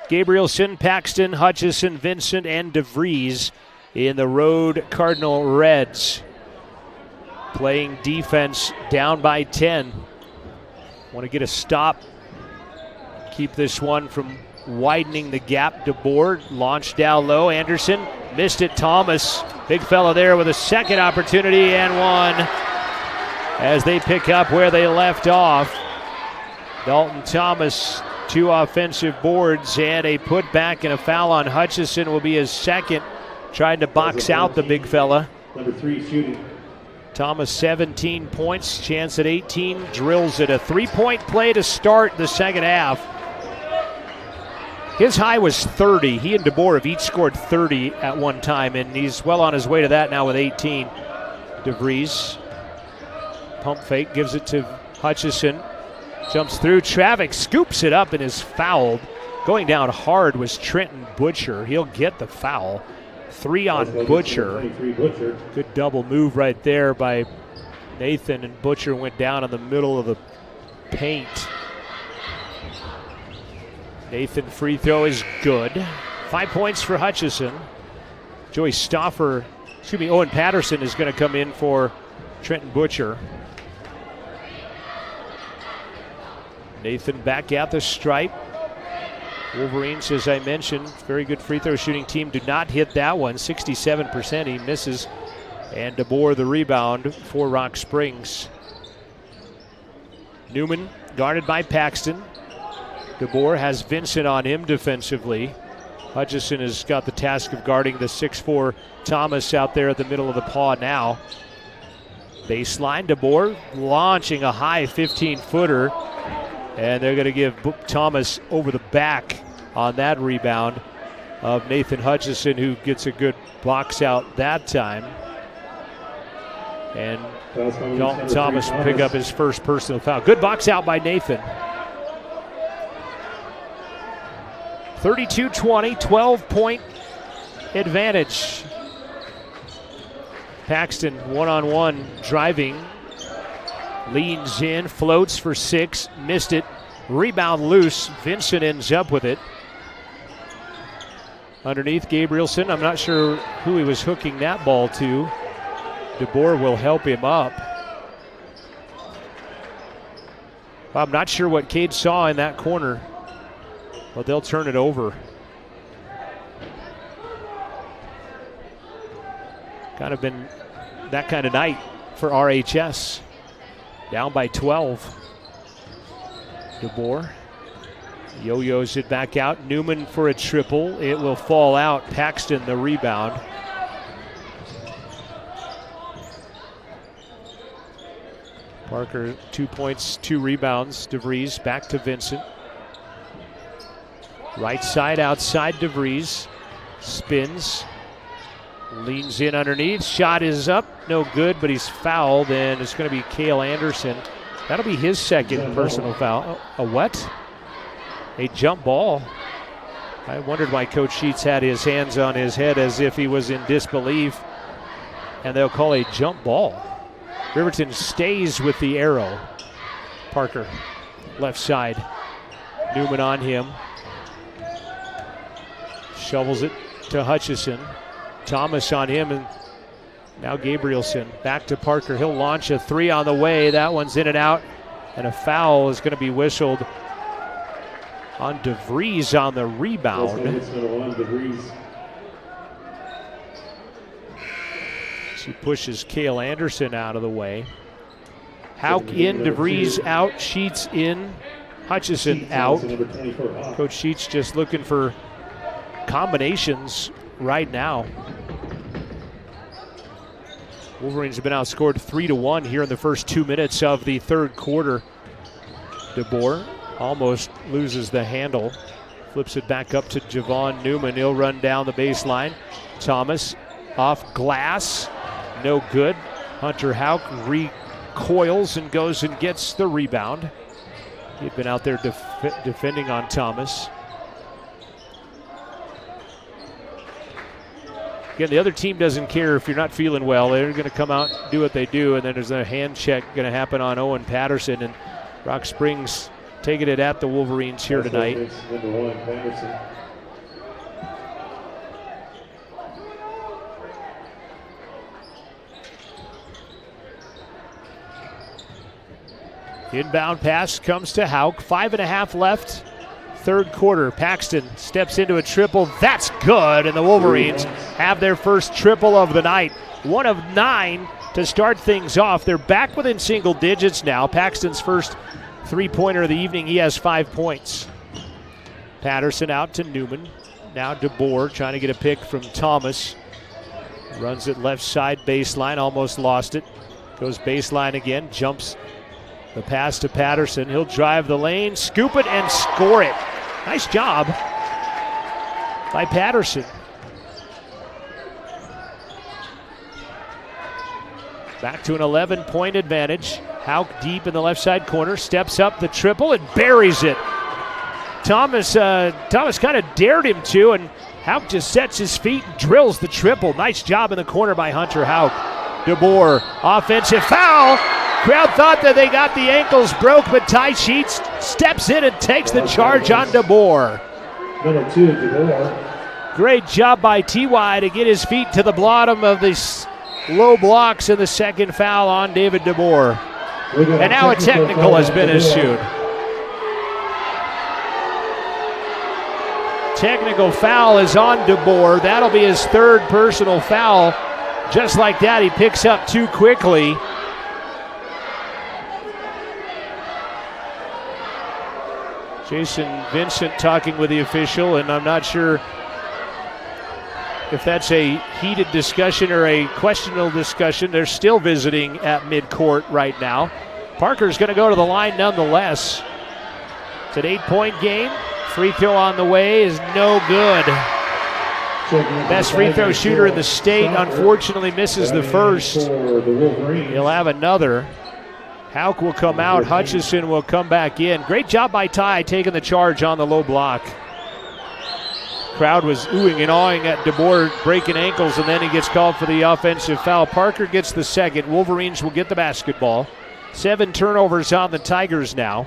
Speaker 4: Gabrielson, Paxton, Hutchison, Vincent, and DeVries in the road Cardinal Reds. Playing defense down by 10. Want to get a stop. Keep this one from widening the gap. DeBoer launched down low. Anderson missed it. Thomas, big fella there with a second opportunity and one as they pick up where they left off. Dalton Thomas, 2 offensive boards and a putback, and a foul on Hutchison will be his second. Trying to box out the big fella.
Speaker 11: Number 3 shooting.
Speaker 4: Thomas 17 points, chance at 18, drills it. A 3-point play to start the second half. His high was 30. He and DeBoer have each scored 30 at one time, and he's well on his way to that now with 18. DeVries, pump fake, gives it to Hutchison. Jumps through, traffic, scoops it up and is fouled. Going down hard was Trenton Butcher. He'll get the foul. 3 on Butcher. Good double move right there by Nathan, and Butcher went down in the middle of the paint. Nathan free throw is good. 5 points for Hutchison. Owen Patterson is going to come in for Trenton Butcher. Nathan back at the stripe. Wolverines, as I mentioned, very good free throw shooting team. Do not hit that one. 67%. He misses. And DeBoer the rebound for Rock Springs. Newman guarded by Paxton. DeBoer has Vincent on him defensively. Hutchison has got the task of guarding the 6'4 Thomas out there at the middle of the paw now. Baseline, DeBoer launching a high 15-footer. And they're going to give Thomas over the back on that rebound of Nathan Hutchison, who gets a good box out that time. And Dalton Thomas will pick up his first personal foul. Good box out by Nathan. 32-20, 12-point advantage. Paxton one-on-one driving. Leans in, floats for 6, missed it. Rebound loose. Vincent ends up with it. Underneath Gabrielson. I'm not sure who he was hooking that ball to. DeBoer will help him up. I'm not sure what Cade saw in that corner, but they'll turn it over. Kind of been that kind of night for RHS. Down by 12. DeBoer yo-yos it back out. Newman for a triple. It will fall out. Paxton the rebound. Parker 2 points, 2 rebounds. DeVries back to Vincent. Right side outside DeVries. Spins. Leans in underneath. Shot is up. No good, but he's fouled, and it's going to be Cale Anderson. That'll be his second personal foul. A what? A jump ball. I wondered why Coach Sheets had his hands on his head as if he was in disbelief. And they'll call a jump ball. Riverton stays with the arrow. Parker, left side. Newman on him. Shovels it to Hutchison. Thomas on him, and now Gabrielson. Back to Parker. He'll launch a three on the way. That one's in and out. And a foul is going to be whistled on DeVries on the rebound. She pushes Cale Anderson out of the way. Hauk in, DeVries out, Sheets in, Hutchison out. Coach Sheets just looking for combinations right now. Wolverines have been outscored 3-1 here in the first 2 minutes of the third quarter. DeBoer almost loses the handle. Flips it back up to Javon Newman. He'll run down the baseline. Thomas off glass. No good. Hunter Hauk recoils and goes and gets the rebound. He'd been out there defending on Thomas. Again, the other team doesn't care if you're not feeling well. They're going to come out and do what they do, and then there's a hand check going to happen on Owen Patterson, and Rock Springs taking it at the Wolverines here tonight. Inbound pass comes to Hauk. 5.5 left. Third quarter. Paxton steps into a triple. That's good, and the Wolverines have their first triple of the night. 1 of 9 to start things off. They're back within single digits now. Paxton's first three-pointer of the evening. He has 5 points. Patterson out to Newman. Now DeBoer trying to get a pick from Thomas. Runs it left side baseline. Almost lost it. Goes baseline again. Jumps the pass to Patterson. He'll drive the lane, scoop it, and score it. Nice job by Patterson. Back to an 11-point advantage. Hauk deep in the left side corner. Steps up the triple and buries it. Thomas kind of dared him to, and Hauk just sets his feet and drills the triple. Nice job in the corner by Hunter Hauk. DeBoer, offensive foul. Crowd thought that they got the ankles broke, but Ty Sheets steps in and takes the charge on DeBoer.
Speaker 11: Number 2, DeBoer.
Speaker 4: Great job by T.Y. to get his feet to the bottom of these low blocks, and the second foul on David DeBoer. And now a technical has been issued. Technical foul is on DeBoer. That'll be his third personal foul. Just like that, he picks up 2 quickly. Jason Vincent talking with the official, and I'm not sure if that's a heated discussion or a questionable discussion. They're still visiting at midcourt right now. Parker's going to go to the line nonetheless. It's an 8-point game. Free throw on the way is no good. Best free throw shooter in the state unfortunately misses the first. He'll have another. Hauk will come out. Hutchison will come back in. Great job by Ty taking the charge on the low block. Crowd was oohing and awing at DeBoer breaking ankles, and then he gets called for the offensive foul. Parker gets the second. Wolverines will get the basketball. 7 turnovers on the Tigers now.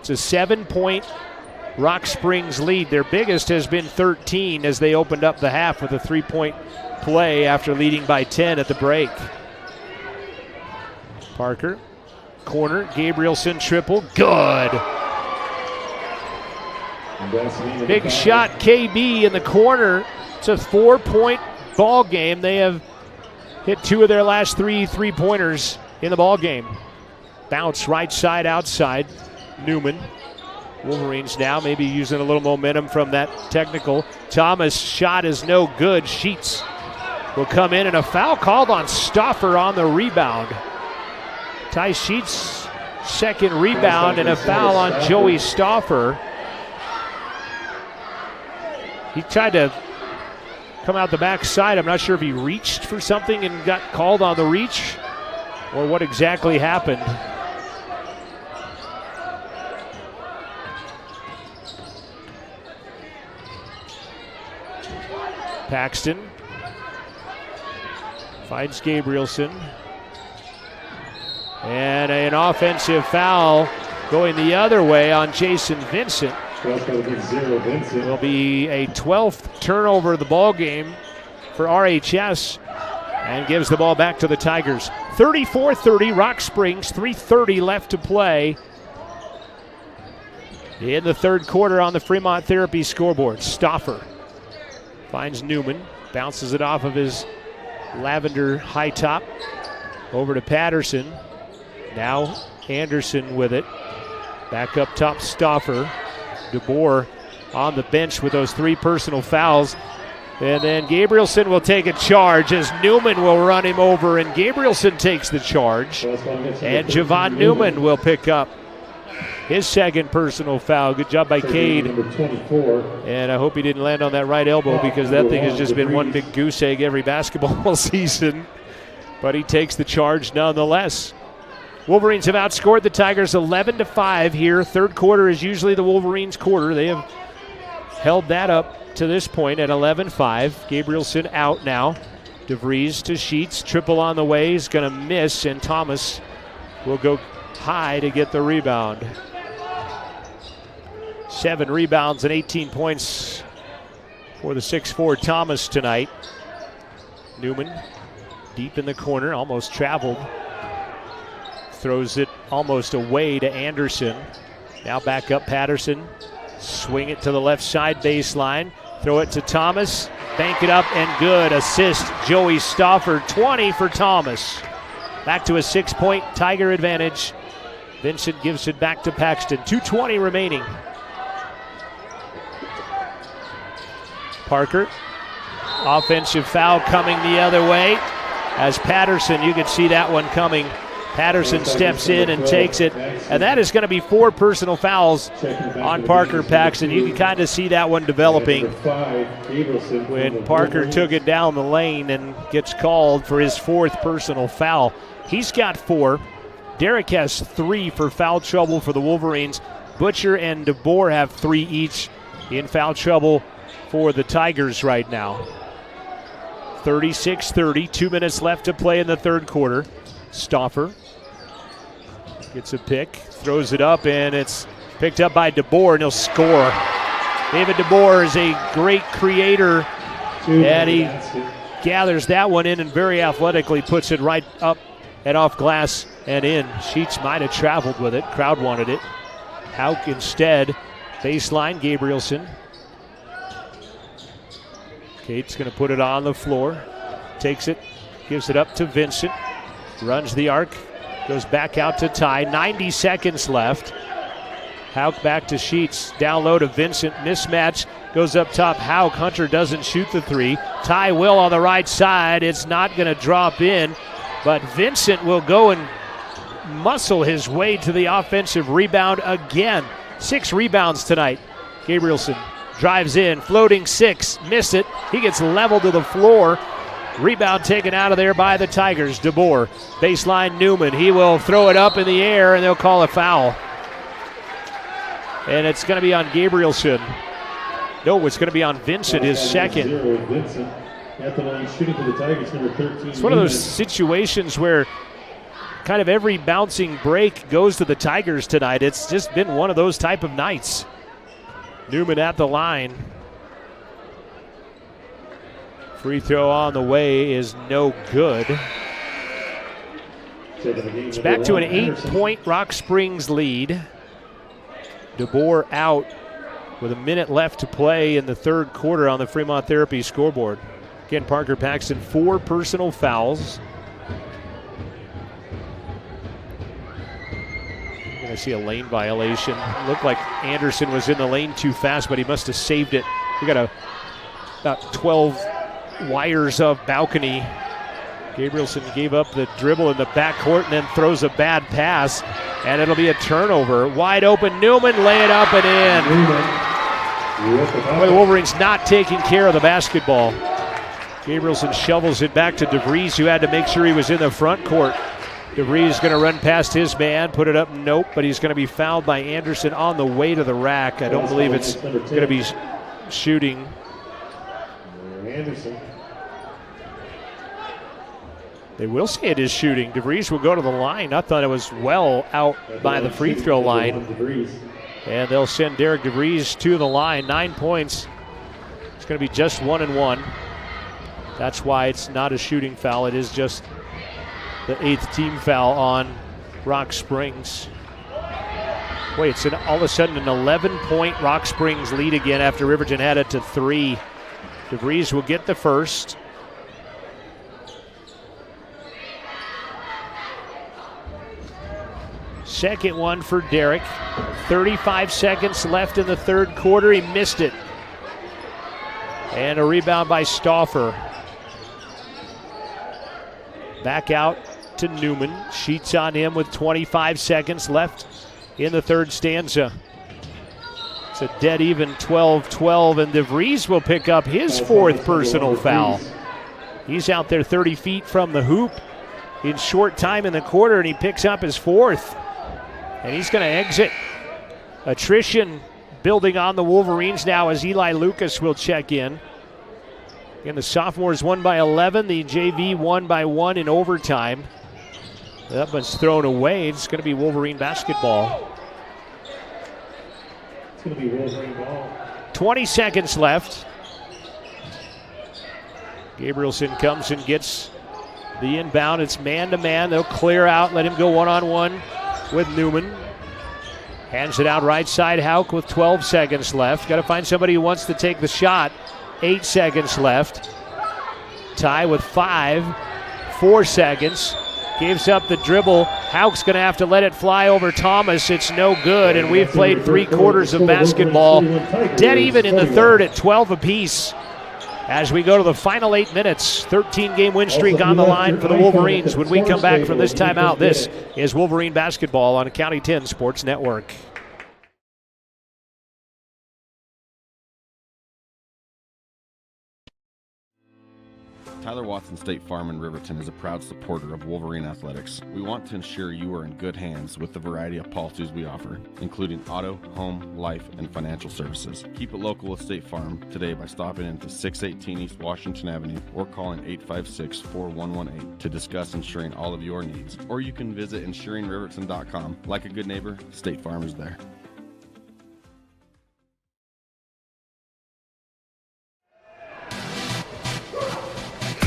Speaker 4: It's a 7-point Rock Springs lead. Their biggest has been 13 as they opened up the half with a 3-point play after leading by 10 at the break. Parker. Corner, Gabrielson triple, good. Big shot, KB in the corner. It's a 4-point ball game. They have hit 2 of their last 3 3-pointers in the ball game. Bounce right side outside, Newman. Wolverines now maybe using a little momentum from that technical. Thomas' shot is no good. Sheets will come in, and a foul called on Stauffer on the rebound. Ty Sheets' second rebound, and a foul on Joey Stauffer. He tried to come out the backside. I'm not sure if he reached for something and got called on the reach or what exactly happened. Paxton finds Gabrielson. And an offensive foul going the other way on Jason Vincent. Will be a 12th turnover of the ball game for RHS and gives the ball back to the Tigers. 34-30, Rock Springs, 3:30 left to play in the third quarter on the Fremont Therapy scoreboard. Stauffer finds Newman, bounces it off of his lavender high top over to Patterson. Now Anderson with it. Back up top, Stauffer. DeBoer on the bench with those 3 personal fouls. And then Gabrielson will take a charge as Newman will run him over, and Gabrielson takes the charge. And Javon Newman will pick up his second personal foul. Good job by Cade. And I hope he didn't land on that right elbow because that thing has just been one big goose egg every basketball season. But he takes the charge nonetheless. Wolverines have outscored the Tigers 11-5 here. Third quarter is usually the Wolverines' quarter. They have held that up to this point at 11-5. Gabrielson out now. DeVries to Sheets. Triple on the way. He's going to miss, and Thomas will go high to get the rebound. 7 rebounds and 18 points for the 6'4 Thomas tonight. Newman deep in the corner, almost traveled. Throws it almost away to Anderson. Now back up Patterson. Swing it to the left side baseline. Throw it to Thomas. Bank it up and good. Assist Joey Stauffer. 20 for Thomas. Back to a 6-point Tiger advantage. Vincent gives it back to Paxton. 2:20 remaining. Parker. Offensive foul coming the other way. As Patterson, you can see that one coming. Patterson steps in and takes it, and that is going to be 4 personal fouls on Parker Paxton. You can kind of see that one developing when Parker took it down the lane and gets called for his 4th personal foul. He's got 4. Derek has 3 for foul trouble for the Wolverines. Butcher and DeBoer have 3 each in foul trouble for the Tigers right now. 36-30, 2 minutes left to play in the third quarter. Stauffer gets a pick, throws it up, and it's picked up by DeBoer, and he'll score. David DeBoer is a great creator, and he gathers that one in and very athletically puts it right up and off glass and in. Sheets might have traveled with it. Crowd wanted it. Hauk instead. Baseline, Gabrielson. Cade's going to put it on the floor. Takes it, gives it up to Vincent. Runs the arc, goes back out to Ty. 90 seconds left. Hauk back to Sheets. Down low to Vincent. Mismatch goes up top. Hauk. Hunter doesn't shoot the 3. Ty will on the right side. It's not going to drop in, but Vincent will go and muscle his way to the offensive rebound again. 6 rebounds tonight. Gabrielson drives in, floating 6. Miss it. He gets leveled to the floor. Rebound taken out of there by the Tigers. DeBoer, baseline Newman. He will throw it up in the air, and they'll call a foul. And it's going to be on Gabrielson. No, it's going to be on Vincent, his second. It's one of those situations where kind of every bouncing break goes to the Tigers tonight. It's just been one of those type of nights. Newman at the line. Free throw on the way is no good. It's back to an 8-point Rock Springs lead. DeBoer out with a minute left to play in the third quarter on the Fremont Therapy scoreboard. Again, Parker Paxton, 4 personal fouls. I see a lane violation. Looked like Anderson was in the lane too fast, but he must have saved it. We got about 12 wires of balcony. Gabrielson gave up the dribble in the backcourt and then throws a bad pass, and it'll be a turnover. Wide open, Newman, lay it up and in. Boy, the Wolverines not taking care of the basketball. Gabrielson shovels it back to DeVries, who had to make sure he was in the front court. DeVries going to run past his man, put it up, nope, but he's going to be fouled by Anderson on the way to the rack. I don't believe it's going to be shooting.
Speaker 11: Anderson.
Speaker 4: They will say it is shooting. DeVries will go to the line. I thought it was well out by the free throw line. And they'll send Derek DeVries to the line. 9 points. It's going to be just 1 and 1. That's why it's not a shooting foul. It is just the 8th team foul on Rock Springs. Wait, it's all of a sudden an 11-point Rock Springs lead again after Riverton had it to 3. DeVries will get the first. Second one for Derek. 35 seconds left in the third quarter. He missed it. And a rebound by Stauffer. Back out to Newman. Sheets on him with 25 seconds left in the third stanza. It's a dead even 12-12, and DeVries will pick up his 4th personal foul. He's out there 30 feet from the hoop in short time in the quarter, and he picks up his 4th. And he's going to exit. Attrition building on the Wolverines now as Eli Lucas will check in. Again, the sophomores won by 11. The JV won by 1 in overtime. That one's thrown away. It's going to be Wolverine basketball.
Speaker 11: It's going to be Wolverine ball.
Speaker 4: 20 seconds left. Gabrielson comes and gets the inbound. It's man-to-man. They'll clear out, let him go one-on-one with Newman. Hands it out right side. Hauk with 12 seconds left. Got to find somebody who wants to take the shot. 8 seconds left. Ty with 4 seconds. Gives up the dribble. Hauk's going to have to let it fly over Thomas. It's no good, and we've played 3 quarters of basketball. Dead even in the third at 12 apiece. As we go to the final 8 minutes, 13-game win streak on the line for the Wolverines. When we come back from this timeout, this is Wolverine basketball on County 10 Sports Network.
Speaker 10: Tyler Watson State Farm in Riverton is a proud supporter of Wolverine Athletics. We want to ensure you are in good hands with the variety of policies we offer, including auto, home, life, and financial services. Keep it local with State Farm today by stopping into 618 East Washington Avenue or calling 856-4118 to discuss insuring all of your needs. Or you can visit insuringriverton.com. Like a good neighbor, State Farm is there.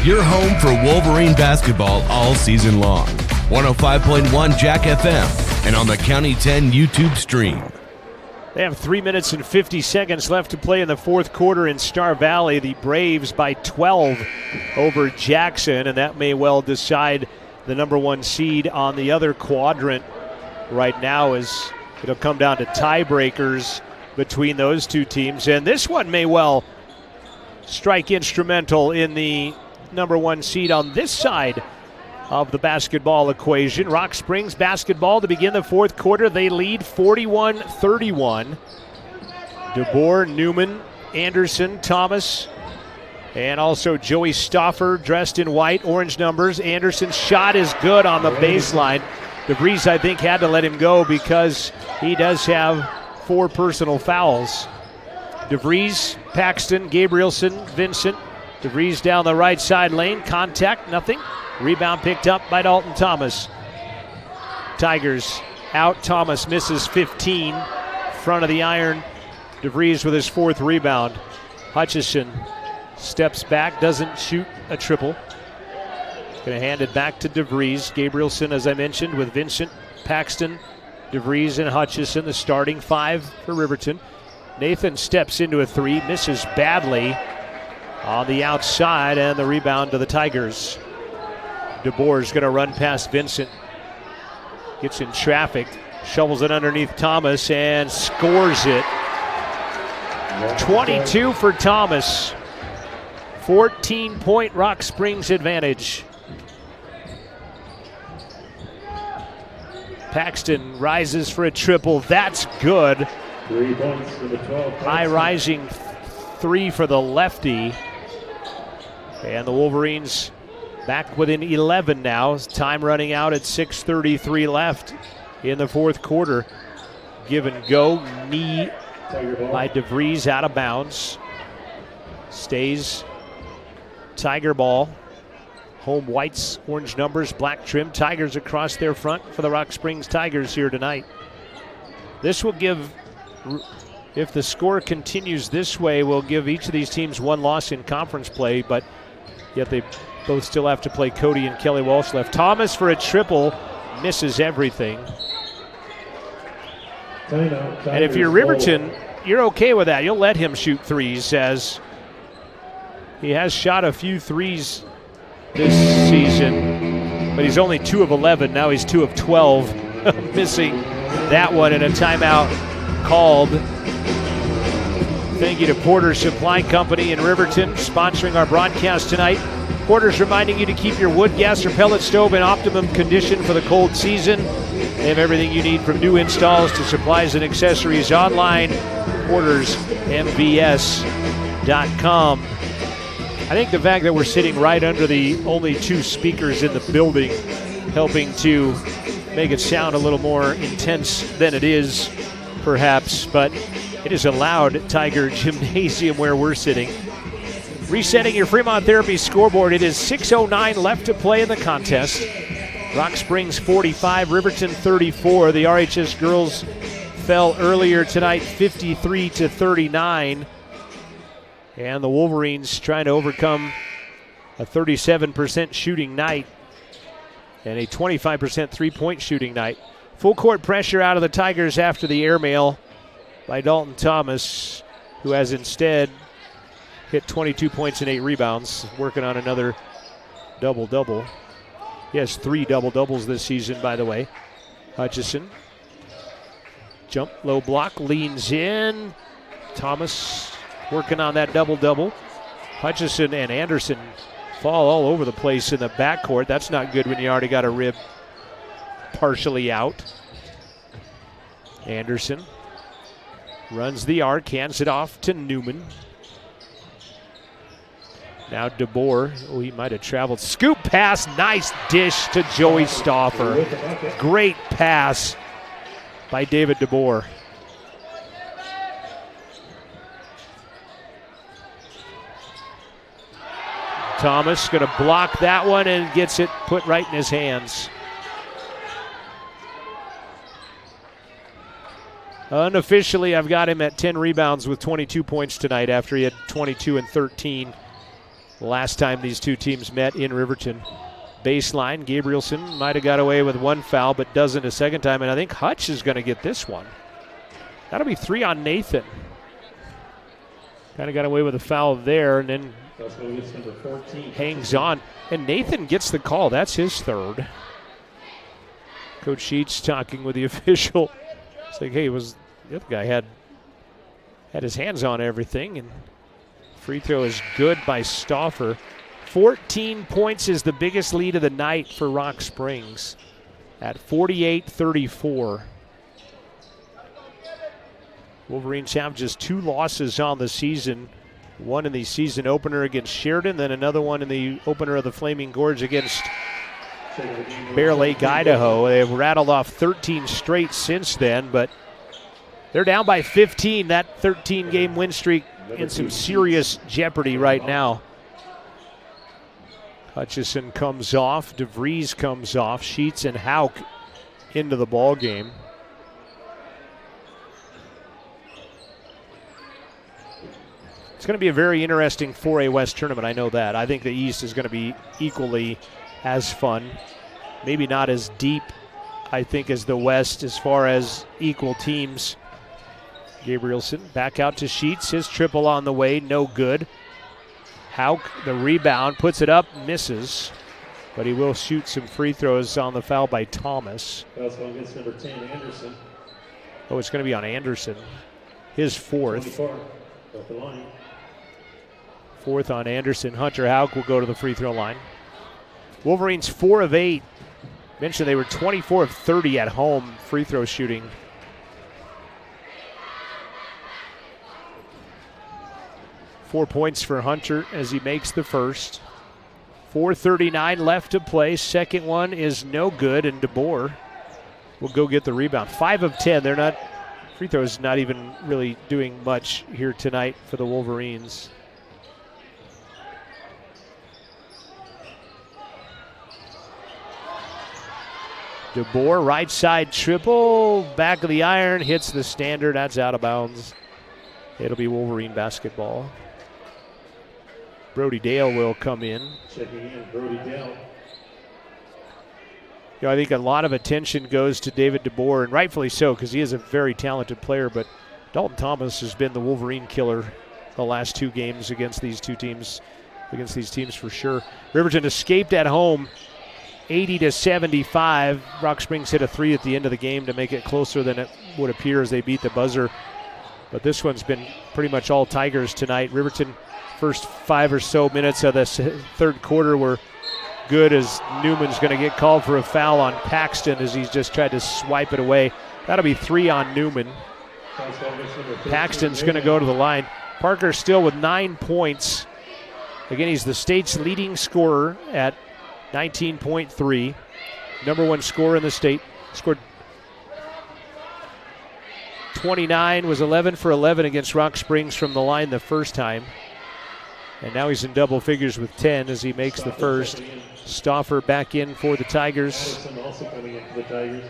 Speaker 5: Your home for Wolverine basketball all season long. 105.1 Jack FM and on the County 10 YouTube stream.
Speaker 4: They have 3 minutes and 50 seconds left to play in the fourth quarter in Star Valley. The Braves by 12 over Jackson, and that may well decide the number 1 seed on the other quadrant right now, as it'll come down to tiebreakers between those 2 teams. And this one may well strike instrumental in the number 1 seed on this side of the basketball equation. Rock Springs basketball to begin the fourth quarter. They lead 41-31. DeBoer, Newman, Anderson, Thomas, and also Joey Stauffer dressed in white, orange numbers. Anderson's shot is good on the baseline. DeVries, I think, had to let him go because he does have 4 personal fouls. DeVries, Paxton, Gabrielson, Vincent. DeVries down the right side lane. Contact, nothing. Rebound picked up by Dalton Thomas. Tigers out. Thomas misses 15. Front of the iron. DeVries with his 4th rebound. Hutchison steps back, doesn't shoot a triple. Going to hand it back to DeVries. Gabrielson, as I mentioned, with Vincent, Paxton, DeVries, and Hutchison, the starting 5 for Riverton. Nathan steps into a 3, misses badly on the outside, and the rebound to the Tigers. DeBoer's going to run past Vincent. Gets in traffic, shovels it underneath Thomas, and scores it. 22 for Thomas. 14-point Rock Springs advantage. Paxton rises for a triple. That's good.
Speaker 11: 3 points for the 12.
Speaker 4: High rising 3 for the lefty. And the Wolverines back within 11 now. Time running out at 6:33 left in the fourth quarter. Give and go. Knee by DeVries out of bounds. Stays Tiger ball. Home whites, orange numbers, black trim. Tigers across their front for the Rock Springs Tigers here tonight. This will give, if the score continues this way, will give each of these teams one loss in conference play, but yet they both still have to play Cody and Kelly Walsh left. Thomas for a triple, misses everything. And if you're Riverton, you're okay with that. You'll let him shoot threes, as he has shot a few threes this season, but he's only 2 of 11. Now he's 2 of 12, missing that one, and a timeout called. Thank you to Porter's Supply Company in Riverton, sponsoring our broadcast tonight. Porter's reminding you to keep your wood, gas, or pellet stove in optimum condition for the cold season. They have everything you need from new installs to supplies and accessories online. PortersMVS.com. I think the fact that we're sitting right under the only 2 speakers in the building, helping to make it sound a little more intense than it is, perhaps, but it is a loud Tiger Gymnasium where we're sitting. Resetting your Fremont Therapy scoreboard, it is 6:09 left to play in the contest. Rock Springs 45, Riverton 34. The RHS girls fell earlier tonight 53-39. And the Wolverines trying to overcome a 37% shooting night and a 25% three-point shooting night. Full court pressure out of the Tigers after the airmail by Dalton Thomas, who has instead hit 22 points and 8 rebounds, working on another double-double. He has 3 double-doubles this season, by the way. Hutchison, jump, low block, leans in. Thomas working on that double-double. Hutchison and Anderson fall all over the place in the backcourt. That's not good when you already got a rib partially out. Anderson runs the arc, hands it off to Newman. Now DeBoer, he might have traveled. Scoop pass, nice dish to Joey Stauffer. Great pass by David DeBoer. Thomas going to block that one and gets it put right in his hands. Unofficially, I've got him at 10 rebounds with 22 points tonight after he had 22 and 13 last time these two teams met in Riverton. Baseline, Gabrielson might have got away with 1 foul, but doesn't a second time, and I think Hutch is going to get this one. That'll be 3 on Nathan. Kind of got away with a foul there, and then hangs on. And Nathan gets the call. That's his 3rd. Coach Sheets talking with the official. It's like, hey, the other guy had his hands on everything, and free throw is good by Stauffer. 14 points is the biggest lead of the night for Rock Springs at 48-34. Wolverines have just 2 losses on the season. One in the season opener against Sheridan, then another one in the opener of the Flaming Gorge against Bear Lake, Idaho. They've rattled off 13 straight since then, but they're down by 15. That 13-game win streak in some serious jeopardy right now. Hutchison comes off. DeVries comes off. Sheets and Hauk into the ball game. It's going to be a very interesting 4A West tournament, I know that. I think the East is going to be equally as fun. Maybe not as deep, I think, as the West as far as equal teams. Gabrielson back out to Sheets. His triple on the way, no good. Hauk, the rebound, puts it up, misses. But he will shoot some free throws on the foul by Thomas.
Speaker 11: Also against number 10, Anderson.
Speaker 4: Oh, it's going to be on Anderson. His 4th.
Speaker 11: 24, off the line.
Speaker 4: 4th on Anderson. Hunter Hauk will go to the free throw line. Wolverines 4 of 8. Mentioned they were 24 of 30 at home free throw shooting. .4 points for Hunter as he makes the first. 4:39 left to play. Second one is no good, and DeBoer will go get the rebound. 5 of 10. They're not, free throws not even really doing much here tonight for the Wolverines. DeBoer, right side triple, back of the iron, hits the standard. That's out of bounds. It'll be Wolverine basketball. Brody Dale will come in.
Speaker 11: Checking in, Brody Dale.
Speaker 4: You know, I think a lot of attention goes to David DeBoer, and rightfully so, because he is a very talented player, but Dalton Thomas has been the Wolverine killer the last 2 games against these teams for sure. Riverton escaped at home 80-75. Rock Springs hit a 3 at the end of the game to make it closer than it would appear as they beat the buzzer. But this one's been pretty much all Tigers tonight. Riverton, first 5 or so minutes of the third quarter were good, as Newman's going to get called for a foul on Paxton as he's just tried to swipe it away. That'll be 3 on Newman. Paxton's going to go to the line. Parker still with 9 points. Again, he's the state's leading scorer at 19.3. Number 1 scorer in the state. Scored 29, was 11 for 11 against Rock Springs from the line the first time. And now he's in double figures with 10 as he makes the first. Stauffer back in for the Tigers.
Speaker 11: Also coming in for the Tigers.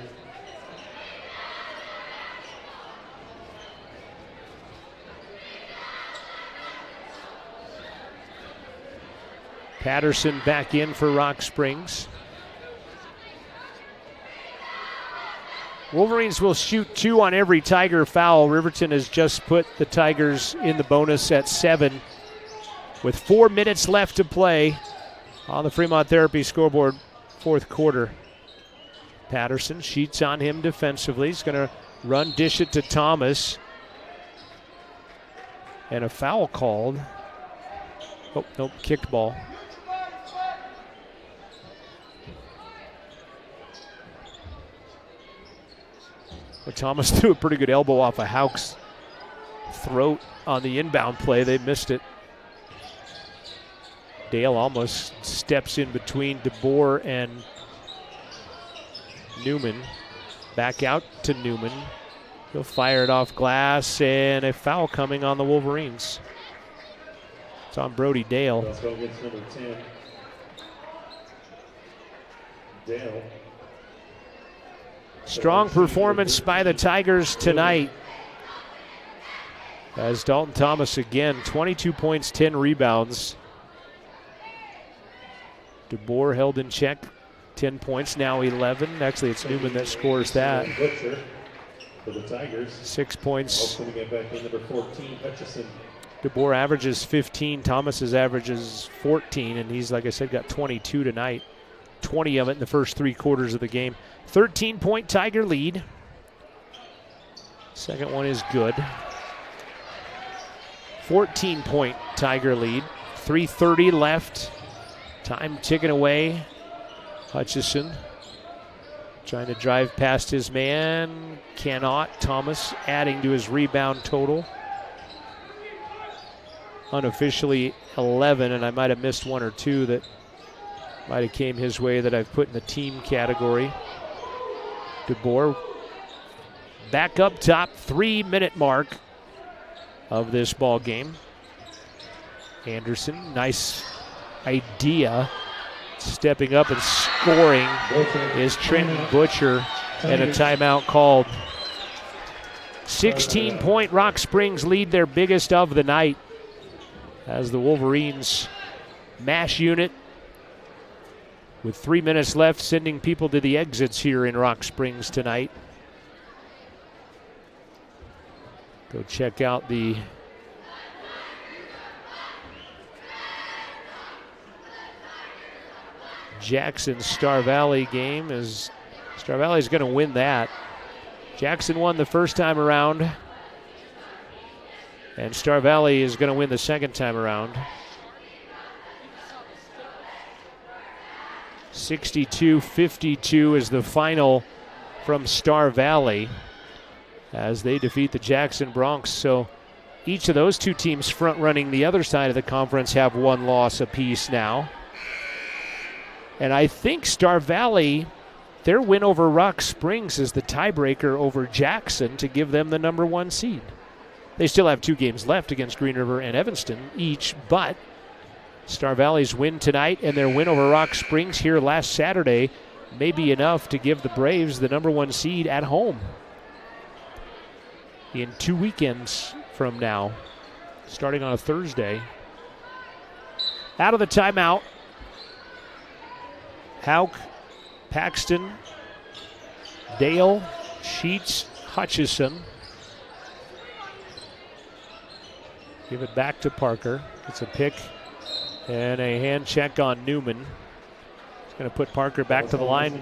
Speaker 4: Patterson back in for Rock Springs. Wolverines will shoot 2 on every Tiger foul. Riverton has just put the Tigers in the bonus at 7 with 4 minutes left to play on the Fremont Therapy scoreboard, fourth quarter. Patterson cheats on him defensively. He's going to dish it to Thomas. And a foul called. Oh, nope, kicked ball. But Thomas threw a pretty good elbow off of Houck's throat on the inbound play. They missed it. Dale almost steps in between DeBoer and Newman. Back out to Newman. He'll fire it off glass, and a foul coming on the Wolverines. It's on Brody Dale.
Speaker 11: Let's go against number 10. Dale.
Speaker 4: Strong performance by the Tigers tonight. As Dalton Thomas again, 22 points, 10 rebounds. DeBoer held in check, 10 points, now 11. Actually, it's Newman that scores that.
Speaker 11: For the Tigers.
Speaker 4: 6 points.
Speaker 11: Also get back in number 14, Hutchison.
Speaker 4: DeBoer averages 15, Thomas's averages 14, and he's, like I said, got 22 tonight. 20 of it in the first 3 quarters of the game. 13-point Tiger lead. Second one is good. 14-point Tiger lead. 3:30 left. Time ticking away. Hutchison trying to drive past his man. Cannot. Thomas adding to his rebound total. Unofficially 11, and I might have missed 1 or 2 that might have came his way that I've put in the team category. DeBoer back up top, 3-minute mark of this ball game. Anderson, nice idea. Stepping up and scoring is Trenton Butcher, and a timeout called. 16-point Rock Springs lead, their biggest of the night, as the Wolverines mash unit with 3 minutes left, sending people to the exits here in Rock Springs tonight. Go check out the Jackson Star Valley game, as Star Valley is going to win that. Jackson won the first time around, and Star Valley is going to win the second time around. 62-52 is the final from Star Valley as they defeat the Jackson Broncs. So each of those 2 teams front running the other side of the conference have 1 loss apiece now. And I think Star Valley, their win over Rock Springs is the tiebreaker over Jackson to give them the number 1 seed. They still have 2 games left against Green River and Evanston each, but Star Valley's win tonight and their win over Rock Springs here last Saturday may be enough to give the Braves the number 1 seed at home in 2 weekends from now, starting on a Thursday. Out of the timeout, Hauk, Paxton, Dale, Sheets, Hutchison. Give it back to Parker. It's a pick and a hand check on Newman. It's going to put Parker back to the line.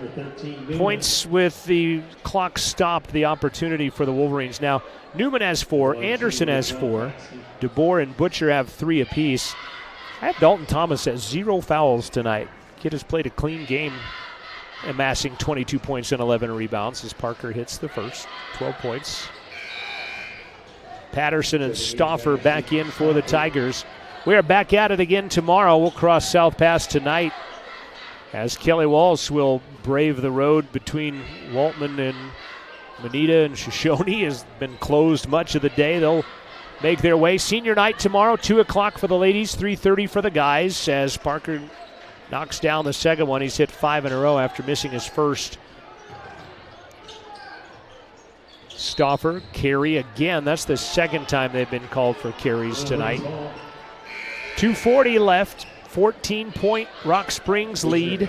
Speaker 4: Points with the clock stopped, the opportunity for the Wolverines. Now, Newman has 4, Anderson has 4, DeBoer and Butcher have 3 apiece. I have Dalton Thomas at 0 fouls tonight. Kid has played a clean game, amassing 22 points and 11 rebounds as Parker hits the first. 12 points. Patterson and Stauffer back in for the Tigers. We are back at it again tomorrow. We'll cross South Pass tonight as Kelly Walsh will brave the road between Waltman and Manita, and Shoshone has been closed much of the day. They'll make their way. Senior night tomorrow, 2 o'clock for the ladies, 3:30 for the guys as Parker knocks down the second one. He's hit 5 in a row after missing his first. Stauffer, carry again. That's the second time they've been called for carries tonight. 2:40 left. 14-point Rock Springs lead.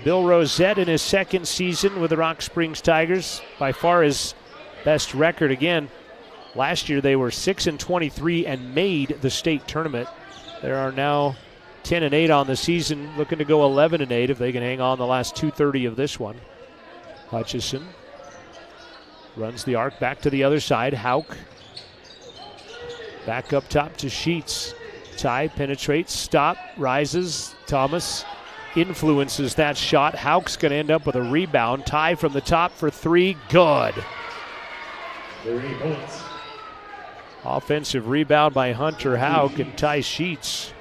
Speaker 4: Bill Rosette in his second season with the Rock Springs Tigers. By far his best record. Again, last year they were 6-23 and made the state tournament. There are now 10-8 on the season, looking to go 11-8 if they can hang on the last 2:30 of this one. Hutchison runs the arc back to the other side. Hauk back up top to Sheets. Ty penetrates, stop, rises. Thomas influences that shot. Hauk's going to end up with a rebound. Ty from the top for 3. Good.
Speaker 11: 3 points.
Speaker 4: Offensive rebound by Hunter Hauk and Ty Sheets.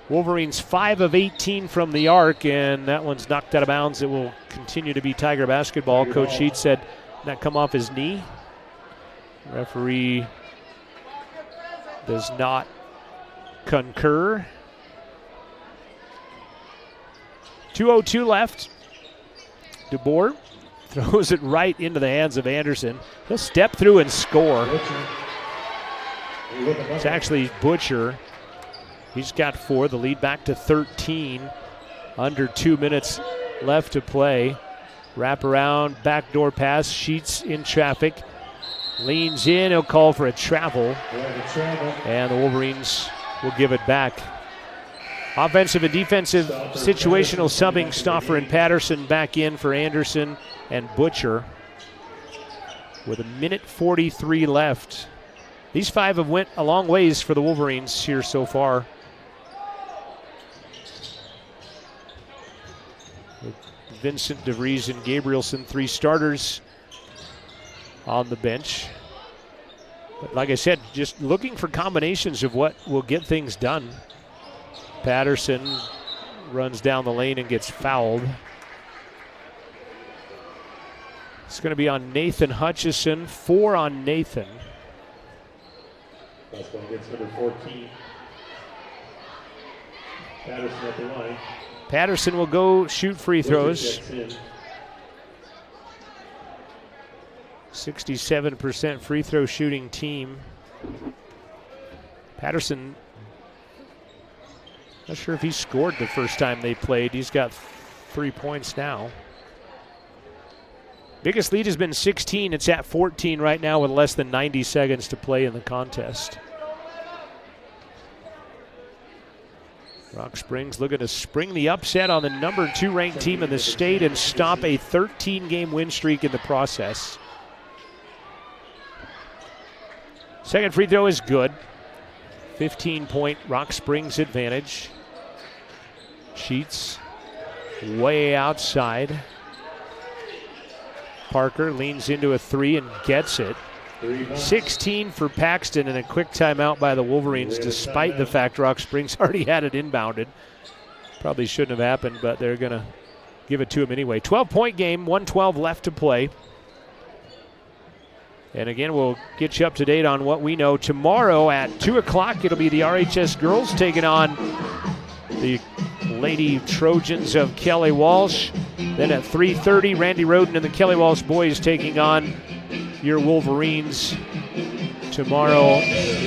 Speaker 4: Wolverines 5 of 18 from the arc, and that one's knocked out of bounds. It will continue to be Tiger basketball. Coach Sheets said that come off his knee. Referee does not concur. 2:02 left. DeBoer throws it right into the hands of Anderson. He'll step through and score. It's actually Butcher. He's got 4, the lead back to 13. Under 2 minutes left to play. Wrap around, backdoor pass, Sheets in traffic. Leans in, he'll call for a travel. And the Wolverines will give it back. Offensive and defensive situational subbing. Stauffer and Patterson back in for Anderson and Butcher. With 1:43 left. These 5 have went a long ways for the Wolverines here so far. With Vincent, DeVries, and Gabrielson, 3 starters on the bench. But like I said, just looking for combinations of what will get things done. Patterson runs down the lane and gets fouled. It's going to be on Nathan Hutchison, 4 on Nathan.
Speaker 11: That's one against number 14. Patterson at the line.
Speaker 4: Patterson will go shoot free throws. 67% free throw shooting team. Patterson, not sure if he scored the first time they played. He's got 3 points now. Biggest lead has been 16. It's at 14 right now with less than 90 seconds to play in the contest. Rock Springs looking to spring the upset on the number 2 ranked team in the state and stop a 13-game win streak in the process. Second free throw is good. 15-point Rock Springs advantage. Sheets way outside. Parker leans into a 3 and gets it. 16 for Paxton and a quick timeout by the Wolverines despite the fact Rock Springs already had it inbounded. Probably shouldn't have happened, but they're going to give it to him anyway. 12-point game, 1:12 left to play. And again, we'll get you up to date on what we know. Tomorrow at 2 o'clock, it'll be the RHS girls taking on the Lady Trojans of Kelly Walsh. Then at 3:30, Randy Roden and the Kelly Walsh boys taking on your Wolverines tomorrow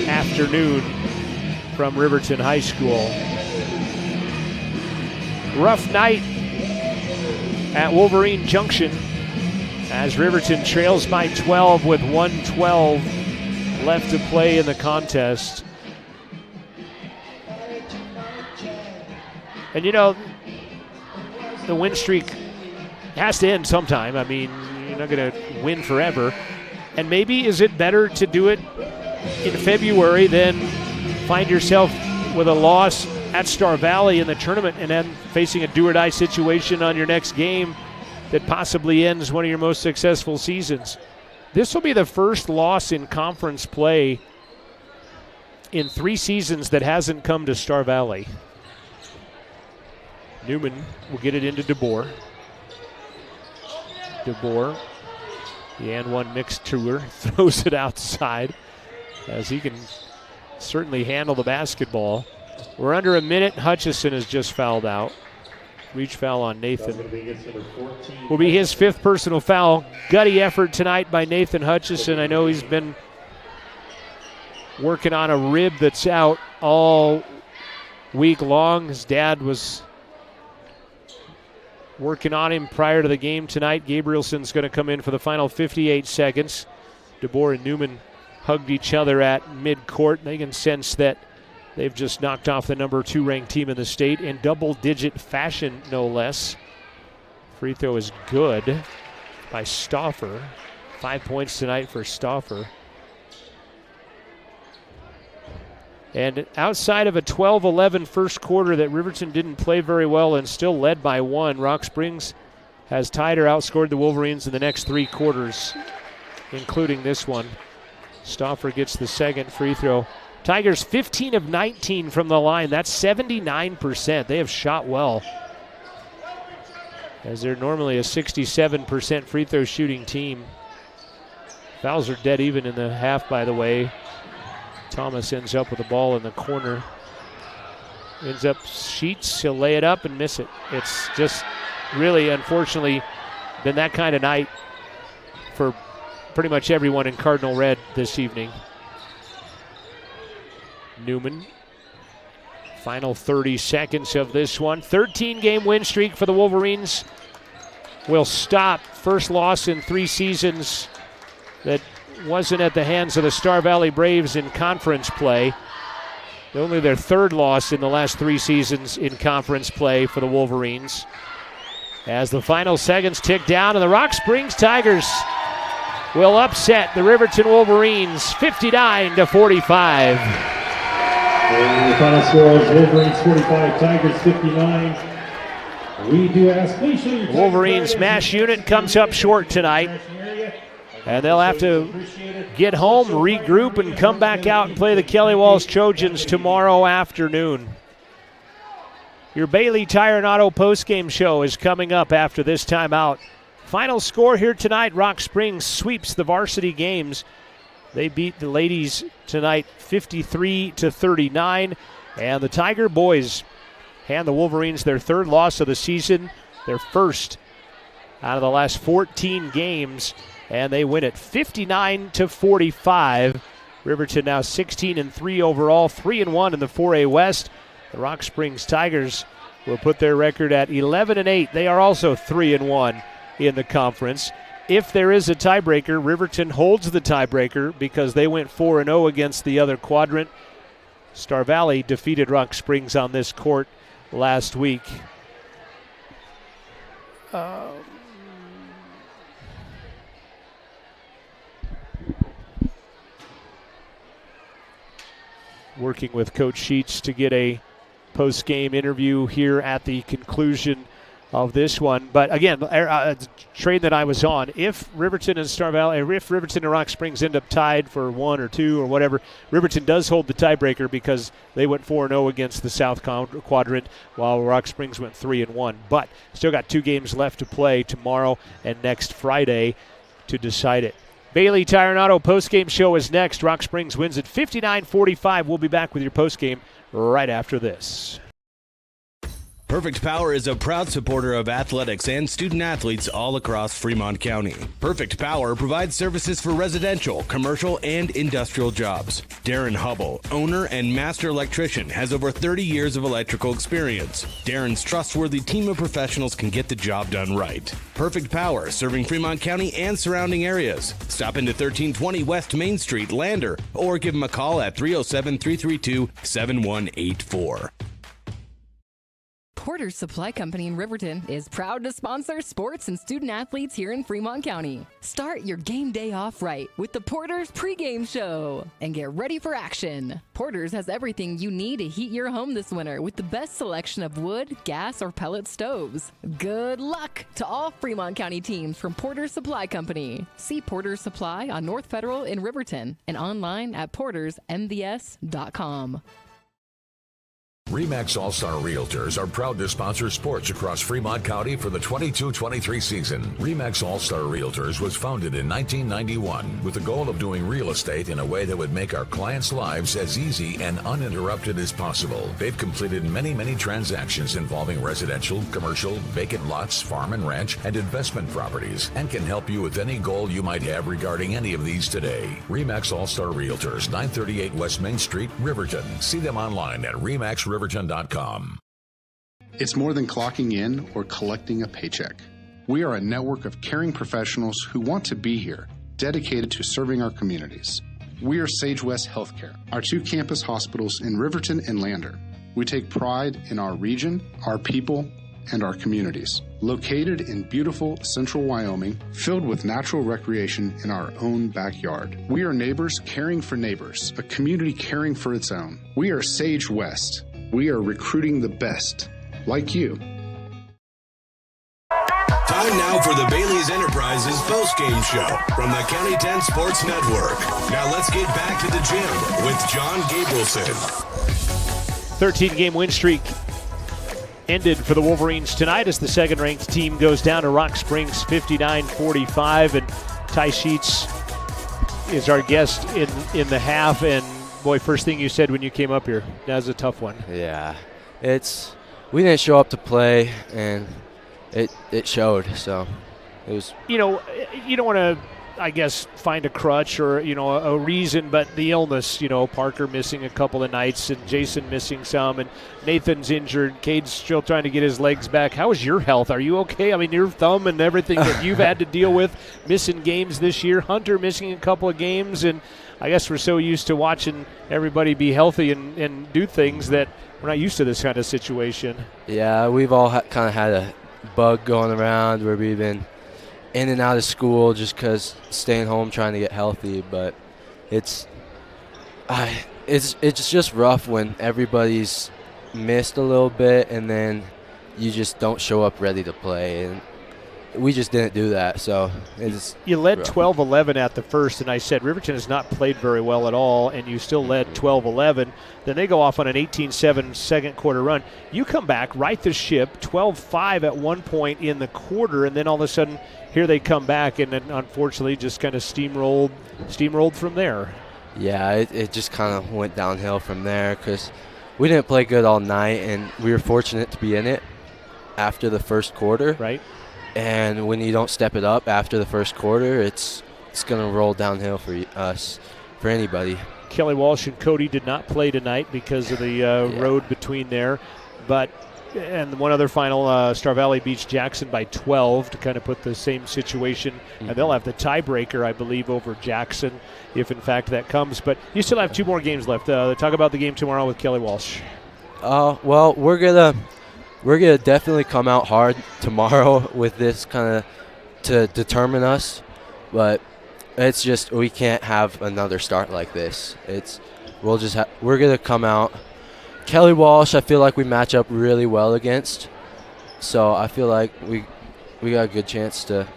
Speaker 4: afternoon from Riverton High School. Rough night at Wolverine Junction as Riverton trails by 12 with 1:12 left to play in the contest. And you know, the win streak has to end sometime. I mean, you're not going to win forever. And maybe is it better to do it in February than find yourself with a loss at Star Valley in the tournament and then facing a do-or-die situation on your next game that possibly ends one of your most successful seasons. This will be the first loss in conference play in 3 seasons that hasn't come to Star Valley. Newman will get it into DeBoer. DeBoer, the and one mixed tour, throws it outside as he can certainly handle the basketball. We're under a minute. Hutchison has just fouled out. Reach foul on Nathan. Will be his 5th personal foul. Gutty effort tonight by Nathan Hutchison. I know he's been working on a rib that's out all week long. His dad was working on him prior to the game tonight. Gabrielson's going to come in for the final 58 seconds. DeBoer and Newman hugged each other at midcourt. They can sense that they've just knocked off the number 2 ranked team in the state in double-digit fashion, no less. Free throw is good by Stauffer. 5 points tonight for Stauffer. And outside of a 12-11 first quarter that Riverton didn't play very well and still led by 1, Rock Springs has tied or outscored the Wolverines in the next 3 quarters, including this one. Stauffer gets the second free throw. Tigers 15 of 19 from the line. That's 79%. They have shot well, as they're normally a 67% free throw shooting team. Fouls are dead even in the half, by the way. Thomas ends up with the ball in the corner. Ends up Sheets. He'll lay it up and miss it. It's just really, unfortunately, been that kind of night for pretty much everyone in Cardinal Red this evening. Newman. Final 30 seconds of this one. 13-game win streak for the Wolverines will stop. First loss in 3 seasons that wasn't at the hands of the Star Valley Braves in conference play. Only their 3rd loss in the last 3 seasons in conference play for the Wolverines. As the final seconds tick down, and the Rock Springs Tigers will upset the Riverton Wolverines 59-45.
Speaker 11: And the final score is Wolverines 45, Tigers 59. We do ask, please show your
Speaker 4: Wolverines smash unit comes up short tonight. And they'll have to get home, regroup, and come back out and play the Kelly Walsh Trojans tomorrow afternoon. Your Bailey Tire and Auto postgame show is coming up after this timeout. Final score here tonight, Rock Springs sweeps the varsity games. They beat the ladies tonight 53-39. And the Tiger boys hand the Wolverines their 3rd loss of the season, their 1st out of the last 14 games. And they win it 59-45. Riverton now 16-3 overall, 3-1 in the 4A West. The Rock Springs Tigers will put their record at 11-8. They are also 3-1 in the conference. If there is a tiebreaker, Riverton holds the tiebreaker because they went 4-0 against the other quadrant. Star Valley defeated Rock Springs on this court last week. Working with Coach Sheets to get a post-game interview here at the conclusion of this one. But again, the train that I was on, if Riverton and Rock Springs end up tied for 1 or 2 or whatever, Riverton does hold the tiebreaker because they went 4-0 against the South Quadrant, while Rock Springs went 3-1. But still got 2 games left to play tomorrow and next Friday to decide it. Bailey Tire and Auto postgame show is next. Rock Springs wins at 59-45. We'll be back with your postgame right after this.
Speaker 5: Perfect Power is a proud supporter of athletics and student athletes all across Fremont County. Perfect Power provides services for residential, commercial, and industrial jobs. Darren Hubble, owner and master electrician, has over 30 years of electrical experience. Darren's trustworthy team of professionals can get the job done right. Perfect Power, serving Fremont County and surrounding areas. Stop into 1320 West Main Street, Lander, or give them a call at 307-332-7184.
Speaker 16: Porter's Supply Company in Riverton is proud to sponsor sports and student athletes here in Fremont County. Start your game day off right with the Porter's Pregame Show and get ready for action. Porter's has everything you need to heat your home this winter with the best selection of wood, gas, or pellet stoves. Good luck to all Fremont County teams from Porter's Supply Company. See Porter's Supply on North Federal in Riverton and online at portersmvs.com.
Speaker 17: RE/MAX All-Star Realtors are proud to sponsor sports across Fremont County for the 22-23 season. RE/MAX All-Star Realtors was founded in 1991 with the goal of doing real estate in a way that would make our clients' lives as easy and uninterrupted as possible. They've completed many transactions involving residential, commercial, vacant lots, farm and ranch, and investment properties, and can help you with any goal you might have regarding any of these today. RE/MAX All-Star Realtors, 938 West Main Street, Riverton. See them online at remaxriverton.com.
Speaker 18: It's more than clocking in or collecting a paycheck. We are a network of caring professionals who want to be here, dedicated to serving our communities. We are Sage West Healthcare, our 2 campus hospitals in Riverton and Lander. We take pride in our region, our people, and our communities. Located in beautiful central Wyoming, filled with natural recreation in our own backyard. We are neighbors caring for neighbors, a community caring for its own. We are Sage West. We are recruiting the best, like you.
Speaker 3: Time now for the Bailey's Enterprises postgame show from the County 10 Sports Network. Now let's get back to the gym with John Gabrielson.
Speaker 4: 13-game win streak ended for the Wolverines tonight as the second-ranked team goes down to Rock Springs 59-45, and Ty Sheets is our guest in the half. And boy, first thing you said when you came up here, that was a tough one.
Speaker 13: Yeah, we didn't show up to play, and it showed. So it was.
Speaker 4: You don't want to, I guess, find a crutch or a reason, but the illness. Parker missing a couple of nights, and Jason missing some, and Nathan's injured. Cade's still trying to get his legs back. How is your health? Are you okay? I mean, your thumb and everything that you've had to deal with, missing games this year. Hunter missing a couple of games, and I guess we're so used to watching everybody be healthy and do things that we're not used to this kind of situation.
Speaker 13: Yeah, we've all kind of had a bug going around where we've been in and out of school just because staying home trying to get healthy. But it's just rough when everybody's missed a little bit and then you just don't show up ready to play. And we just didn't do that, so it's
Speaker 4: you led 12-11 at the first, and I said Riverton has not played very well at all, and you still led 12-11. Then they go off on an 18-7 second quarter run. You come back, right the ship, 12-5 at one point in the quarter, and then all of a sudden here they come back, and then unfortunately just kind of steamrolled from there.
Speaker 13: Yeah, it just kind of went downhill from there because we didn't play good all night, and we were fortunate to be in it after the first quarter.
Speaker 4: Right.
Speaker 13: And when you don't step it up after the first quarter, it's going to roll downhill for us, for anybody.
Speaker 4: Kelly Walsh and Cody did not play tonight because of the road between there. And one other final, Star Valley beats Jackson by 12 to kind of put the same situation. Mm-hmm. And they'll have the tiebreaker, I believe, over Jackson if, in fact, that comes. But you still have 2 more games left. Talk about the game tomorrow with Kelly Walsh.
Speaker 13: Well, we're going to definitely come out hard tomorrow with this kind of to determine us, but it's just we can't have another start like this. We're going to come out. Kelly Walsh, I feel like we match up really well against, So I feel like we got a good chance to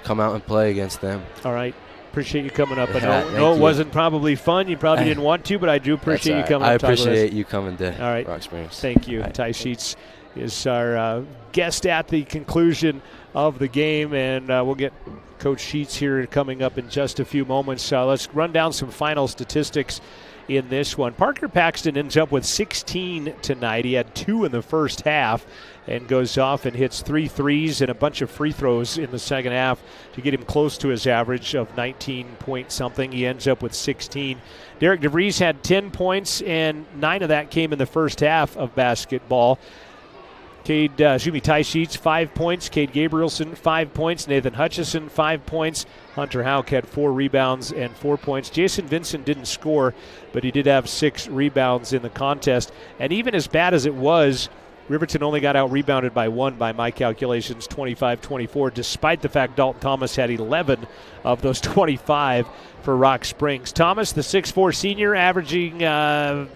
Speaker 13: come out and play against them.
Speaker 4: All right. Appreciate you coming up.
Speaker 13: Yeah,
Speaker 4: I know it wasn't probably fun. You probably didn't want to, but I do appreciate you coming up.
Speaker 13: I appreciate you coming to
Speaker 4: All right.
Speaker 13: Rock Springs.
Speaker 4: Thank you. Ty Sheets is our guest at the conclusion of the game, and we'll get Coach Sheets here coming up in just a few moments. Let's run down some final statistics in this one. Parker Paxton ends up with 16 tonight. He had 2 in the first half and goes off and hits 3 threes and a bunch of free throws in the second half to get him close to his average of 19 point something. He ends up with 16. Derek DeVries had 10 points, and 9 of that came in the first half of basketball. Ty Sheets, 5 points. Cade Gabrielson, 5 points. Nathan Hutchison, 5 points. Hunter Houck had 4 rebounds and 4 points. Jason Vincent didn't score, but he did have 6 rebounds in the contest. And even as bad as it was, Riverton only got out-rebounded by 1 by my calculations, 25-24, despite the fact Dalton Thomas had 11 of those 25 for Rock Springs. Thomas, the 6'4 senior, averaging 10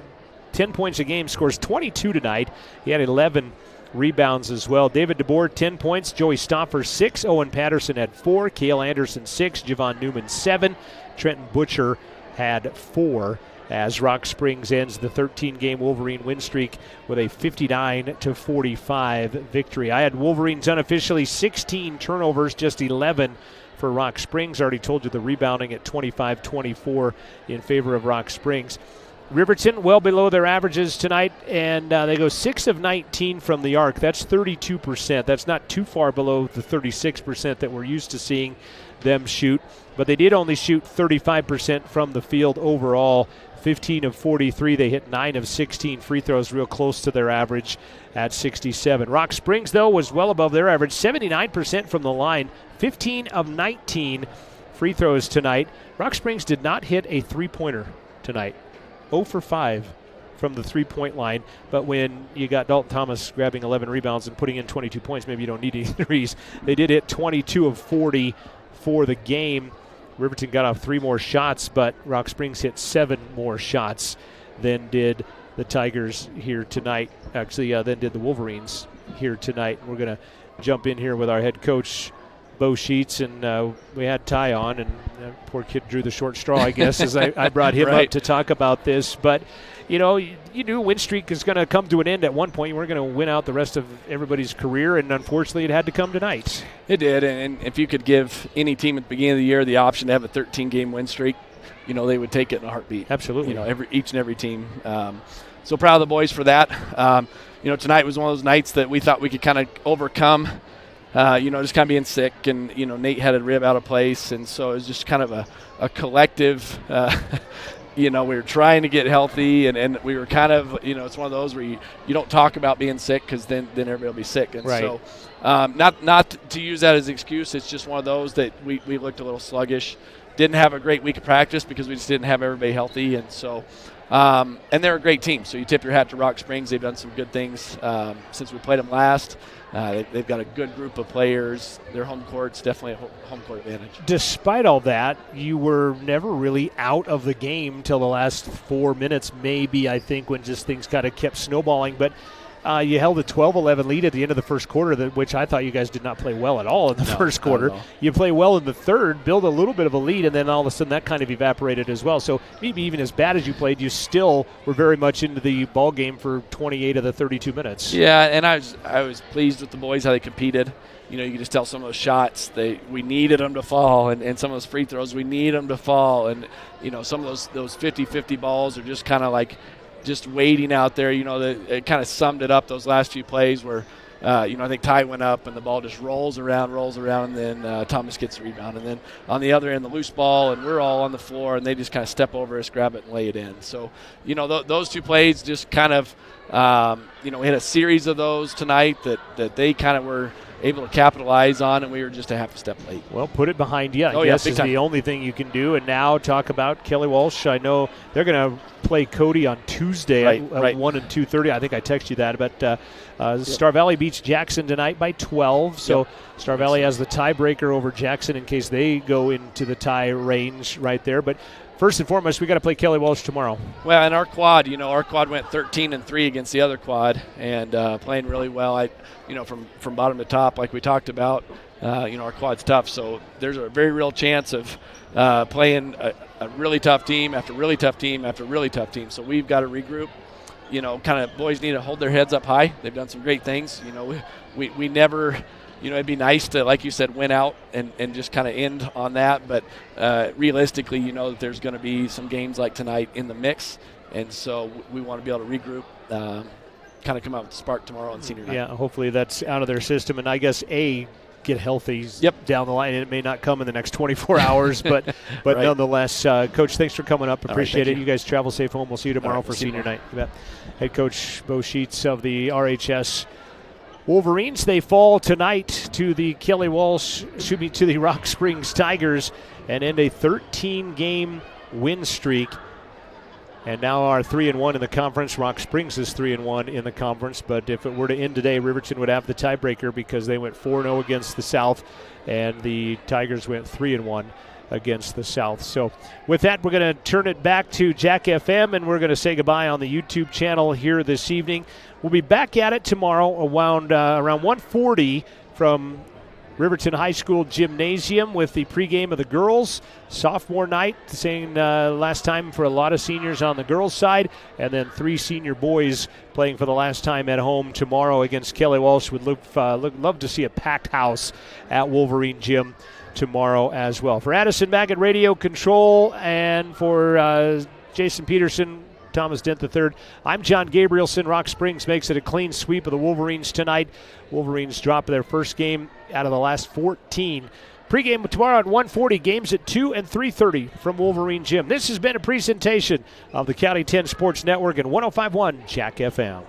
Speaker 4: points a game, scores 22 tonight. He had 11 rebounds as well. David DeBoer, 10 points. Joey Stoffer, 6. Owen Patterson had 4. Cale Anderson, 6. Javon Newman, 7. Trenton Butcher had 4. As Rock Springs ends the 13-game Wolverine win streak with a 59-45 victory. I had Wolverines unofficially 16 turnovers, just 11 for Rock Springs. Already told you the rebounding at 25-24 in favor of Rock Springs. Riverton, well below their averages tonight, and they go 6 of 19 from the arc. That's 32%. That's not too far below the 36% that we're used to seeing them shoot. But they did only shoot 35% from the field overall. 15 of 43. They hit 9 of 16 free throws, real close to their average at 67. Rock Springs, though, was well above their average. 79% from the line. 15 of 19 free throws tonight. Rock Springs did not hit a three-pointer tonight. 0 for 5 from the three-point line. But when you got Dalton Thomas grabbing 11 rebounds and putting in 22 points, maybe you don't need any threes. They did hit 22 of 40 for the game. Riverton got off 3 more shots, but Rock Springs hit 7 more shots than did the Tigers here tonight. Actually, than did the Wolverines here tonight. We're going to jump in here with our head coach, Bo Sheets, and we had Ty on, and poor kid drew the short straw, I guess, as I brought him up to talk about this. But, you know, you knew a win streak is going to come to an end at one point. You weren't going to win out the rest of everybody's career, and unfortunately it had to come tonight.
Speaker 15: It did, and if you could give any team at the beginning of the year the option to have a 13-game win streak, you know, they would take it in a heartbeat.
Speaker 4: Absolutely.
Speaker 15: You know, each and every team. So proud of the boys for that. You know, tonight was one of those nights that we thought we could kind of overcome. You know, just kind of being sick, and, you know, Nate had a rib out of place, and so it was just kind of a collective, you know, we were trying to get healthy, and we were kind of, you know, it's one of those where you don't talk about being sick because then everybody will be sick. And so not to use that as an excuse, it's just one of those that we looked a little sluggish. Didn't have a great week of practice because we just didn't have everybody healthy, and so and they're a great team, so you tip your hat to Rock Springs. They've done some good things since we played them last. They've got a good group of players. Their home court's definitely a home court advantage.
Speaker 4: Despite all that, you were never really out of the game till the last 4 minutes, maybe, I think, when just things kind of kept snowballing. But you held a 12-11 lead at the end of the first quarter, which I thought you guys did not play well at all in the first quarter. You play well in the third, build a little bit of a lead, and then all of a sudden that kind of evaporated as well. So maybe even as bad as you played, you still were very much into the ball game for 28 of the 32 minutes.
Speaker 15: Yeah, and I was pleased with the boys, how they competed. You know, you can just tell some of those shots, we needed them to fall, and some of those free throws, we need them to fall. And, you know, some of those 50-50 balls are just kind of like just waiting out there. You know, it kind of summed it up, those last few plays where, you know, I think Ty went up and the ball just rolls around, and then Thomas gets the rebound. And then on the other end, the loose ball, and we're all on the floor, and they just kind of step over us, grab it, and lay it in. So, you know, those 2 plays just kind of, you know, we had a series of those tonight that they kind of were able to capitalize on, and we were just a half a step late.
Speaker 4: Well, put it behind you, I guess, is the only thing you can do. And now talk about Kelly Walsh. I know they're going to play Cody on Tuesday at 1 and 2:30. I think I texted you that. But Star Valley beats Jackson tonight by 12. So Star Valley has the tiebreaker over Jackson in case they go into the tie range right there. But first and foremost, we got to play Kelly Walsh tomorrow.
Speaker 15: Well, and our quad went 13-3 against the other quad, and playing really well. From bottom to top, like we talked about, our quad's tough. So there's a very real chance of playing a really tough team after really tough team after really tough team. So we've got to regroup. Boys need to hold their heads up high. They've done some great things. We never. It'd be nice to, like you said, win out and just kind of end on that. But realistically, that there's going to be some games like tonight in the mix. And so we want to be able to regroup, kind of come out with the spark tomorrow on senior night.
Speaker 4: Yeah, hopefully that's out of their system. And I guess, get healthy down the line. It may not come in the next 24 hours, but right. Nonetheless, Coach, thanks for coming up. Appreciate it. You guys travel safe home. We'll see you tomorrow for senior night. You bet. Head Coach Bo Sheets of the RHS Wolverines. They fall tonight to the to the Rock Springs Tigers and end a 13-game win streak. And now are 3-1 in the conference. Rock Springs is 3-1 in the conference. But if it were to end today, Riverton would have the tiebreaker because they went 4-0 against the South, and the Tigers went 3-1 against the South. So with that, we're going to turn it back to Jack FM, and we're going to say goodbye on the YouTube channel here this evening. We'll be back at it tomorrow around 1:40 from Riverton High School Gymnasium with the pregame of the girls. Sophomore night, same last time for a lot of seniors on the girls' side, and then 3 senior boys playing for the last time at home tomorrow against Kelly Walsh. Would love to see a packed house at Wolverine Gym tomorrow as well. For Addison Baggett Radio Control and for Jason Peterson, Thomas Dent III, I'm John Gabrielson. Rock Springs makes it a clean sweep of the Wolverines tonight. Wolverines drop their first game out of the last 14. Pregame tomorrow at 1:40, games at 2 and 3:30 from Wolverine Gym. This has been a presentation of the County 10 Sports Network and 105.1 Jack FM.